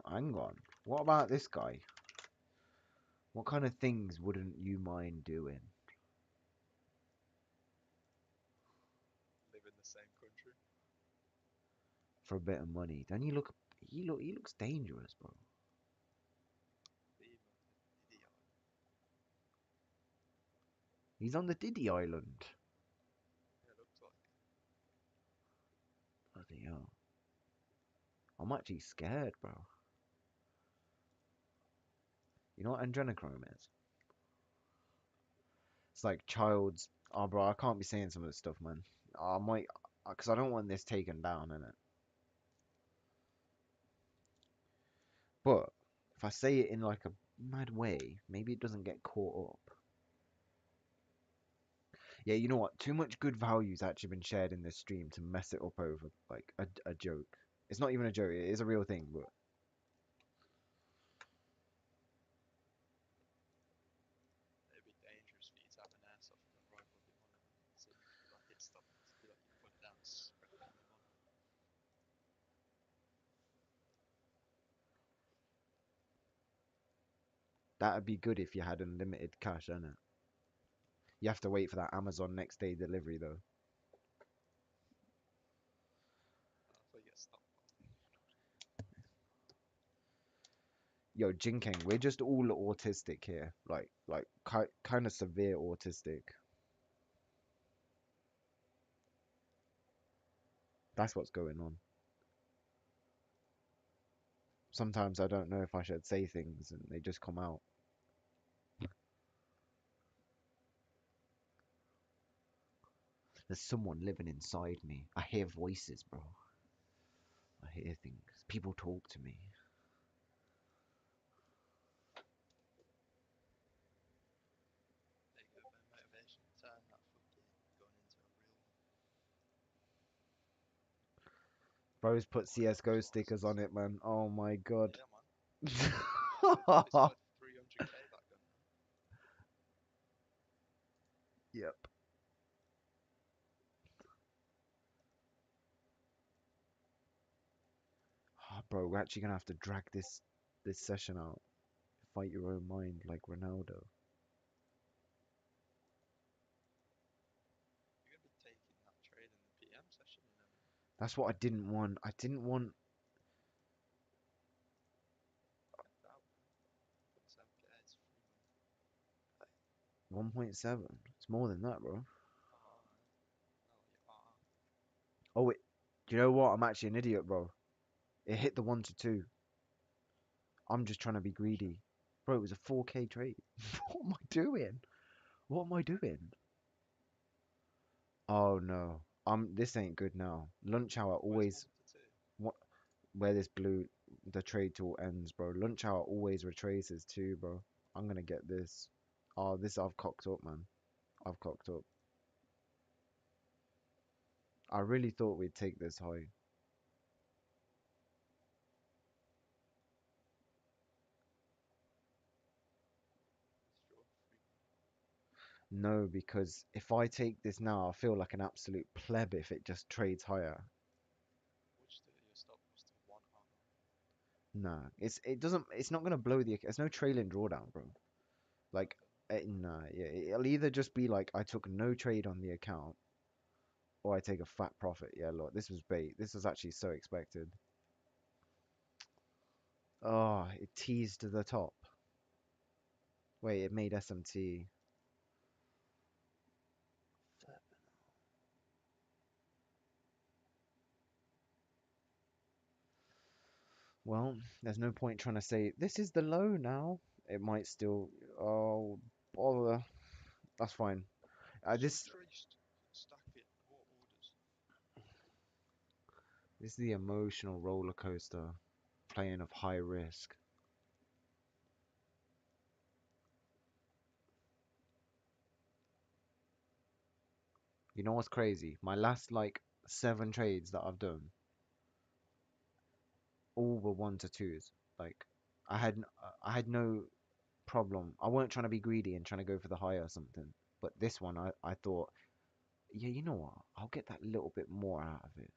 Hang on. What about this guy? What kind of things wouldn't you mind doing Live in the same country. for a bit of money? Don't you look? He looks dangerous, bro. Being on the idiot. He's on the Diddy Island. Yeah, looks like it. Bloody hell. I'm actually scared, bro. You know what adrenochrome is? It's like child's. Oh, bro, I can't be saying some of this stuff, man. I might, because I don't want this taken down, innit? But if I say it in like a mad way, maybe it doesn't get caught up. Yeah, you know what? Too much good value's actually been shared in this stream to mess it up over like a joke. It's not even a joke. It is a real thing, but It'd be dangerous for you to have an airsoft gun right above your monitor. So you could be like hit stop. Be like you put it down straight in the monitor. that'd be good if you had unlimited cash, innit? You have to wait for that Amazon next day delivery though. I thought you get stopped by. Yo, Jinkeng, we're just all autistic here, like kind of severe autistic. That's what's going on. Sometimes I don't know if I should say things and they just come out. There's someone living inside me. I hear voices, bro. I hear things. People talk to me. There you go, man. Motivation. Turn that fucking gun into a real one. Bro's put Firearms CSGO stickers on license. it, man. Oh my god. Yeah, man. It's worth 300k that gun now. Yep. Oh, bro, we're actually gonna have to drag this session out. Fight your own mind like Ronaldo. You're gonna be taking that trade in the PM session, you know. That's what I didn't want. I didn't want Get out. 7k. It's free money. 1.7. It's more than that, bro. Oh, oh, you are. Oh, wait. Do you know what? I'm actually an idiot, bro. It hit the 1 to 2. I'm just trying to be greedy. Bro, it was a 4K trade. What am I doing? What am I doing? Oh no. This ain't good now. Lunch hour Where's always 1 to 2? what where this blue the trade tool ends, bro. Lunch hour always retraces too, bro. I'm gonna get this. Oh, this I've cocked up, man. I've cocked up. I really thought we'd take this high. Sure, free money. No, because if I take this now, I feel like an absolute pleb if it just trades higher. Which do your stop was to 1 hour? Nah, it's not gonna blow the. There's no trailing drawdown, bro. Like, Okay. nah, yeah, it'll either just be like I took no trade on the account, or I take a fat profit. Yeah, look, this was bait. This was actually so expected. Oh, it teased to the top. Wait, it made SMT. Well, there's no point trying to say this is the low now. It might still. Oh, bother. That's fine. Just traced. Stack it. What orders? This is the emotional roller coaster playing of high risk. You know what's crazy? My last like 7 trades that I've done, all were 1 to 2s. Like I had no problem. I weren't trying to be greedy and trying to go for the high or something. But this one, I thought, yeah, you know what? I'll get that little bit more out of it.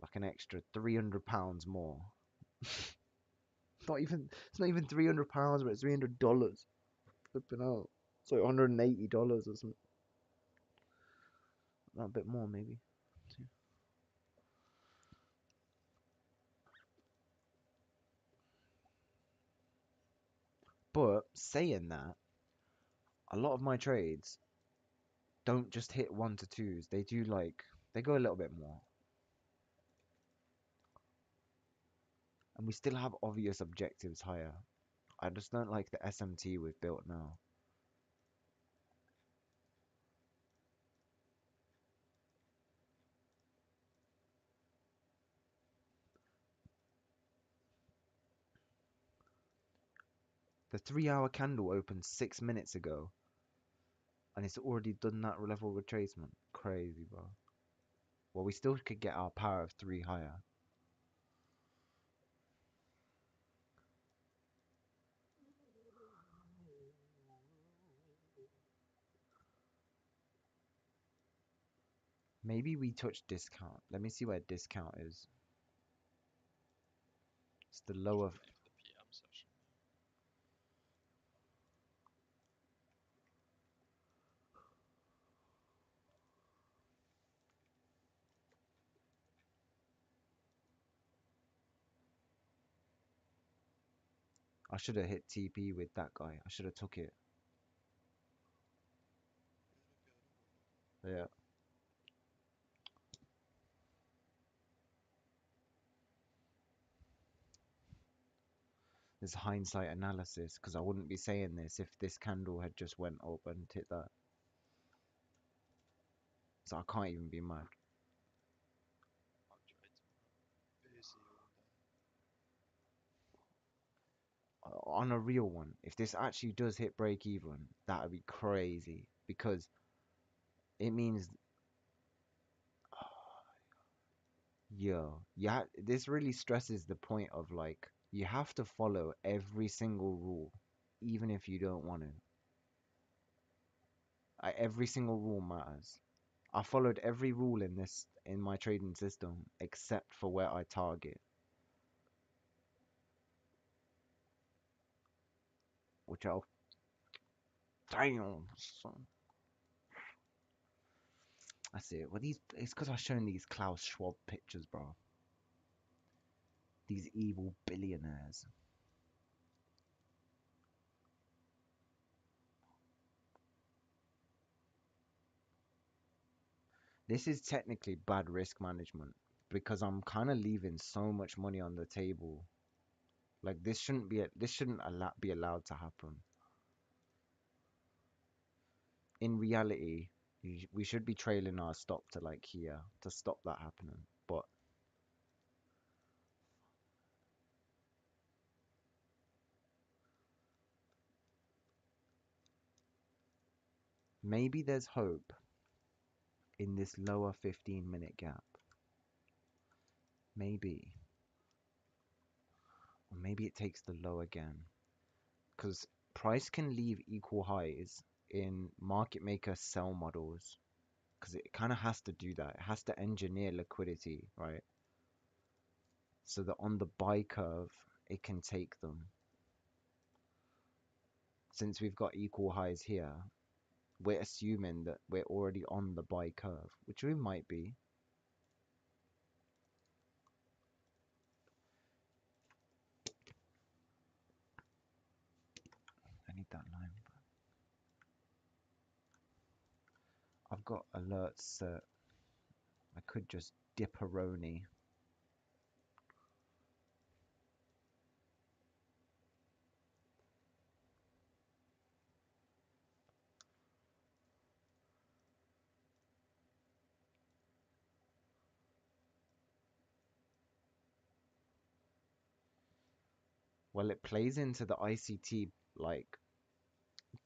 like an extra £300 more. It's not even £300, but it's $300. Flipping out. It's like $180 or something. Not a bit more maybe. But saying that, a lot of my trades don't just hit one to twos. They do like they go a little bit more. And we still have obvious objectives higher. I just don't like the SMT we've built now. The 3 hour candle opened 6 minutes ago and it's already done that level retracement. Crazy, bro. Well, we still could get our power of 3 higher. Maybe we touch discount. Let me see where discount is. It's the Just lower. waiting for the PM session. I should have hit TP with that guy. I should have took it. Yeah. This hindsight analysis, because I wouldn't be saying this if this candle had just went up and hit that. So I can't even be mad. I'll trade tomorrow. Busy all day. On a real one, if this actually does hit break even, that would be crazy because it means, yo, yeah, this really stresses the point of like you have to follow every single rule, even if you don't want to. Every single rule matters. I followed every rule in my trading system except for where I target, which I'll damn. Son. That's it. Well, it's because I've shown these Klaus Schwab pictures, bro. These evil billionaires. This is technically bad risk management because I'm kind of leaving so much money on the table. Like this shouldn't be allowed to happen. In reality, we should be trailing our stop to like here to stop that happening. But maybe there's hope in this lower 15-minute gap. Maybe. Or maybe it takes the low again. Because price can leave equal highs in market maker sell models. Because it kind of has to do that. It has to engineer liquidity, right? So that on the buy curve, it can take them. Since we've got equal highs here, we're assuming that we're already on the buy curve, which we might be. I need that line. I've got alerts set. I could just dip-a-roni. Well, it plays into the ICT like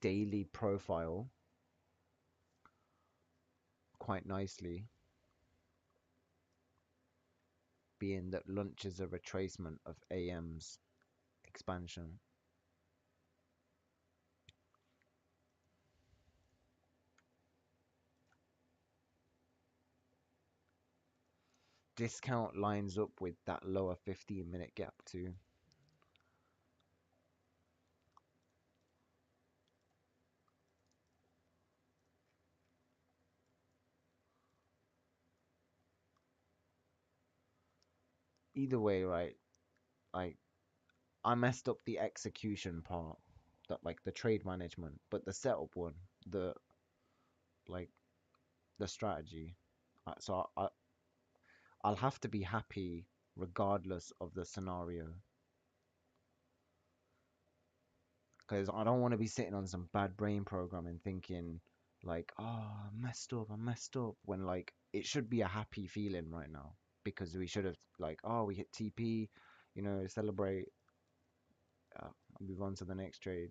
daily profile quite nicely, being that lunch is a retracement of AM's expansion. discount lines up with that lower 15-minute gap too. Either way, right? Like I messed up the execution part, that like the trade management, but the setup one, the like the strategy. I'll have to be happy regardless of the scenario, because I don't want to be sitting on some bad brain programming thinking like, oh, I messed up, when like it should be a happy feeling right now because we should have like, oh, we hit TP, celebrate, uh, move on to the next trade.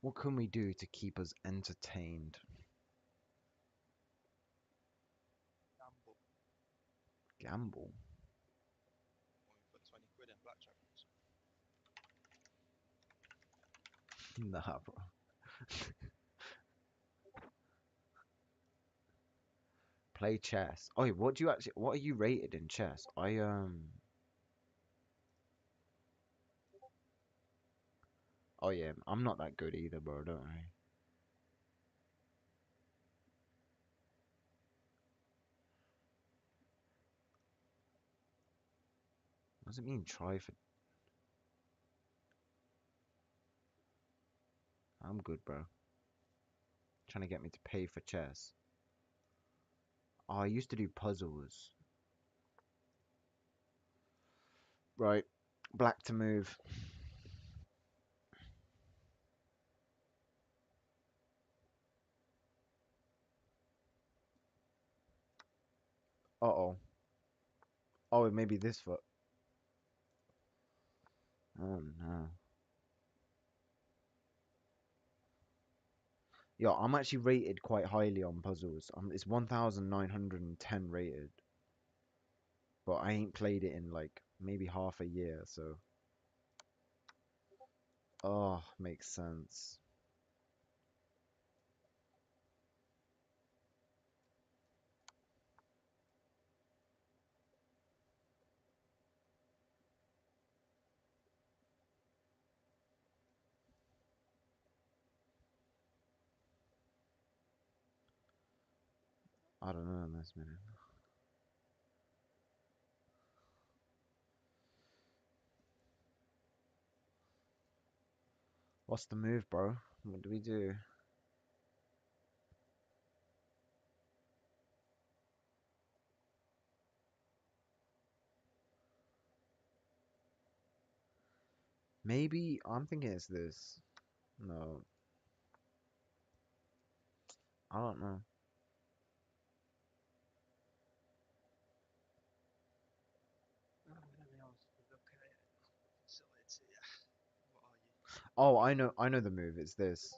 What can we do to keep us entertained? Gamble. Gamble? Or you put 20 quid in blackjack or something. Nah, bro. Play chess. Oh, wait, what are you rated in chess? Oh yeah, I'm not that good either, bro, don't worry. What does it mean try for? I'm good, bro. Trying to get me to pay for chess. Oh, I used to do puzzles. Right. Black to move. Uh-oh. Oh, it may be this foot. Oh no. Yeah, I'm actually rated quite highly on puzzles. It's 1910 rated, but I ain't played it in like maybe half a year, so oh, makes sense. I don't know in this minute. What's the move, bro? What do we do? Maybe I'm thinking it's this. No, I don't know. Let me also look at it. So it's, yeah. What are you? Oh, I know the move. It's this.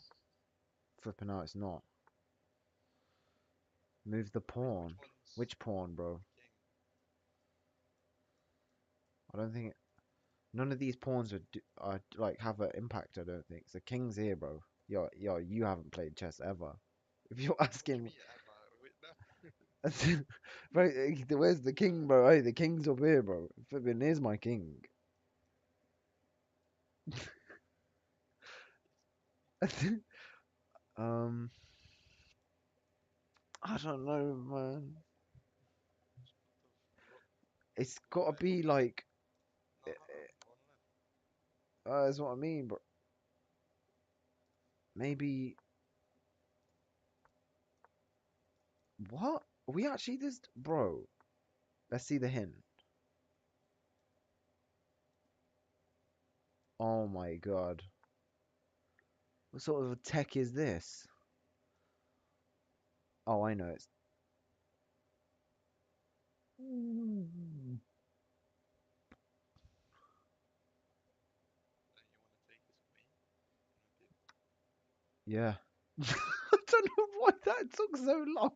Flipping out, it's not. Move the Wait, which pawn. one's Which pawn, bro? the king? I don't think none of these pawns are like have an impact. I don't think. So king's here, bro. Yo, you haven't played chess ever. If you're What do you asking, mean ever? No. bro, where's the king, bro? Hey, the king's up here, bro. Flipping, here's my king. Um, I don't know, man. What It's what gotta way? be like, No, hold on. One left. that's what I mean, but maybe what? We actually just, bro. Let's see the hint. Oh my god. What sort of tech is this? Oh, I know it's. Mm. Don't you want to take his queen in a bit? Yeah. I don't know why that took so long.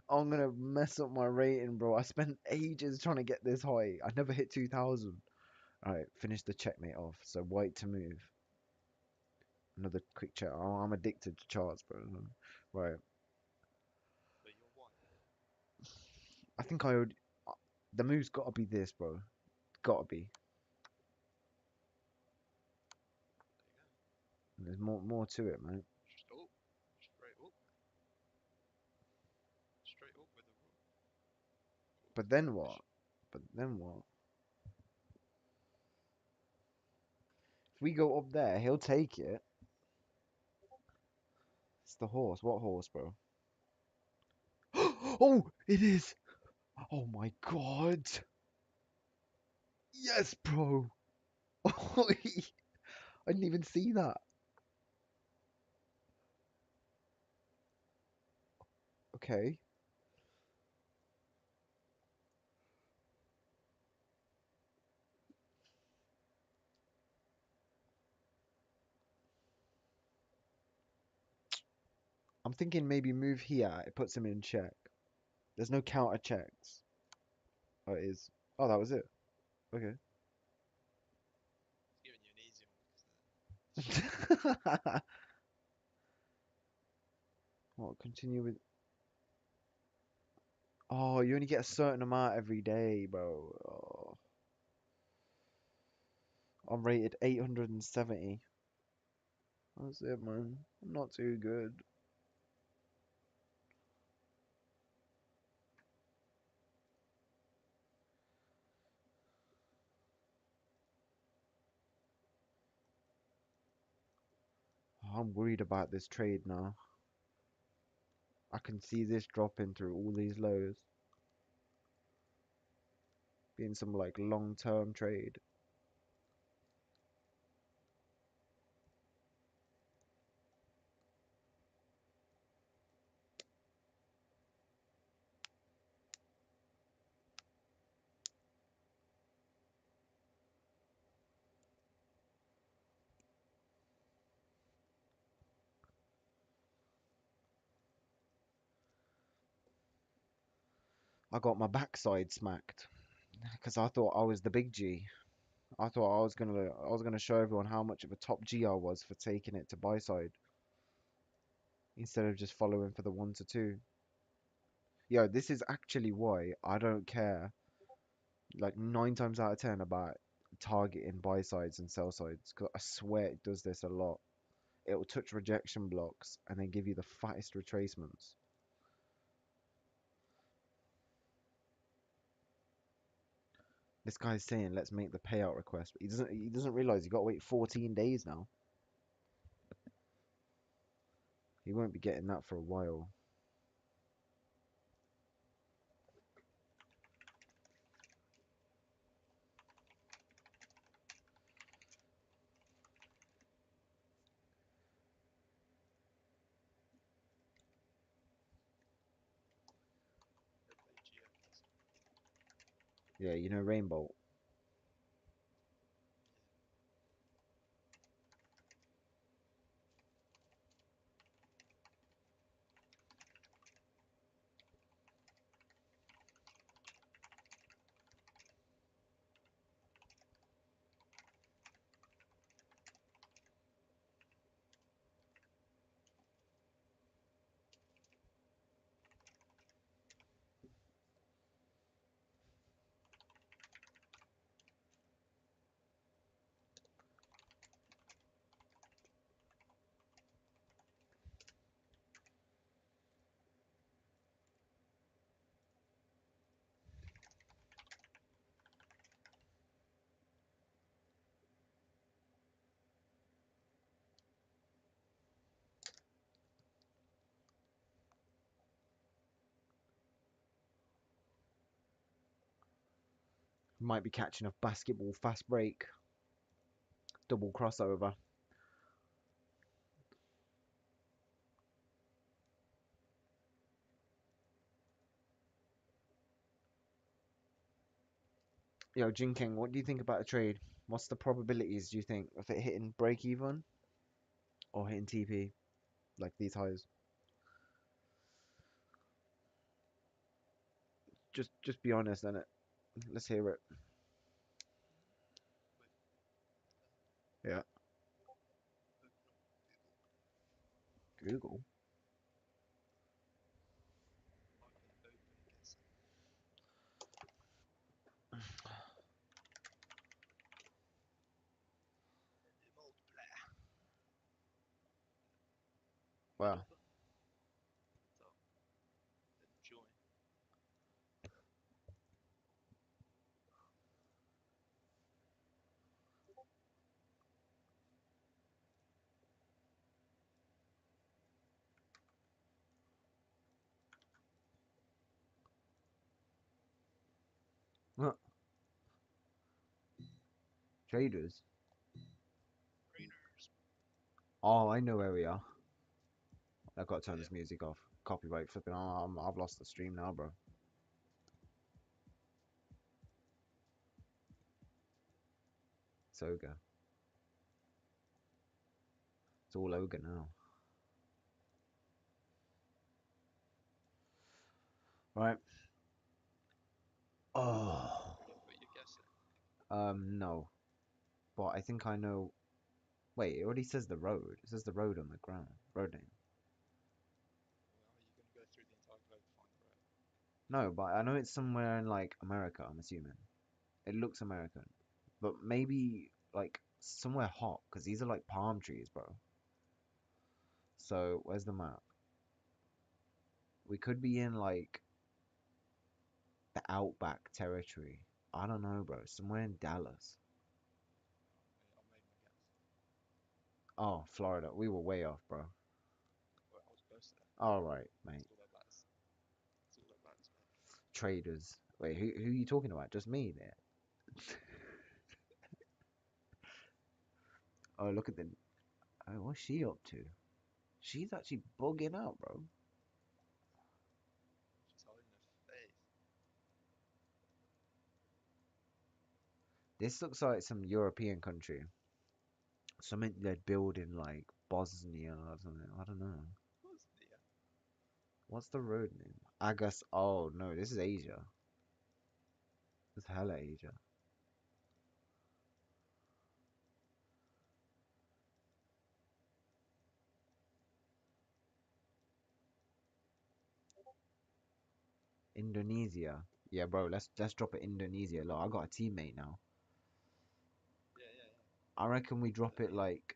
I'm gonna mess up my rating, bro. I spent ages trying to get this high. I never hit 2000. Alright, finish the checkmate off. So white to move. Another quick check. Oh, I'm addicted to charts, bro. Right. But you're white. I think I would. The move's gotta be this, bro. Gotta be. There you go. There's more to it, man. Just up. Straight up. Straight up with a rook. But then With what? But then what? If we go up there, he'll take it. It's the horse. What horse, bro? Oh, it is. Oh my god. Yes, bro. I didn't even see that. Okay. I'm thinking maybe move here. It puts him in check. There's no counter checks. Oh, it is. Oh, that was it. Okay. It's giving you an easy one because the shit. What? Continue with. Oh, you only get a certain amount every day, bro. Oh, I'm rated 870. That's it, man. I'm not too good. I'm worried about this trade now. I can see this dropping through all these lows. Being some like long-term trade. I got my backside smacked because I thought I was the big G. I thought I was gonna show everyone how much of a top G I was for taking it to buy side instead of just following for the 1 to 2. Yo, this is actually why I don't care like 9 times out of 10 about targeting buy sides and sell sides because I swear it does this a lot. It will touch rejection blocks and then give you the fattest retracements. This guy's saying let's make the payout request, but he doesn't realize you got to wait 14 days now. He won't be getting that for a while. They play GFS. Yeah, you know Rainbow. Might be catching a basketball fast break, double crossover. Yo, Jinking, what do you think about the trade? What's the probabilities, do you think, of it hitting break even or hitting TP, like these highs? Just be honest, innit? Let's hear it. With Yeah. open up Google. Google, type in open guessing. The multiplier. Wow. Middle button. So then join. Huh. Traders. Trainers. Oh, I know where we are. I've got to turn Yeah. this music off. Copyright flipping. Oh, I've lost the stream now, bro. It's ogre. It's all ogre now. Right. Oh. You put your guess in. No. But I think I know. Wait, it already says the road. It says the road on the ground. Road name. Well, are you going to go through the entire globe to find the road? No, but I know it's somewhere in like America, I'm assuming. It looks American. But maybe like somewhere hot, because these are like palm trees, bro. So where's the map? We could be in like the outback territory. I don't know, bro. Somewhere in Dallas. I made my guess. Oh, Florida. We were way off, bro. Well, I was close there. All right, mate. That's all that matters. That's all that matters, man. Traders. Wait, who are you talking about? Just me there. Oh, look at the. Oh, what's she up to? She's actually bugging out, bro. She's hiding her face. This looks like some European country. Something they'd build in like Bosnia or something. I don't know. What's the What's the road name? Agas. Oh no, this is Asia. This is hella Asia. Indonesia. Yeah, bro. Let's drop it Indonesia. Look, I got a teammate now. Yeah, yeah, yeah. I reckon we drop it Yeah. like.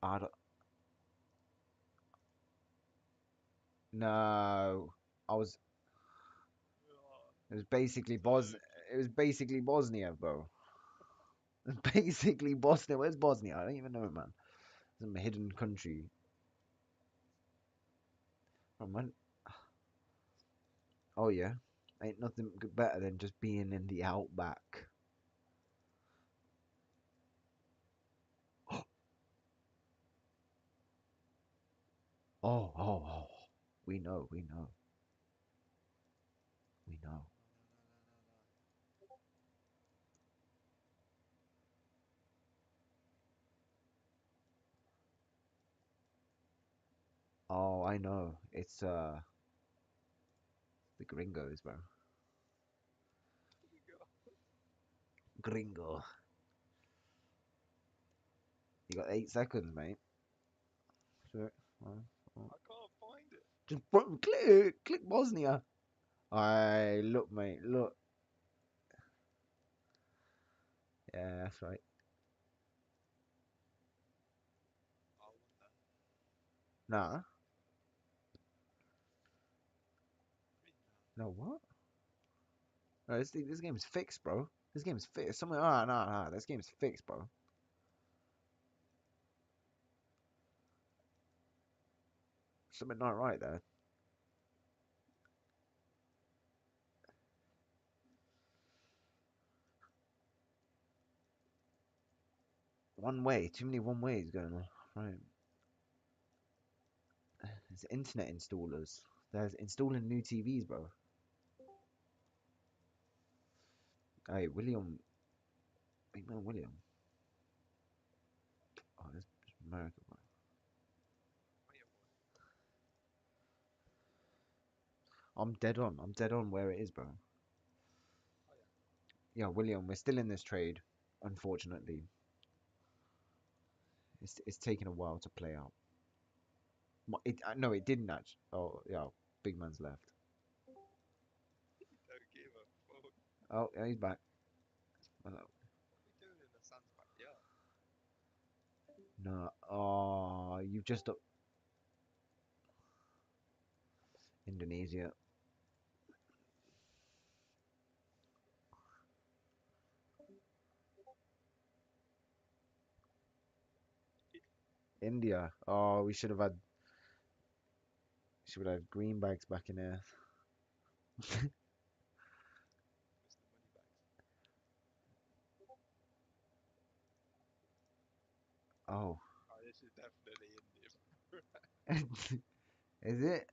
I don't. No. I was. Oh, It was basically Turkey. It was basically Bosnia, bro. Basically Bosnia. Where's Bosnia? I don't even know, man. Some hidden country. Oh, man. Oh yeah. Ain't nothing better than just being in the outback. Oh. We know, we know, we know. No, no, no, no, no, no. Oh, I know. It's the gringos, bro. Here we go. Gringo. You got 8 seconds, mate. Sure. I can't find it. Just click Bosnia. I look, mate. Look. Yeah, that's right. I want that. Nah. Greenland. No, what? No, this game's fixed, bro. This game's fixed. Somewhere. Ah, nah. This game's fixed, bro. Something not right there. One way. Too many one ways going on. Right. There's internet installers. There's installing new TVs, bro. Hey, William. Big man William. Oh, this is America, bro. Wait, what? I'm dead on. I'm dead on where it is, bro. Oh yeah. Yeah, William, we're still in this trade, unfortunately. It's taken a while to play out. No, it didn't actually. Oh, yeah, big man's left. Don't give a fuck. Oh, yeah, he's back. What we doing in the sun's backyard? No, oh, you've just Indonesia. India. Oh, we should have had green bags back in there. Mr. Moneybags. Oh, Oh, this is definitely India. is it?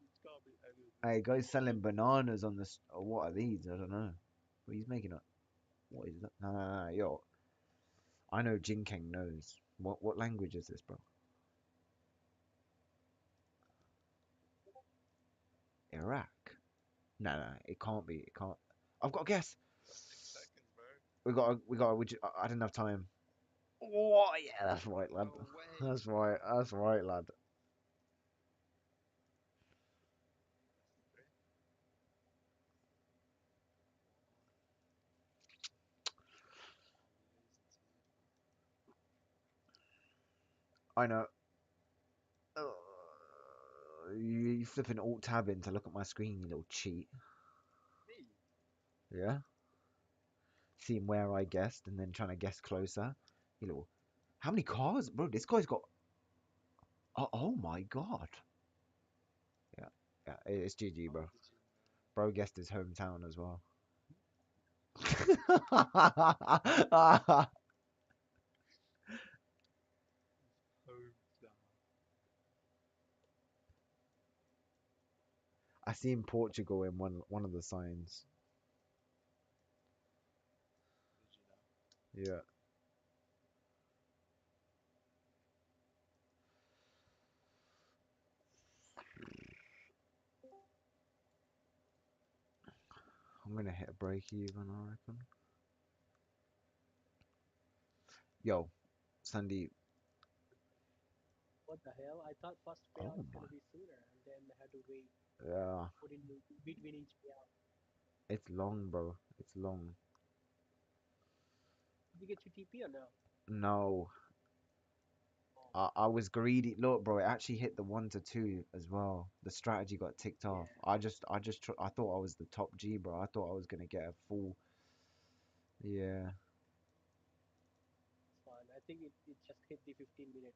It's gotta be any of this Hey, stuff. guys selling bananas on this. Oh, what are these? I don't know. What he's making up? What is that? No, no, no, yo. I know Jinkeng knows. What language is this, bro? Iraq? No, no, it can't be. It can't. I've got a guess. Got 6 seconds, bro. I didn't have time. Oh, yeah, that's right, lad. No way. That's right. That's right, lad. That's the three. Oh, we're losing to you. I know. You flipping alt tab in to look at my screen, you little cheat. Me? Yeah? Seeing where I guessed and then trying to guess closer. You little. How many cars? Bro, this guy's got. Oh my god. Yeah. Yeah, it's GG, How bro. did you know? Bro guessed his hometown as well. Hometown. I seen Portugal in one of the signs. Did you know? Yeah. I'm gonna hit a break even, I reckon. Yo, Sandy. What the hell? I thought first Oh payout is my. gonna be sooner, and then I had to wait, Yeah. put in between each payout. It's long, bro. It's long. Did you get your TP or no? No. Oh, I was greedy. Look, bro, it actually hit the 1 to 2 as well. The strategy got ticked off. yeah, I thought I was the top G, bro. I thought I was gonna get a full. Yeah. it's fine. I think it just hit the 15-minute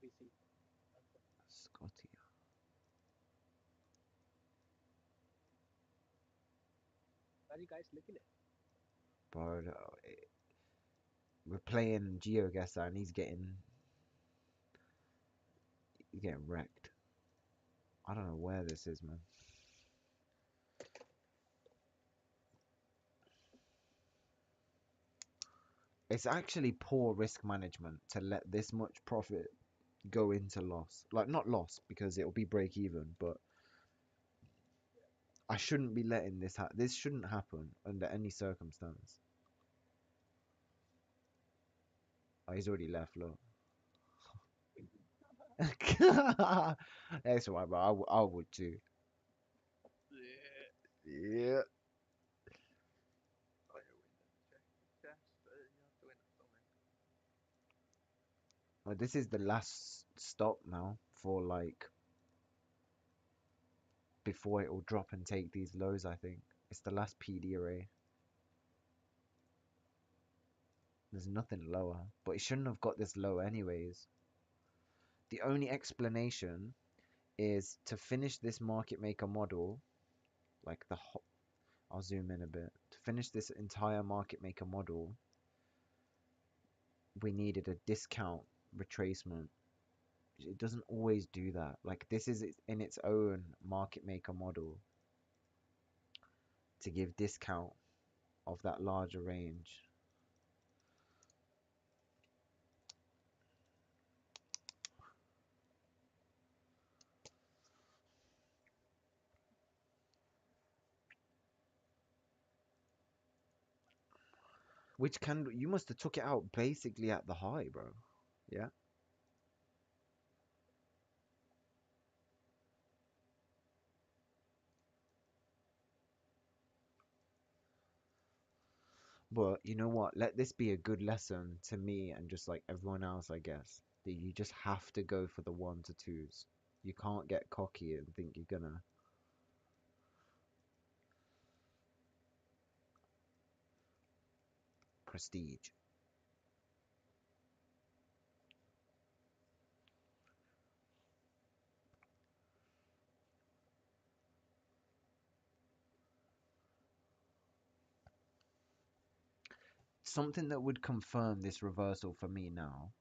VC. Okay. Scotty, What are you guys looking at? bro. We're playing GeoGuessr and he's getting wrecked. I don't know where this is, man. It's actually poor risk management to let this much profit go into loss. Like not loss because it'll be break even, but I shouldn't be letting this shouldn't happen under any circumstance. Oh, he's already left, look. That's right, bro. I would too. Yeah. Yeah. Oh, you're winning the check. Chest. You have to win it for me. Well, this is the last stop now for like before it will drop and take these lows, I think. It's the last PD array. There's nothing lower, but it shouldn't have got this low anyways. The only explanation is to finish this market maker model, like I'll zoom in a bit. To finish this entire market maker model, we needed a discount retracement. It doesn't always do that. Like this is in its own market maker model to give discount of that larger range. Which can you must have took it out basically at the high, bro. Yeah. But you know what? Let this be a good lesson to me and just like everyone else, I guess, that you just have to go for the one to twos. You can't get cocky and think you're gonna prestige. Something that would confirm this reversal for me now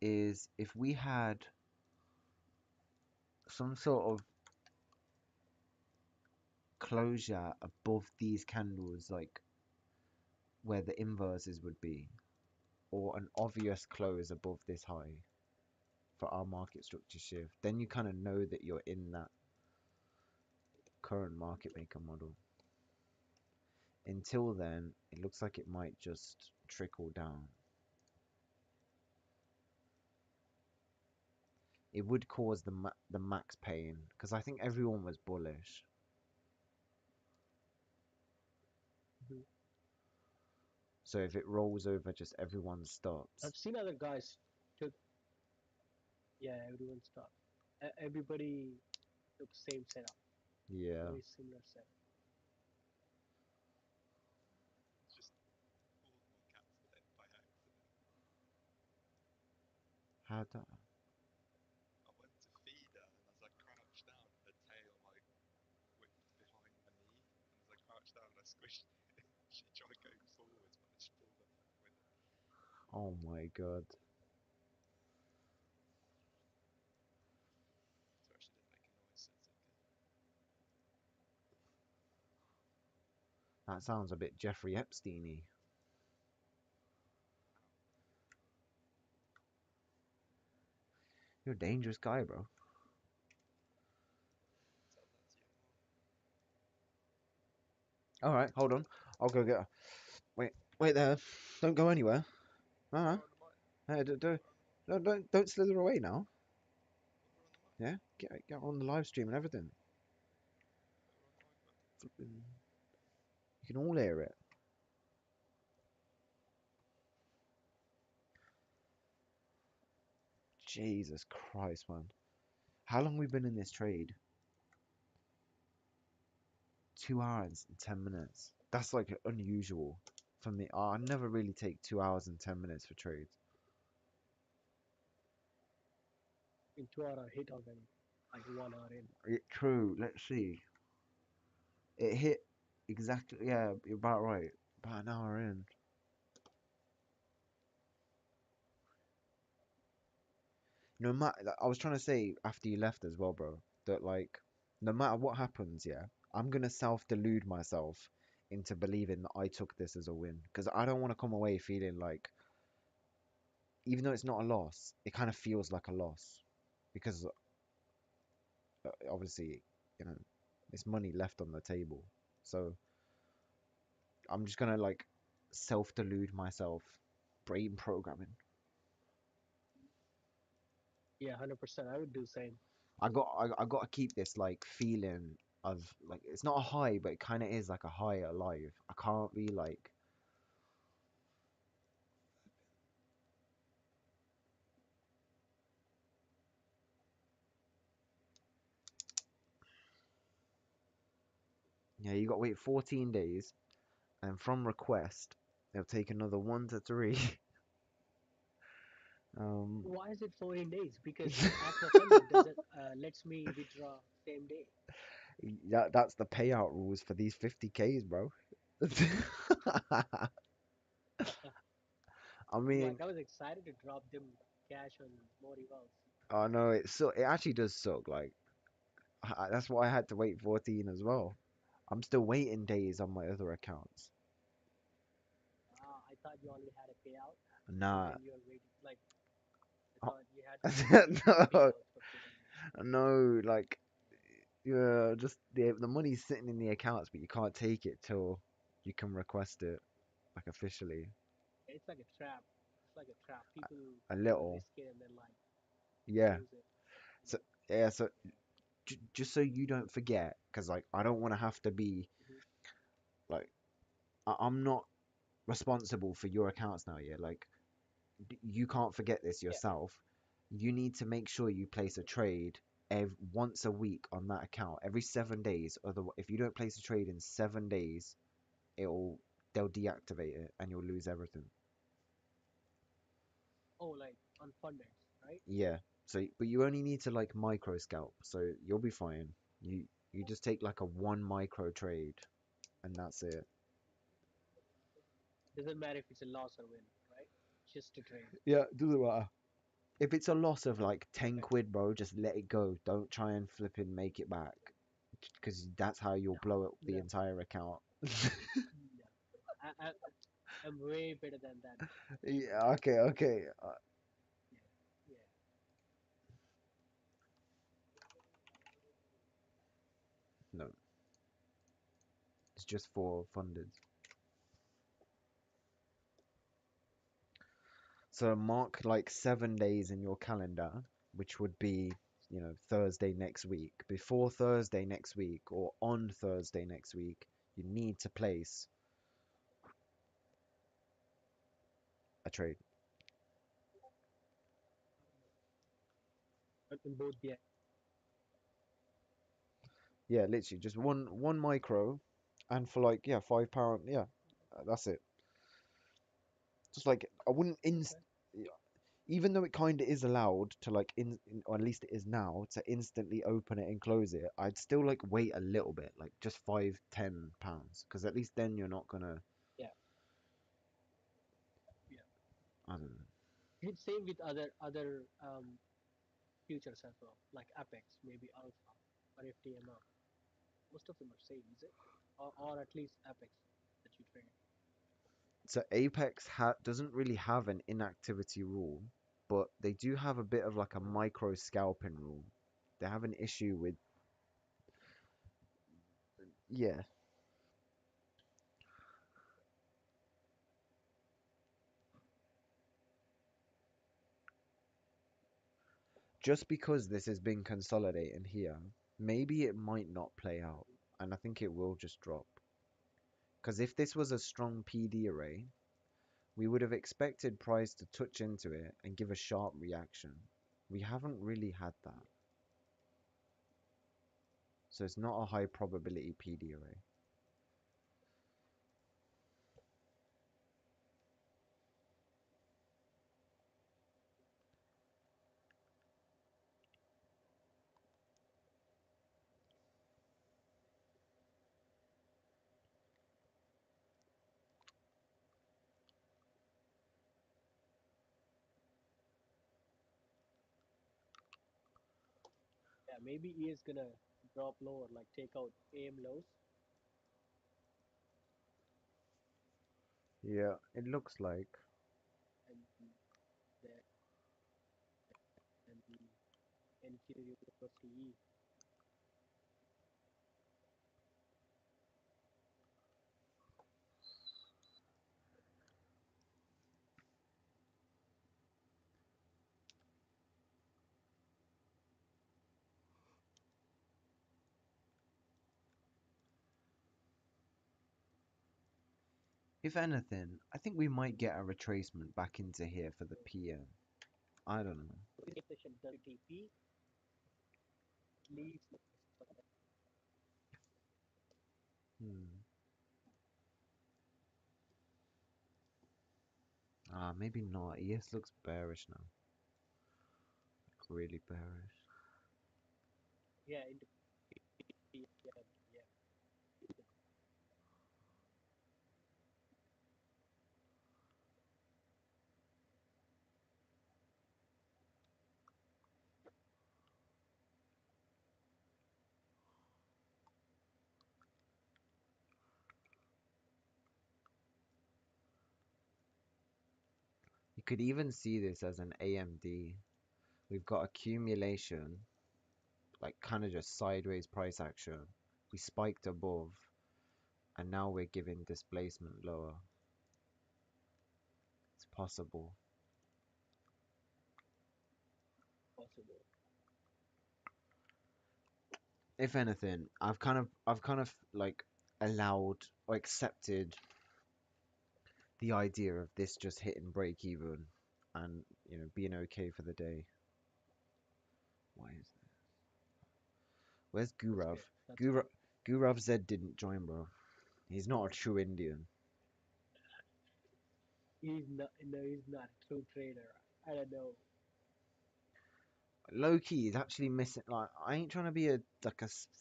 is if we had some sort of closure above these candles, like where the inverses would be, or an obvious close above this high for our market structure shift, then you kind of know that you're in that current market maker model. Until then, it looks like it might just trickle down. It would cause the max pain because I think everyone was bullish. Mhm. So if it rolls over, just everyone stops. I've seen other guys took, yeah, everyone stopped. Everybody took same setup, Yeah. very similar setup. Just bought more caps by accident. How that? I went to feed her, and as I crouched down, her tail like whipped behind my knee, and as I crouched down, I squished it. She tried going forwards, but I just pulled her back with it. Oh my god. So she didn't make a noise, so it's okay. That sounds a bit Jeffrey Epstein-y. You're a dangerous guy, bro. Tell that to your mum. All right, hold on. I'll go get her. Wait, wait there. Don't go anywhere. All Put right. her on the mic. Hey, Put her on the mic. don't slither away now. Put her on the mic. Yeah, get on the live stream and everything. Put her on the mic, man. You can all hear it. Jesus Christ, man. How long we been in this trade? 2 hours and 10 minutes. That's like unusual for me. I never really take 2 hours and 10 minutes for trades. In 2 hour hit already, like 1 hour in. True. Let's see. It hit exactly. Yeah, you're about right. About an hour in. No matter, I was trying to say after you left as well, bro, that like, no matter what happens, yeah, I'm gonna self-delude myself into believing that I took this as a win because I don't want to come away feeling like, even though it's not a loss, it kind of feels like a loss because obviously, you know, it's money left on the table. So I'm just gonna like self-delude myself, brain programming. Yeah, 100%. I would do same. I got to keep this like feeling of like it's not a high, but it kind of is like a high alive. I can't be like yeah. You got to wait 14 days, and from request, it'll take another 1 to 3. um, Why is it 14 days? Because app of funding doesn't lets me withdraw same day. that's the payout rules for these 50Ks, bro. I Like mean, I was excited to drop them cash on more revolves. I know it actually does suck. Like that's why I had to wait 14 as well. I'm still waiting days on my other accounts. Ah, I thought you only had a payout, and Nah, then you're waiting. Like I thought you had weekly no, payouts for 14 days. no, like yeah, just the money's sitting in the accounts, but you can't take it till you can request it like officially. It's like a trap. It's like a trap. People A risk little, it and then like yeah. lose it. So yeah, so just so you don't forget, because like I don't want to have to be Mm-hmm. like I'm not responsible for your accounts now. Yeah, like you can't forget this Yeah, yourself. You need to make sure you place a trade once a week on that account every 7 days. Otherwise, if you don't place a trade in 7 days, it'll they'll deactivate it and you'll lose everything. oh, like unfunded, right? Yeah. So, but you only need to like micro scalp, so you'll be fine. You just take like a one micro trade and that's it. Doesn't matter if it's a loss or win, right? Just a trade. Yeah, doesn't matter. If it's a loss of like 10 Okay. quid, bro, just let it go. Don't try and flip and make it back. Because that's how you'll No, blow up the no, entire account. no. I'm way better than that. Yeah, okay, okay. Yeah, yeah. No, it's just for funded. So mark like 7 days in your calendar, which would be, Thursday next week. Before Thursday next week or on Thursday next week, you need to place a trade. In both the Yeah, literally just one micro, and for like yeah £5. Yeah, that's it. Just like I wouldn't okay. even though it kind of is allowed to like or at least it is now to instantly open it and close it, I'd still like wait a little bit, like just £5-10, because at least then you're not gonna. Yeah, yeah. I don't know. It's same with other futures as well, like Apex, maybe Alpha or FTMO. Most of them are same, is it? Or at least Apex that you trade. So Apex doesn't really have an inactivity rule, but they do have a bit of like a Uh-huh. micro scalping rule. They have an issue with, yeah, just because this has been consolidating here, maybe it might not play out, and I think it will just drop. Because if this was a strong PD array, we would have expected price to touch into it and give a sharp reaction. We haven't really had that, so it's not a high probability PD array. Yeah, maybe he is gonna drop lower, like take out AM lows Yeah, it looks like. and then NQ reverse to E. If anything, I think we might get a retracement back into here for the PM. I don't know. This session does TP leaves. Hmm. Maybe not. ES looks bearish now. Like really bearish. Yeah, into PM. Yeah, could even see this as an AMD. We've got accumulation, like kind of just sideways price action. We spiked above, and now we're giving displacement lower. It's possible. possible. If anything, I've kind of like allowed or accepted the idea of this just hitting break even and being okay for the day. Why is that? Where's That's Gurav? good. That's Gurav good. Gurav Z didn't join, bro. He's not a true Indian. He's not. No, he's not a true trader. I don't know. Low key is actually missing. Like, I ain't trying to be a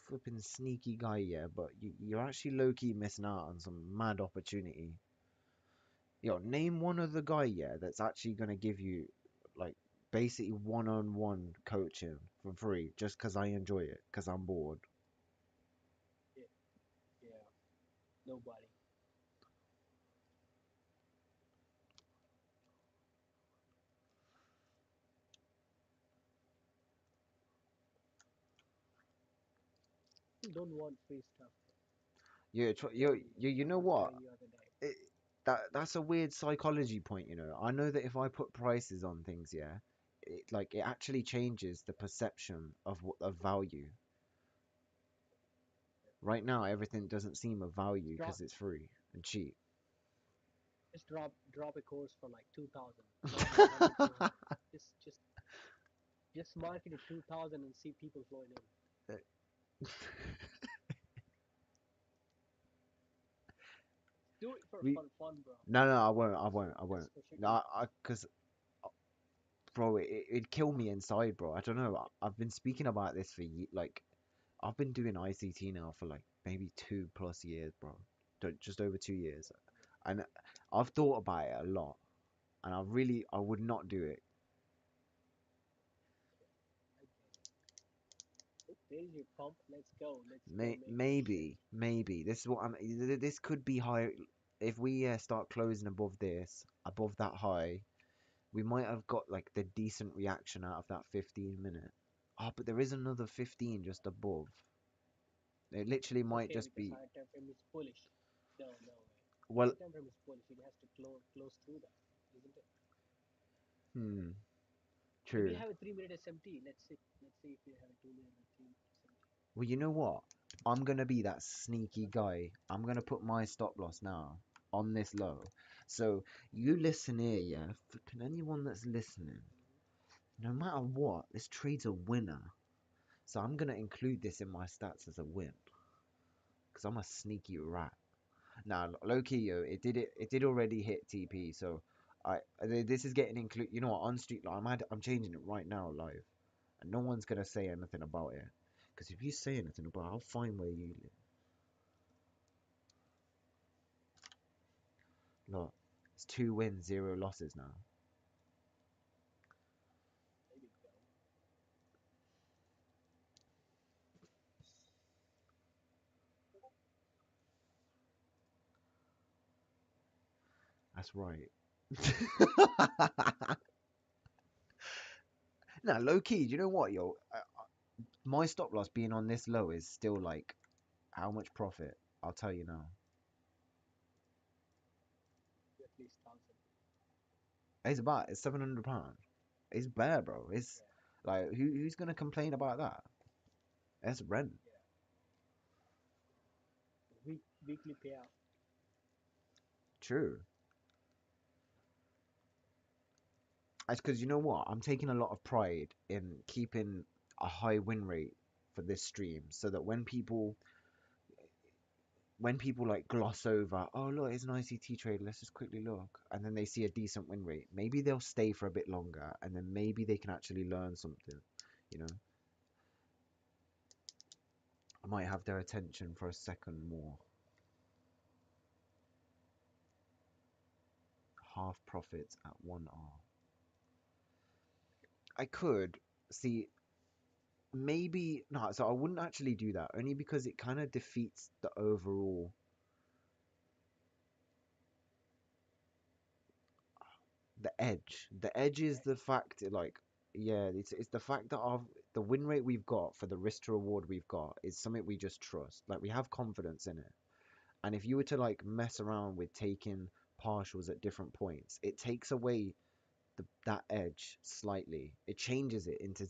flipping sneaky guy, yeah, but you're actually low key missing out on some mad opportunity. Yo, name one other guy, yeah, that's actually gonna give you like basically one-on-one coaching for free just because I enjoy it, because I'm bored. Yeah, yeah. Nobody. People don't want free stuff. You you know I was what? telling you other day. It, that's a weird psychology point, you know. I know that if I put prices on things, yeah, it actually changes the perception of of value. Right now, everything doesn't seem of value Drop. because it's free and cheap. Just drop a course for like 2,000. Not even 200. Just just market it 2,000 and see people flowing in. Do it for we fun, bro. No, no, I won't, I won't, I Just won't. for No, shooting. because bro, it'd kill me inside, bro. I don't know. I've been speaking about this for like I've been doing ICT now for like maybe 2+ years, bro. Just over 2 years, and I've thought about it a lot, and I would not do it. I get it. Oh, there's your pump. Let's go. Let's go make this shit. Maybe this is what I'm. This could be high. If we start closing above this, above that high, we might have got like the decent reaction out of that 15 minute. Oh, but there is another 15 just above. It literally might Okay, just because be. higher time frame is bullish. No, no way. Well, Higher time frame is bullish. It has to close through that, isn't it? hmm, If you true. have a 3 minute SMT, let's see. Let's see if you have a 2 minute or 3 minute SMT. Well, you know what? I'm gonna be that sneaky guy. I'm gonna put my stop loss now on this low. So you listen here, yeah. Flipping anyone that's listening, no matter what, this trade's a winner. So I'm gonna include this in my stats as a win, because I'm a sneaky rat. Now, low key, yo, it did already hit TP. So this is getting included. You know what? On street, like, I'm changing it right now live, and no one's gonna say anything about it. Because if you say anything about it, I'll find where you live. Look, it's 2 wins, 0 losses now. There we go. That's right. Now, low key, do you know what, yo? My stop loss being on this low is still like how much profit? I'll tell you now. At least 1,000. It's £700. It's bare, bro. It's Yeah, like who's gonna complain about that? That's rent. yeah. Weekly payout. True. It's because you know what? I'm taking a lot of pride in keeping a high win rate for this stream, so that when people like gloss over, oh look, it's an ICT trade, let's just quickly look, and then they see a decent win rate, maybe they'll stay for a bit longer, and then maybe they can actually learn something. You know, I might have their attention for a second more. Half profits at 1R. I could see maybe no, so I wouldn't actually do that only because it kind of defeats the overall. the edge. The edge is the fact, like, yeah, it's the fact that the win rate we've got for the risk to reward we've got is something we just trust. Like we have confidence in it. And if you were to like mess around with taking partials at different points, it takes away that edge slightly. It changes it into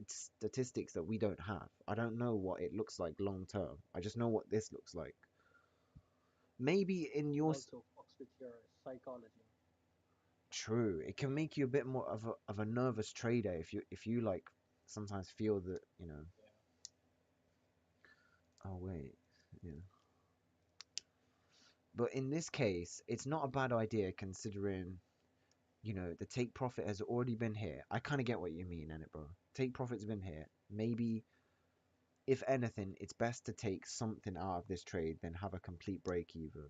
statistics that we don't have. I don't know what it looks like long term. I just know what this looks like. Maybe in It your also fucks with your psychology. true, it can make you a bit more of a nervous trader if you like sometimes feel that, you know, Yeah. oh wait, yeah. But in this case, it's not a bad idea considering, you know, the take profit has already been here. I kind of get what you mean, innit, bro? Take profit's been here. Maybe, if anything, it's best to take something out of this trade than have a complete break even.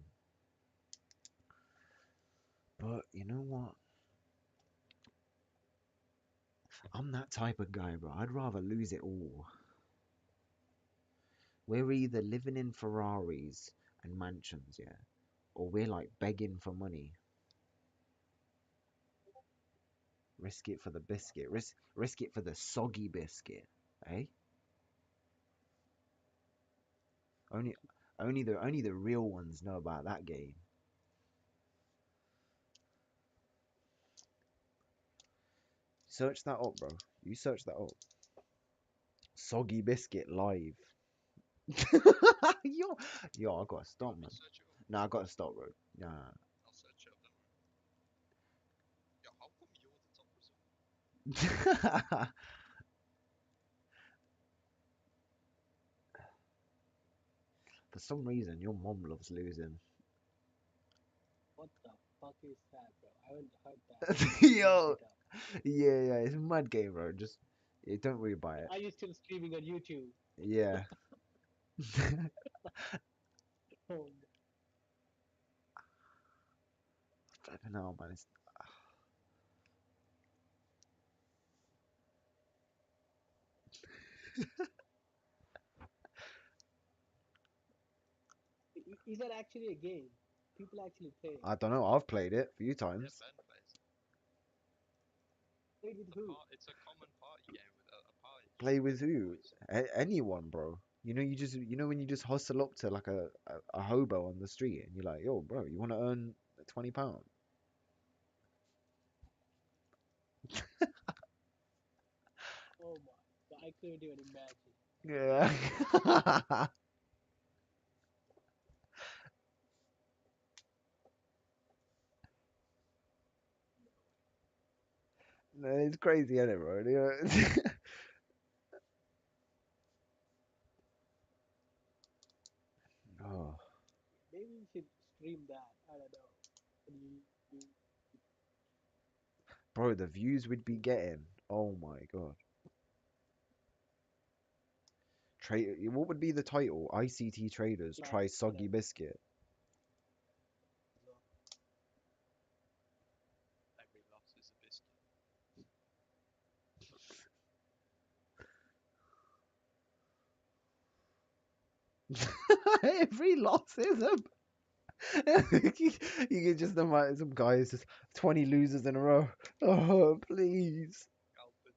But you know what? I'm that type of guy, bro. I'd rather lose it all. We're either living in Ferraris and mansions, yeah, or we're like begging for money. Risk it for the biscuit. Risk it for the soggy biscuit, eh? Only only the real ones know about that game. Search that up, bro. You search that up. Soggy biscuit live. yo, yo, I gotta You stop, want me man. to search it up? Nah, I gotta stop, bro. Nah. I'll search it up, don't worry. Yo, how come you're the top result? For some reason, your mom loves losing. What the fuck is that, bro? I haven't heard that. I need to look Yo, it up. yeah, it's a mad game, bro. Just yeah, don't worry about it. Are you still streaming on YouTube? Yeah. Oh, Flipping hell, man. is that actually a game? People actually play. I don't know. I've played it a few Yeah, times. Ben plays. Played with who? It's a common party game with a party just Play full with of who? boys. Anyone, bro. You know, you know when you just hustle up to like a hobo on the street and you're like, yo, bro, you want to earn £20? Oh my god, I couldn't even imagine. Yeah. No, it's crazy, isn't it, bro? Oh, Maybe we should stream that. I don't know. And you bro, the views we'd be getting. Oh my god. What would be the title? ICT traders like, try you know, soggy biscuit. so Every loss is a biscuit. Every loss is a. You can just imagine some guys just 20 losers in a row. Oh, please. Scalping.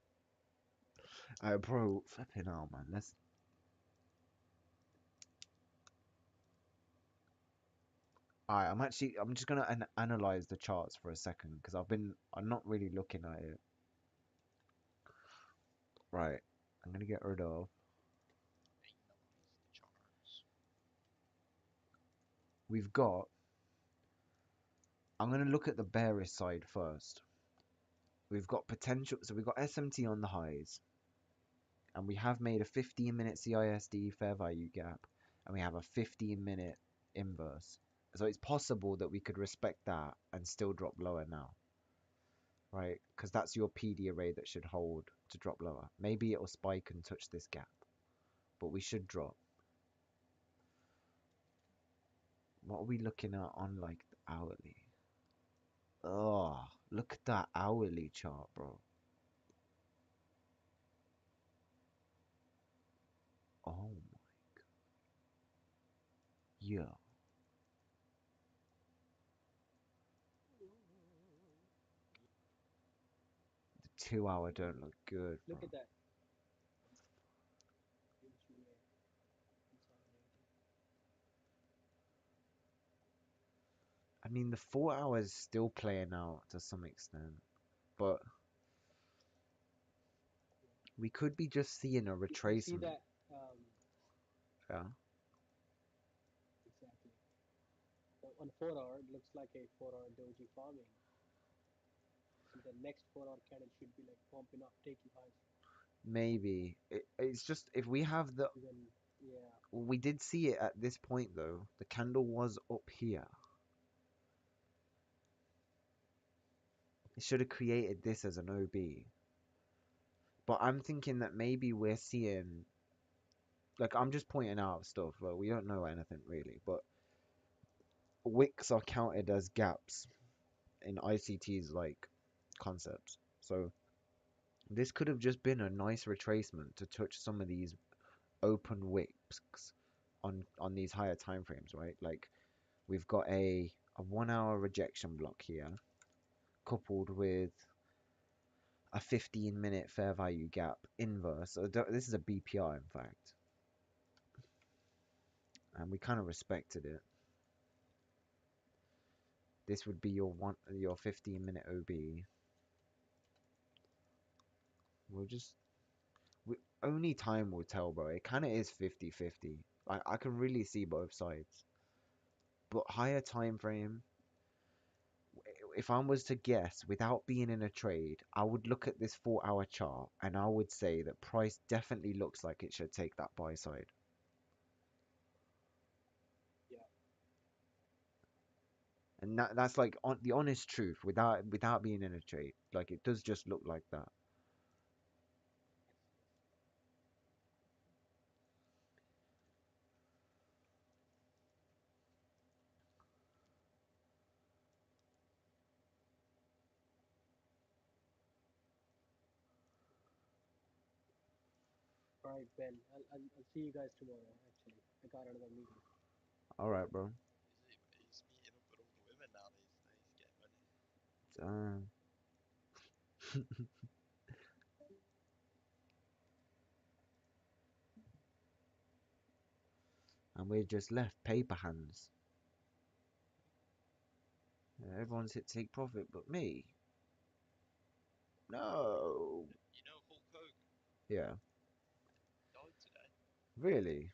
Bro, flipping out, man. Let's. Alright, I'm just gonna analyze the charts for a second because I'm not really looking at it. Right, I'm gonna get rid of. Analyze the charts. We've got. I'm gonna look at the bearish side first. We've got potential, so we've got SMT on the highs, and we have made a 15-minute CISD fair value gap, and we have a 15-minute inverse. So it's possible that we could respect that and still drop lower now, right? Because that's your PD array that should hold to drop lower. Maybe it'll spike and touch this gap, but we should drop. What are we looking at on like hourly? Oh, look at that hourly chart, bro. Oh, yeah. 2 hour don't look good, bro. Look at that. Usually, 780. I mean, the 4 hours is still playing out to some extent, but we could be just seeing a You see retracement. that? Yeah, Exactly. So on 4 hour, it looks like a 4 hour doji farming. And the next 4 hour candle should be like pumping up, taking highs. maybe. It's just if we have the. Even yeah, We did see it at this point though. The candle was up here. It should have created this as an OB. But I'm thinking that maybe we're seeing. Like, I'm just pointing out stuff. Like, we don't know anything really. But wicks are counted as gaps in ICT's, like, concepts. So this could have just been a nice retracement to touch some of these open wicks on these higher time frames, right? Like, we've got a 1 hour rejection block here, coupled with a 15-minute fair value gap inverse. So this is a BPR, in fact, and we kind of respected it. This would be your 15-minute OB. We'll just only time will tell, bro. It kind of is 50-50. I can really see both sides, but higher time frame. If I was to guess without being in a trade, I would look at this 4 hour chart and I would say that price definitely looks like it should take that buy side. yeah. And that's like the honest truth without being in a trade. Like it does just look like that. All right, Ben. I'll see you guys tomorrow. Actually, I got another meeting. All right, bro. He's meeting up with all the women now these days, getting money. Uh, and we're just left paper hands. Yeah, everyone's hit take profit, but me. No. You know Hulk Hogan Yeah. died today. Really?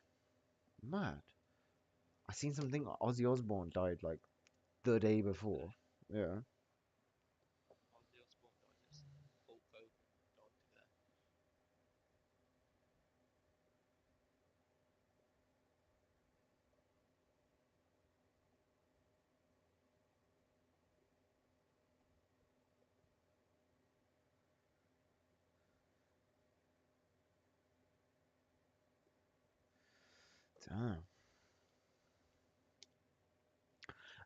Mad. I seen something. Ozzy Osbourne died like the day before. Today. Yeah. Ozzy Osbourne died yesterday. Hulk Hogan died today. Damn.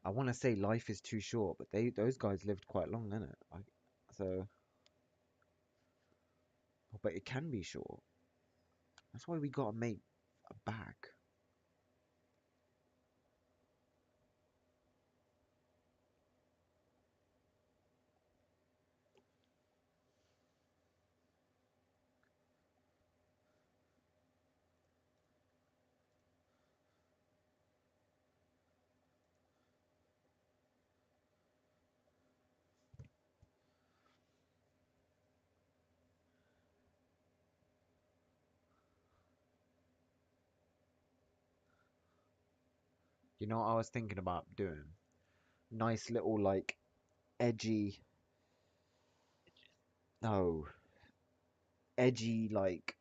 I want to say life is too short, but those guys lived quite long, innit? So, but it can be short. That's why we gotta make a bag. You know what I was thinking about doing? Nice little like edgy, no, edgy like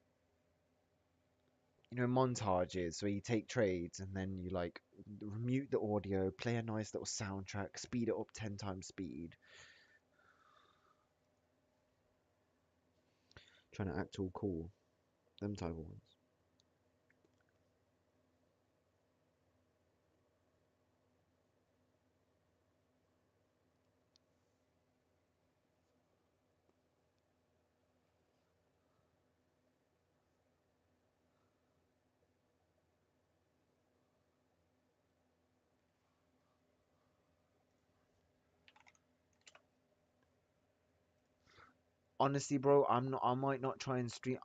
montages where you take trades and then you like mute the audio, play a nice little soundtrack, speed it up 10 times speed, trying to act all cool. Them type of ones. Honestly, bro, I'm not. I might not try and stream.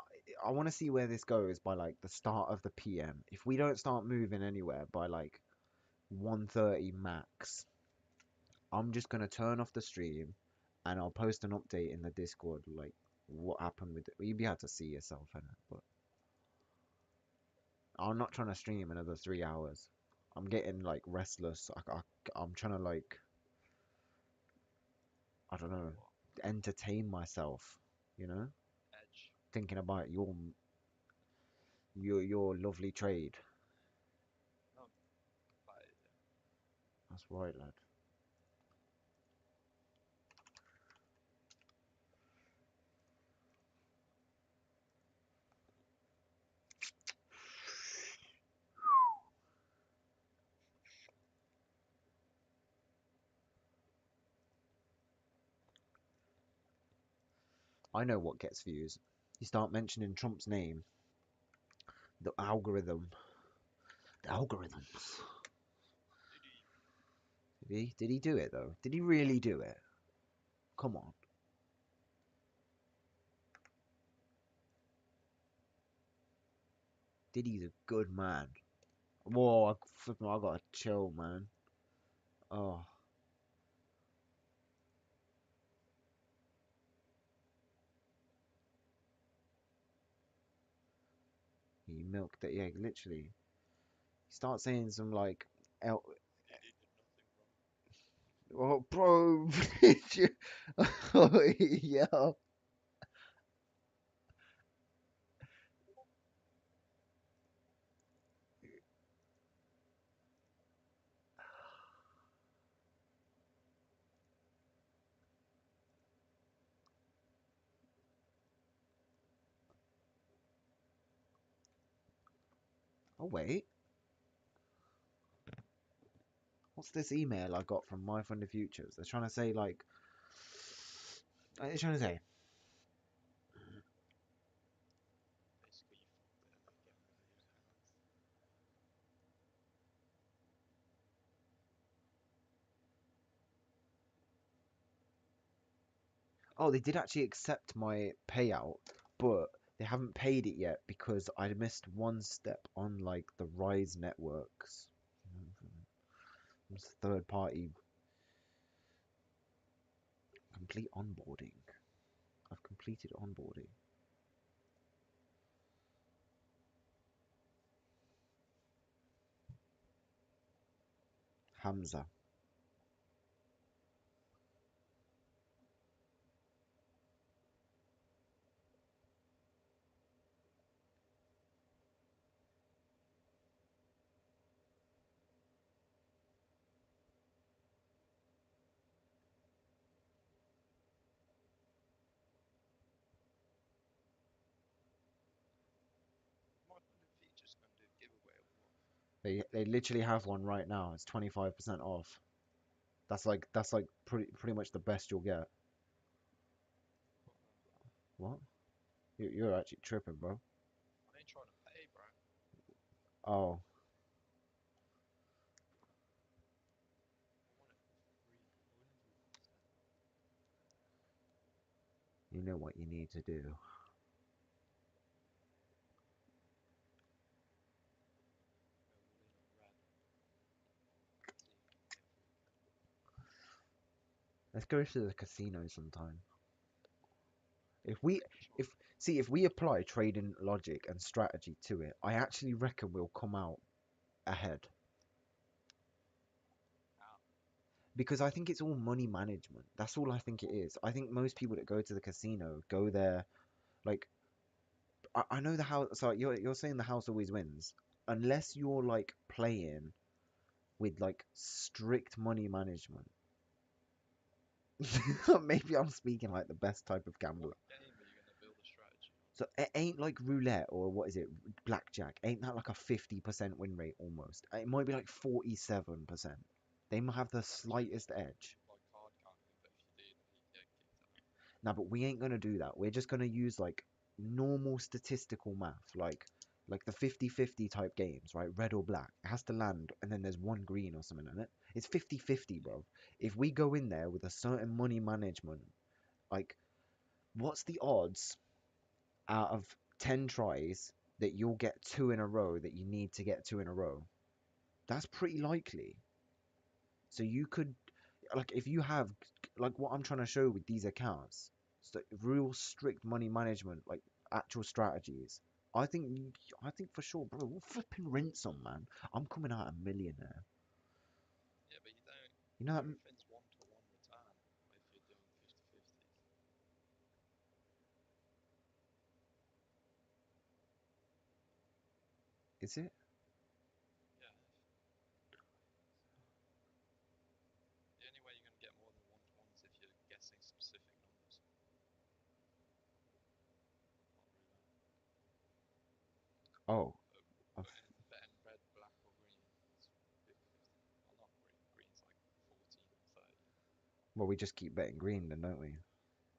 I want to see where this goes by like the start of the PM. If we don't start moving anywhere by like 1:30 max, I'm just gonna turn off the stream and I'll post an update in the Discord, like what happened with it. You'll be able to see yourself in it, but I'm not trying to stream another 3 hours. I'm getting like restless. I'm trying to like, I don't know, What? entertain myself, you know, Edge. thinking about your lovely trade. No, that is it. That's right, lad. I know what gets views. You start mentioning Trump's name, the algorithm, the algorithms. Did he? Did he do it though? Did he really do it? Come on. Diddy's a good man. Whoa, I gotta chill, man. Oh, he milked it. Yeah, literally. Start saying some like, el- Did did nothing wrong. oh, bro. Oh, yeah. Oh wait, what's this email I got from My Fund of Futures? They're trying to say like, they're trying to say. Basically, you fucked it and then get back your hands. Oh, they did actually accept my payout, but they haven't paid it yet because I missed one step on like the Rise networks. It's third party complete onboarding. I've completed onboarding. Hamza. My fun features gonna do a giveaway or what? They literally have one right now. It's 25% off. That's like pretty much the best you'll get. Fuck that. What? You're actually tripping, bro. I ain't trying to pay, bro. Oh, I want it for 300%. you know what you need to do. Go all in on red. See if we can get 3k. Let's go to the casino sometime. If we Maybe try. if see if we apply trading logic and strategy to it, I actually reckon we'll come out ahead How? because I think it's all money management. That's all I think it is. I think most people that go to the casino go there like I know the house. So you're saying the house always wins unless you're like playing with like strict money management. Maybe I'm speaking like the best type of What gambler. game are you gonna build a strategy on? So it ain't like roulette or what is it, blackjack? Ain't that like a 50% win rate almost? It might be like 47%. They might have the That's just slightest edge. like card counting, but if you do that, you get kicked out. Now, but we ain't gonna do that. We're just gonna use like normal statistical math, like the 50-50 type games, right? Red or black. It has to land and then there's one green or something in it. It's 50-50, Yeah. bro. If we go in there with a certain money management, like What's the odds out of 10 tries that you'll get two in a row that you need to get two in a row? That's pretty likely. So you could, like, if you have, like, what I'm trying to show with these accounts, so real strict money management, like actual strategies. I think, I think for sure, bro, we'll flipping rinse on, man. I'm coming out a millionaire. Yeah, but you don't. You know that? Everything's one-to-one return if you're doing 50-50. Is it? Yeah. The only way you're going to get more than one-to-one is if you're guessing specific numbers. Not really. Oh, But in betting red, black, or green, it's 50-50. Well, not green. Green's like 14 or 30. well, we just keep betting green then, don't we?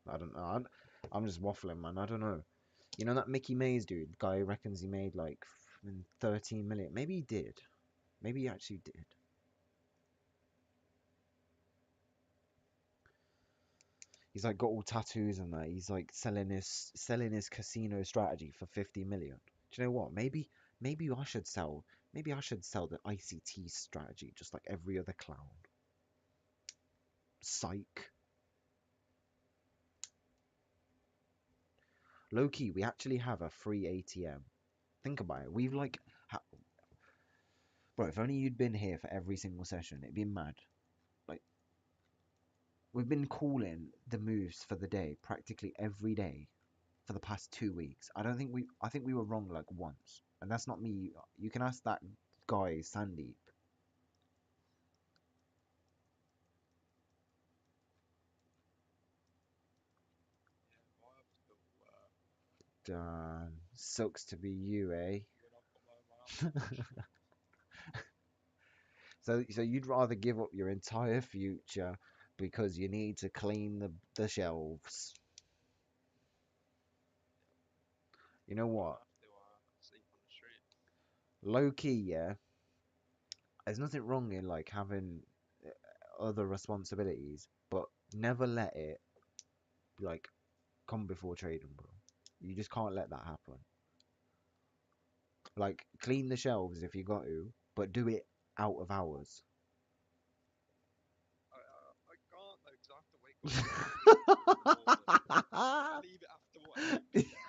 I don't know. I'm just waffling, man. I don't know. You know that Mickey Mays dude? Guy reckons he made like 13 million. Maybe he did. Maybe he actually did. He's like got all tattoos and that. He's like selling his casino strategy for 50 million. Do you know what? Maybe I should sell. Maybe I should sell the ICT strategy just like every other clown. Psych. Low key, we actually have a free ATM. Think about it. We've like, bro. If only you'd been here for every single session, it'd be mad. Like we've been calling the moves for the day practically every day for the past 2 weeks. I think we were wrong like once. And that's not me. You can ask that guy, Sandeep. Yeah, my hospital, Sucks to be you, eh? when I've got my Apple Watch. So you'd rather give up your entire future because you need to clean the shelves. You know I'm what? gonna have to sleep on the street. Low key, yeah. There's nothing wrong in like having other responsibilities, but never let it like come before trading, bro. You just can't let that happen. Like clean the shelves if you got to, but do it out of hours. I can't though, because I have to wake up at like 3 in the morning. If I leave it after what 8 p.m.,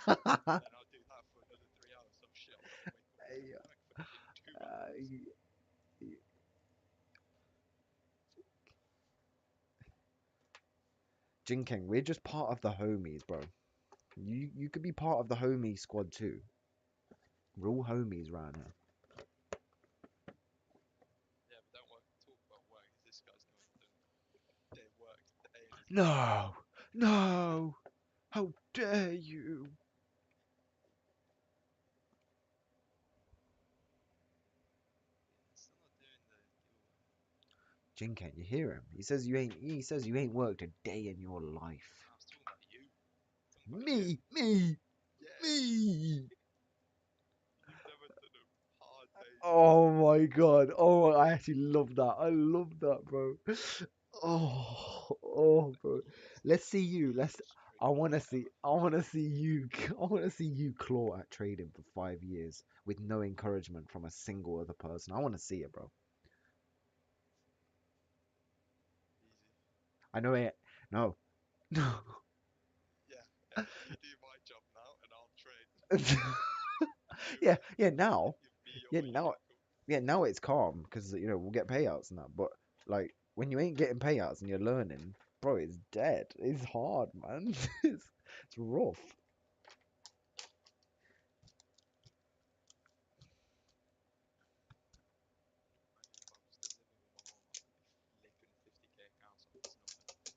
then I'll do that for another 3 hours. So shit, I've got to wake up and do work for fucking 2 hours. Jinkeng, we're just part of the homies, bro. You could be part of the homie squad too. We're all homies around here. Yeah, but don't talk about work, 'cause this guy's never done a day of work today in his life. No, no, how dare you? Yeah, still not doing the giveaway. Jinkeng, you hear him? He says you ain't. He says you ain't worked a day in your life. I was talking about you. Talking about you. Me, Yeah, me. you've never done a hard day's work. Oh my god. Oh, I actually love that. I love that, bro. Oh, bro. Let's see you. Easiest I trading want to day see. ever. I want to see you. I want to see you claw at trading for 5 years with no encouragement from a single other person. I want to see it, bro. Easy. I know it. No, no. Yeah, you do my job now, and I'll trade. You, Yeah, yeah. you Now, give me your yeah, money now, back up. yeah. Now it's calm because we'll get payouts and that. But like when you ain't getting payouts and you're learning, bro, it's dead. It's hard, man. It's rough. I mean, if I was still living with my mum, I'd be flipping 50k accounts like it's nothing.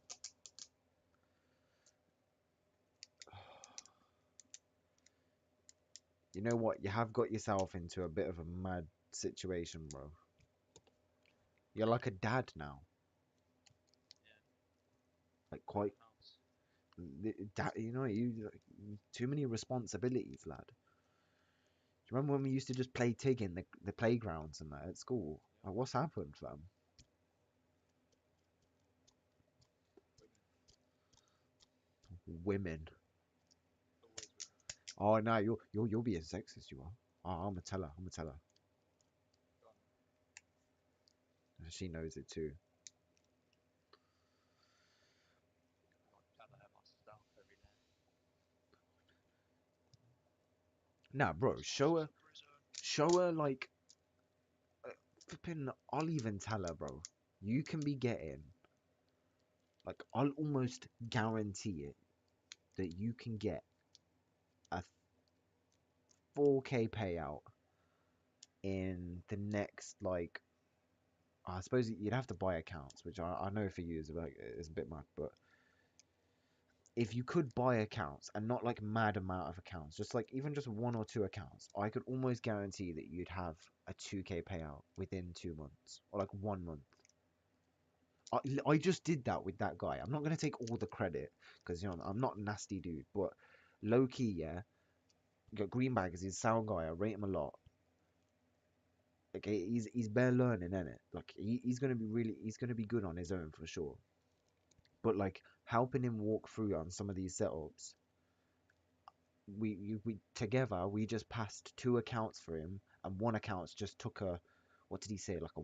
You know what? You have got yourself into a bit of a mad situation, bro. You're like a dad now. Yeah, Like own quite, house. dad. Too many responsibilities, lad. Do you remember when we used to just play tig in the playgrounds and that at school? Yeah, Like, what's happened, fam? women. Women. Always women. Oh no, you're being sexist. You are. Oh, I'm a teller. I'm a teller. Go on. She knows it too. I would tell her myself every day. Nah, bro. This house is a prison. Show her like flipping. I'll even tell her, bro. You can be getting like I'll almost guarantee it that you can get a 4K payout in the next like I suppose you'd have to buy accounts, which I know for you is a bit much, but if you could buy accounts and not like mad amount of accounts, just like even just one or two accounts, I could almost guarantee that you'd have a 2K payout within 2 months or like 1 month. I just did that with that guy. I'm not gonna take all the credit because I'm not a nasty dude, but low key, yeah. Got Greenbag is his sound guy. I rate him a lot. Like he's bare learning, in it. Like he's gonna be good on his own for sure. But like helping him walk through on some of these setups, we together we just passed two accounts for him, and one account just took a what did he say like a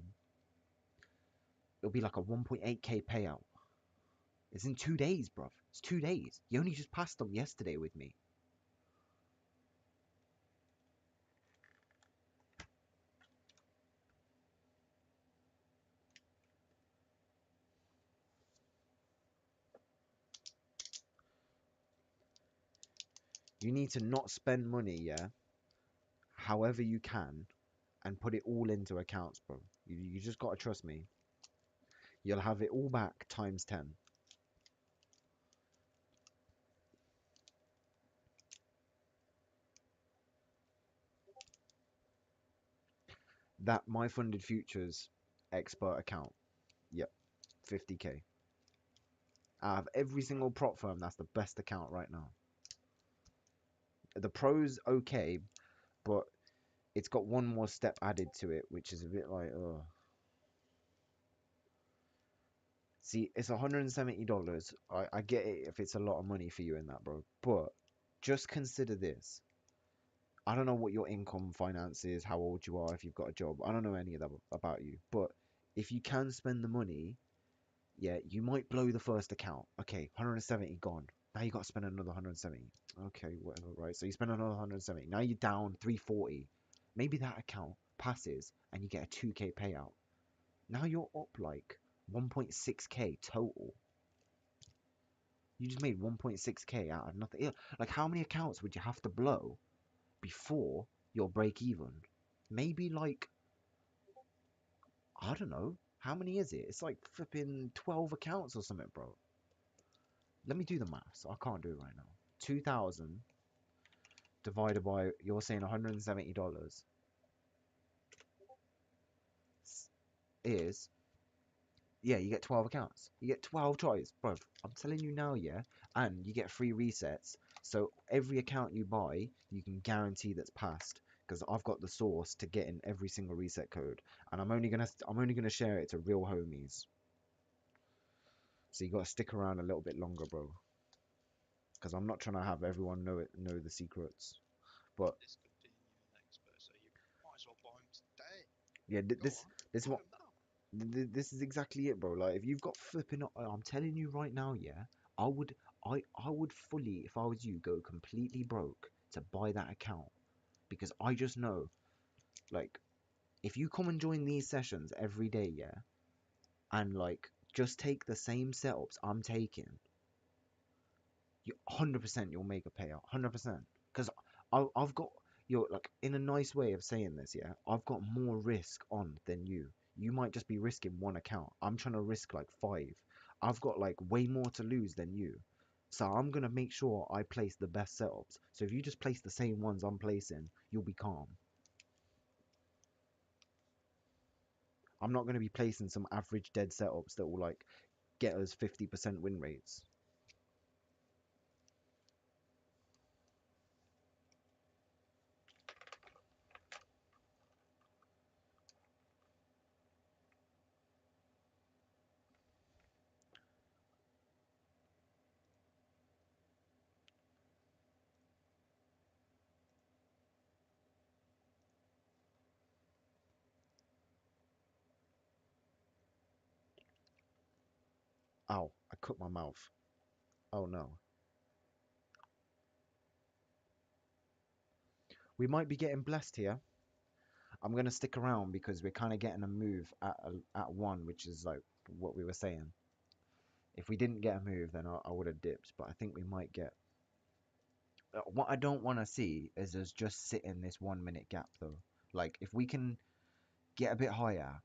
it'll be like a 1.8k payout. It's in 2 days, bruv. It's 2 days. He only just passed them yesterday with me. You need to not spend money, yeah, however you can, and put it all into accounts, bro. You just gotta trust me. You'll have it all back times 10. That My Funded Futures expert account. Yep, 50k. Out of every single prop firm, that's the best account right now. The pros okay, but it's got one more step added to it, which is a bit like, oh. See, it's $170. I get it if it's a lot of money for you in that, bro. But just consider this. I don't know what your income finance is, how old you are, if you've got a job. I don't know any of that about you. But if you can spend the money, yeah, you might blow the first account. Okay, 170 gone. Now you got to spend another 170. Okay, whatever, right? So you spend another 170. Now you're down 340. Maybe that account passes and you get a 2k payout. Now you're up like 1.6k total. You just made 1.6k out of nothing. Yeah, like how many accounts would you have to blow before you'll break even? Maybe like I don't know. How many is it? It's like flipping 12 accounts or something, bro. Let me do the maths. I can't do it right now. 2,000 divided by you're saying $170 is yeah, you get 12 accounts. You get 12 tries, bro. I'm telling you now, yeah. And you get free resets. So every account you buy, you can guarantee that's passed because I've got the source to get in every single reset code, and I'm only gonna share it to real homies. So you got to stick around a little bit longer, bro, because I'm not trying to have everyone know the secrets. But Discontinuing expert, so you might as well buy them today. yeah, Go on, this buy what them now. this is exactly it, bro. Like if you've got flipping, I'm telling you right now, yeah, I would, I would fully, if I was you, go completely broke to buy that account because I just know, like, if you come and join these sessions every day, yeah, and like just take the same setups I'm taking, you 100% you'll make a payout, 100%. Because I've got you're like in a nice way of saying this, yeah. I've got more risk on than you. You might just be risking one account. I'm trying to risk like five. I've got like way more to lose than you. So I'm gonna make sure I place the best setups. So if you just place the same ones I'm placing, you'll be calm. I'm not gonna be placing some average dead setups that will like get us 50% win rates. Ow, I cut my mouth. Oh no. We might be getting blessed here. I'm gonna stick around because we're kind of getting a move at one, which is like what we were saying. If we didn't get a move, then I would have dipped. But I think we might get. What I don't want to see is us just sit in this 1 minute gap though. Like if we can get a bit higher,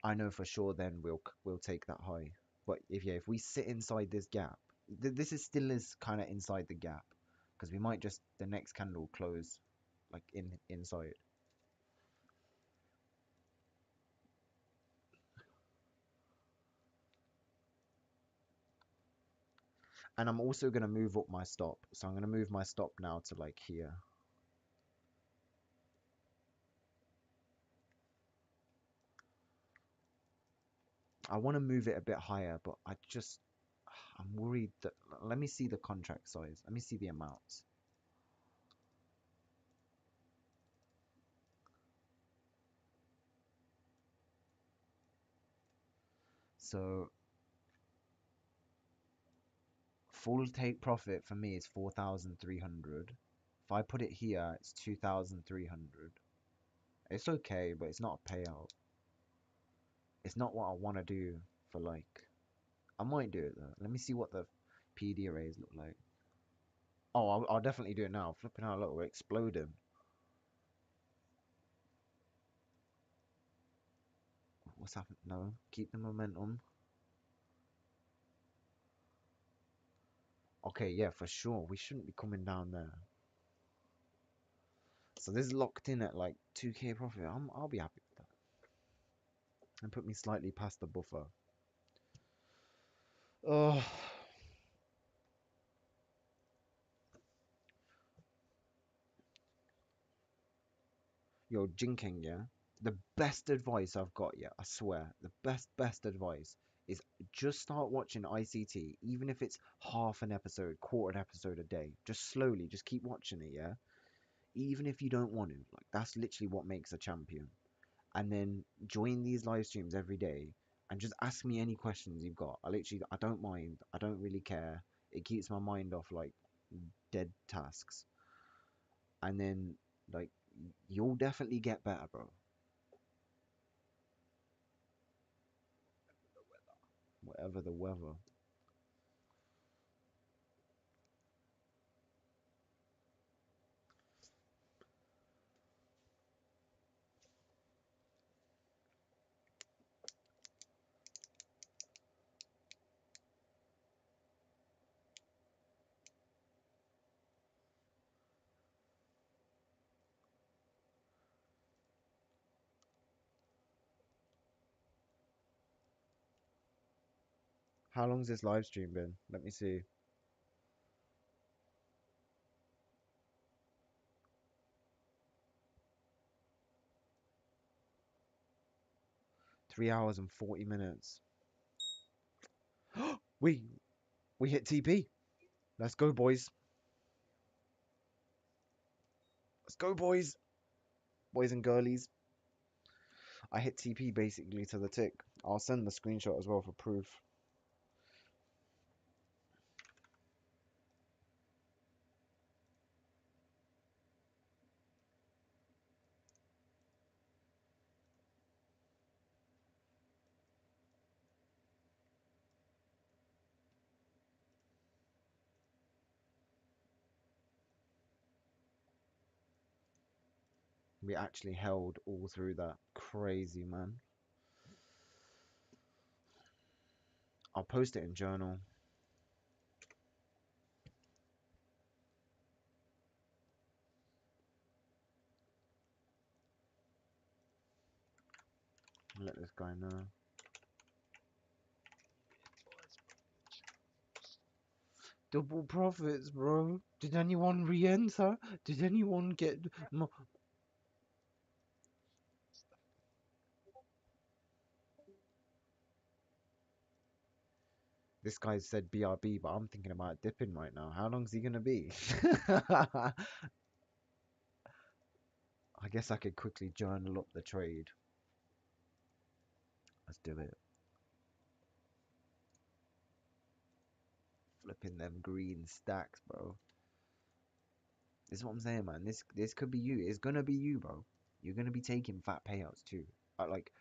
I know for sure then we'll take that high. But if we sit inside this gap, this is still is kind of inside the gap because we might just the next candle close like inside. And I'm also gonna move up my stop. So I'm gonna move my stop now to like here. I want to move it a bit higher, but I'm worried that let me see the contract size. Let me see the amounts. So full take profit for me is 4,300. If I put it here, it's 2,300. It's okay, but it's not a payout. It's not what I want to do for like. I might do it though. Let me see what the PD arrays look like. Oh, I'll definitely do it now. Flipping out, look, we're exploding. What's happening? No, keep the momentum. Okay, yeah, for sure. We shouldn't be coming down there. So this is locked in at like 2k profit. I'll be happy with that. And put me slightly past the buffer. Oh, yo, Jinking, yeah. The best advice I've got, yeah, I swear, the best advice is just start watching ICT, even if it's half an episode, quarter episode a day. Just slowly, just keep watching it, yeah. Even if you don't want to, like that's literally what makes a champion. And then join these live streams every day and just ask me any questions you've got. I don't mind. I don't really care. It keeps my mind off like dead tasks. And then like you'll definitely get better, bro. Whatever the weather. How long's this live stream been? Let me see. 3 hours and 40 minutes. we we hit TP. Let's go, boys. Let's go, boys. Boys and girlies. I hit TP basically to the tick. I'll send the screenshot as well for proof. We actually held all through that. Crazy, man. I'll post it in journal. Let this guy know. Double profits, bro. Did anyone re-enter? Did anyone get... This guy said BRB, but I'm thinking about dipping right now. How long's he gonna be? I guess I could quickly journal up the trade. Let's do it. flipping them green stacks, bro. This is what I'm saying, man. This could be you. It's gonna be you, bro. You're gonna be taking fat payouts too. Like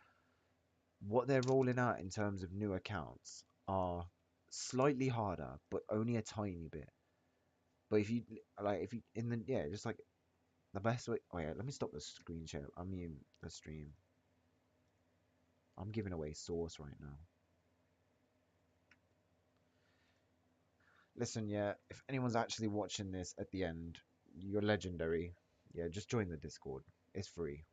what they're rolling out in terms of new accounts are slightly harder, but only a tiny bit. But if you in the yeah, just like the best way. Oh yeah, let me stop the screen share. I mean the stream. I'm giving away source right now. Listen, yeah, if anyone's actually watching this at the end, you're legendary. Yeah, just join the Discord. It's free.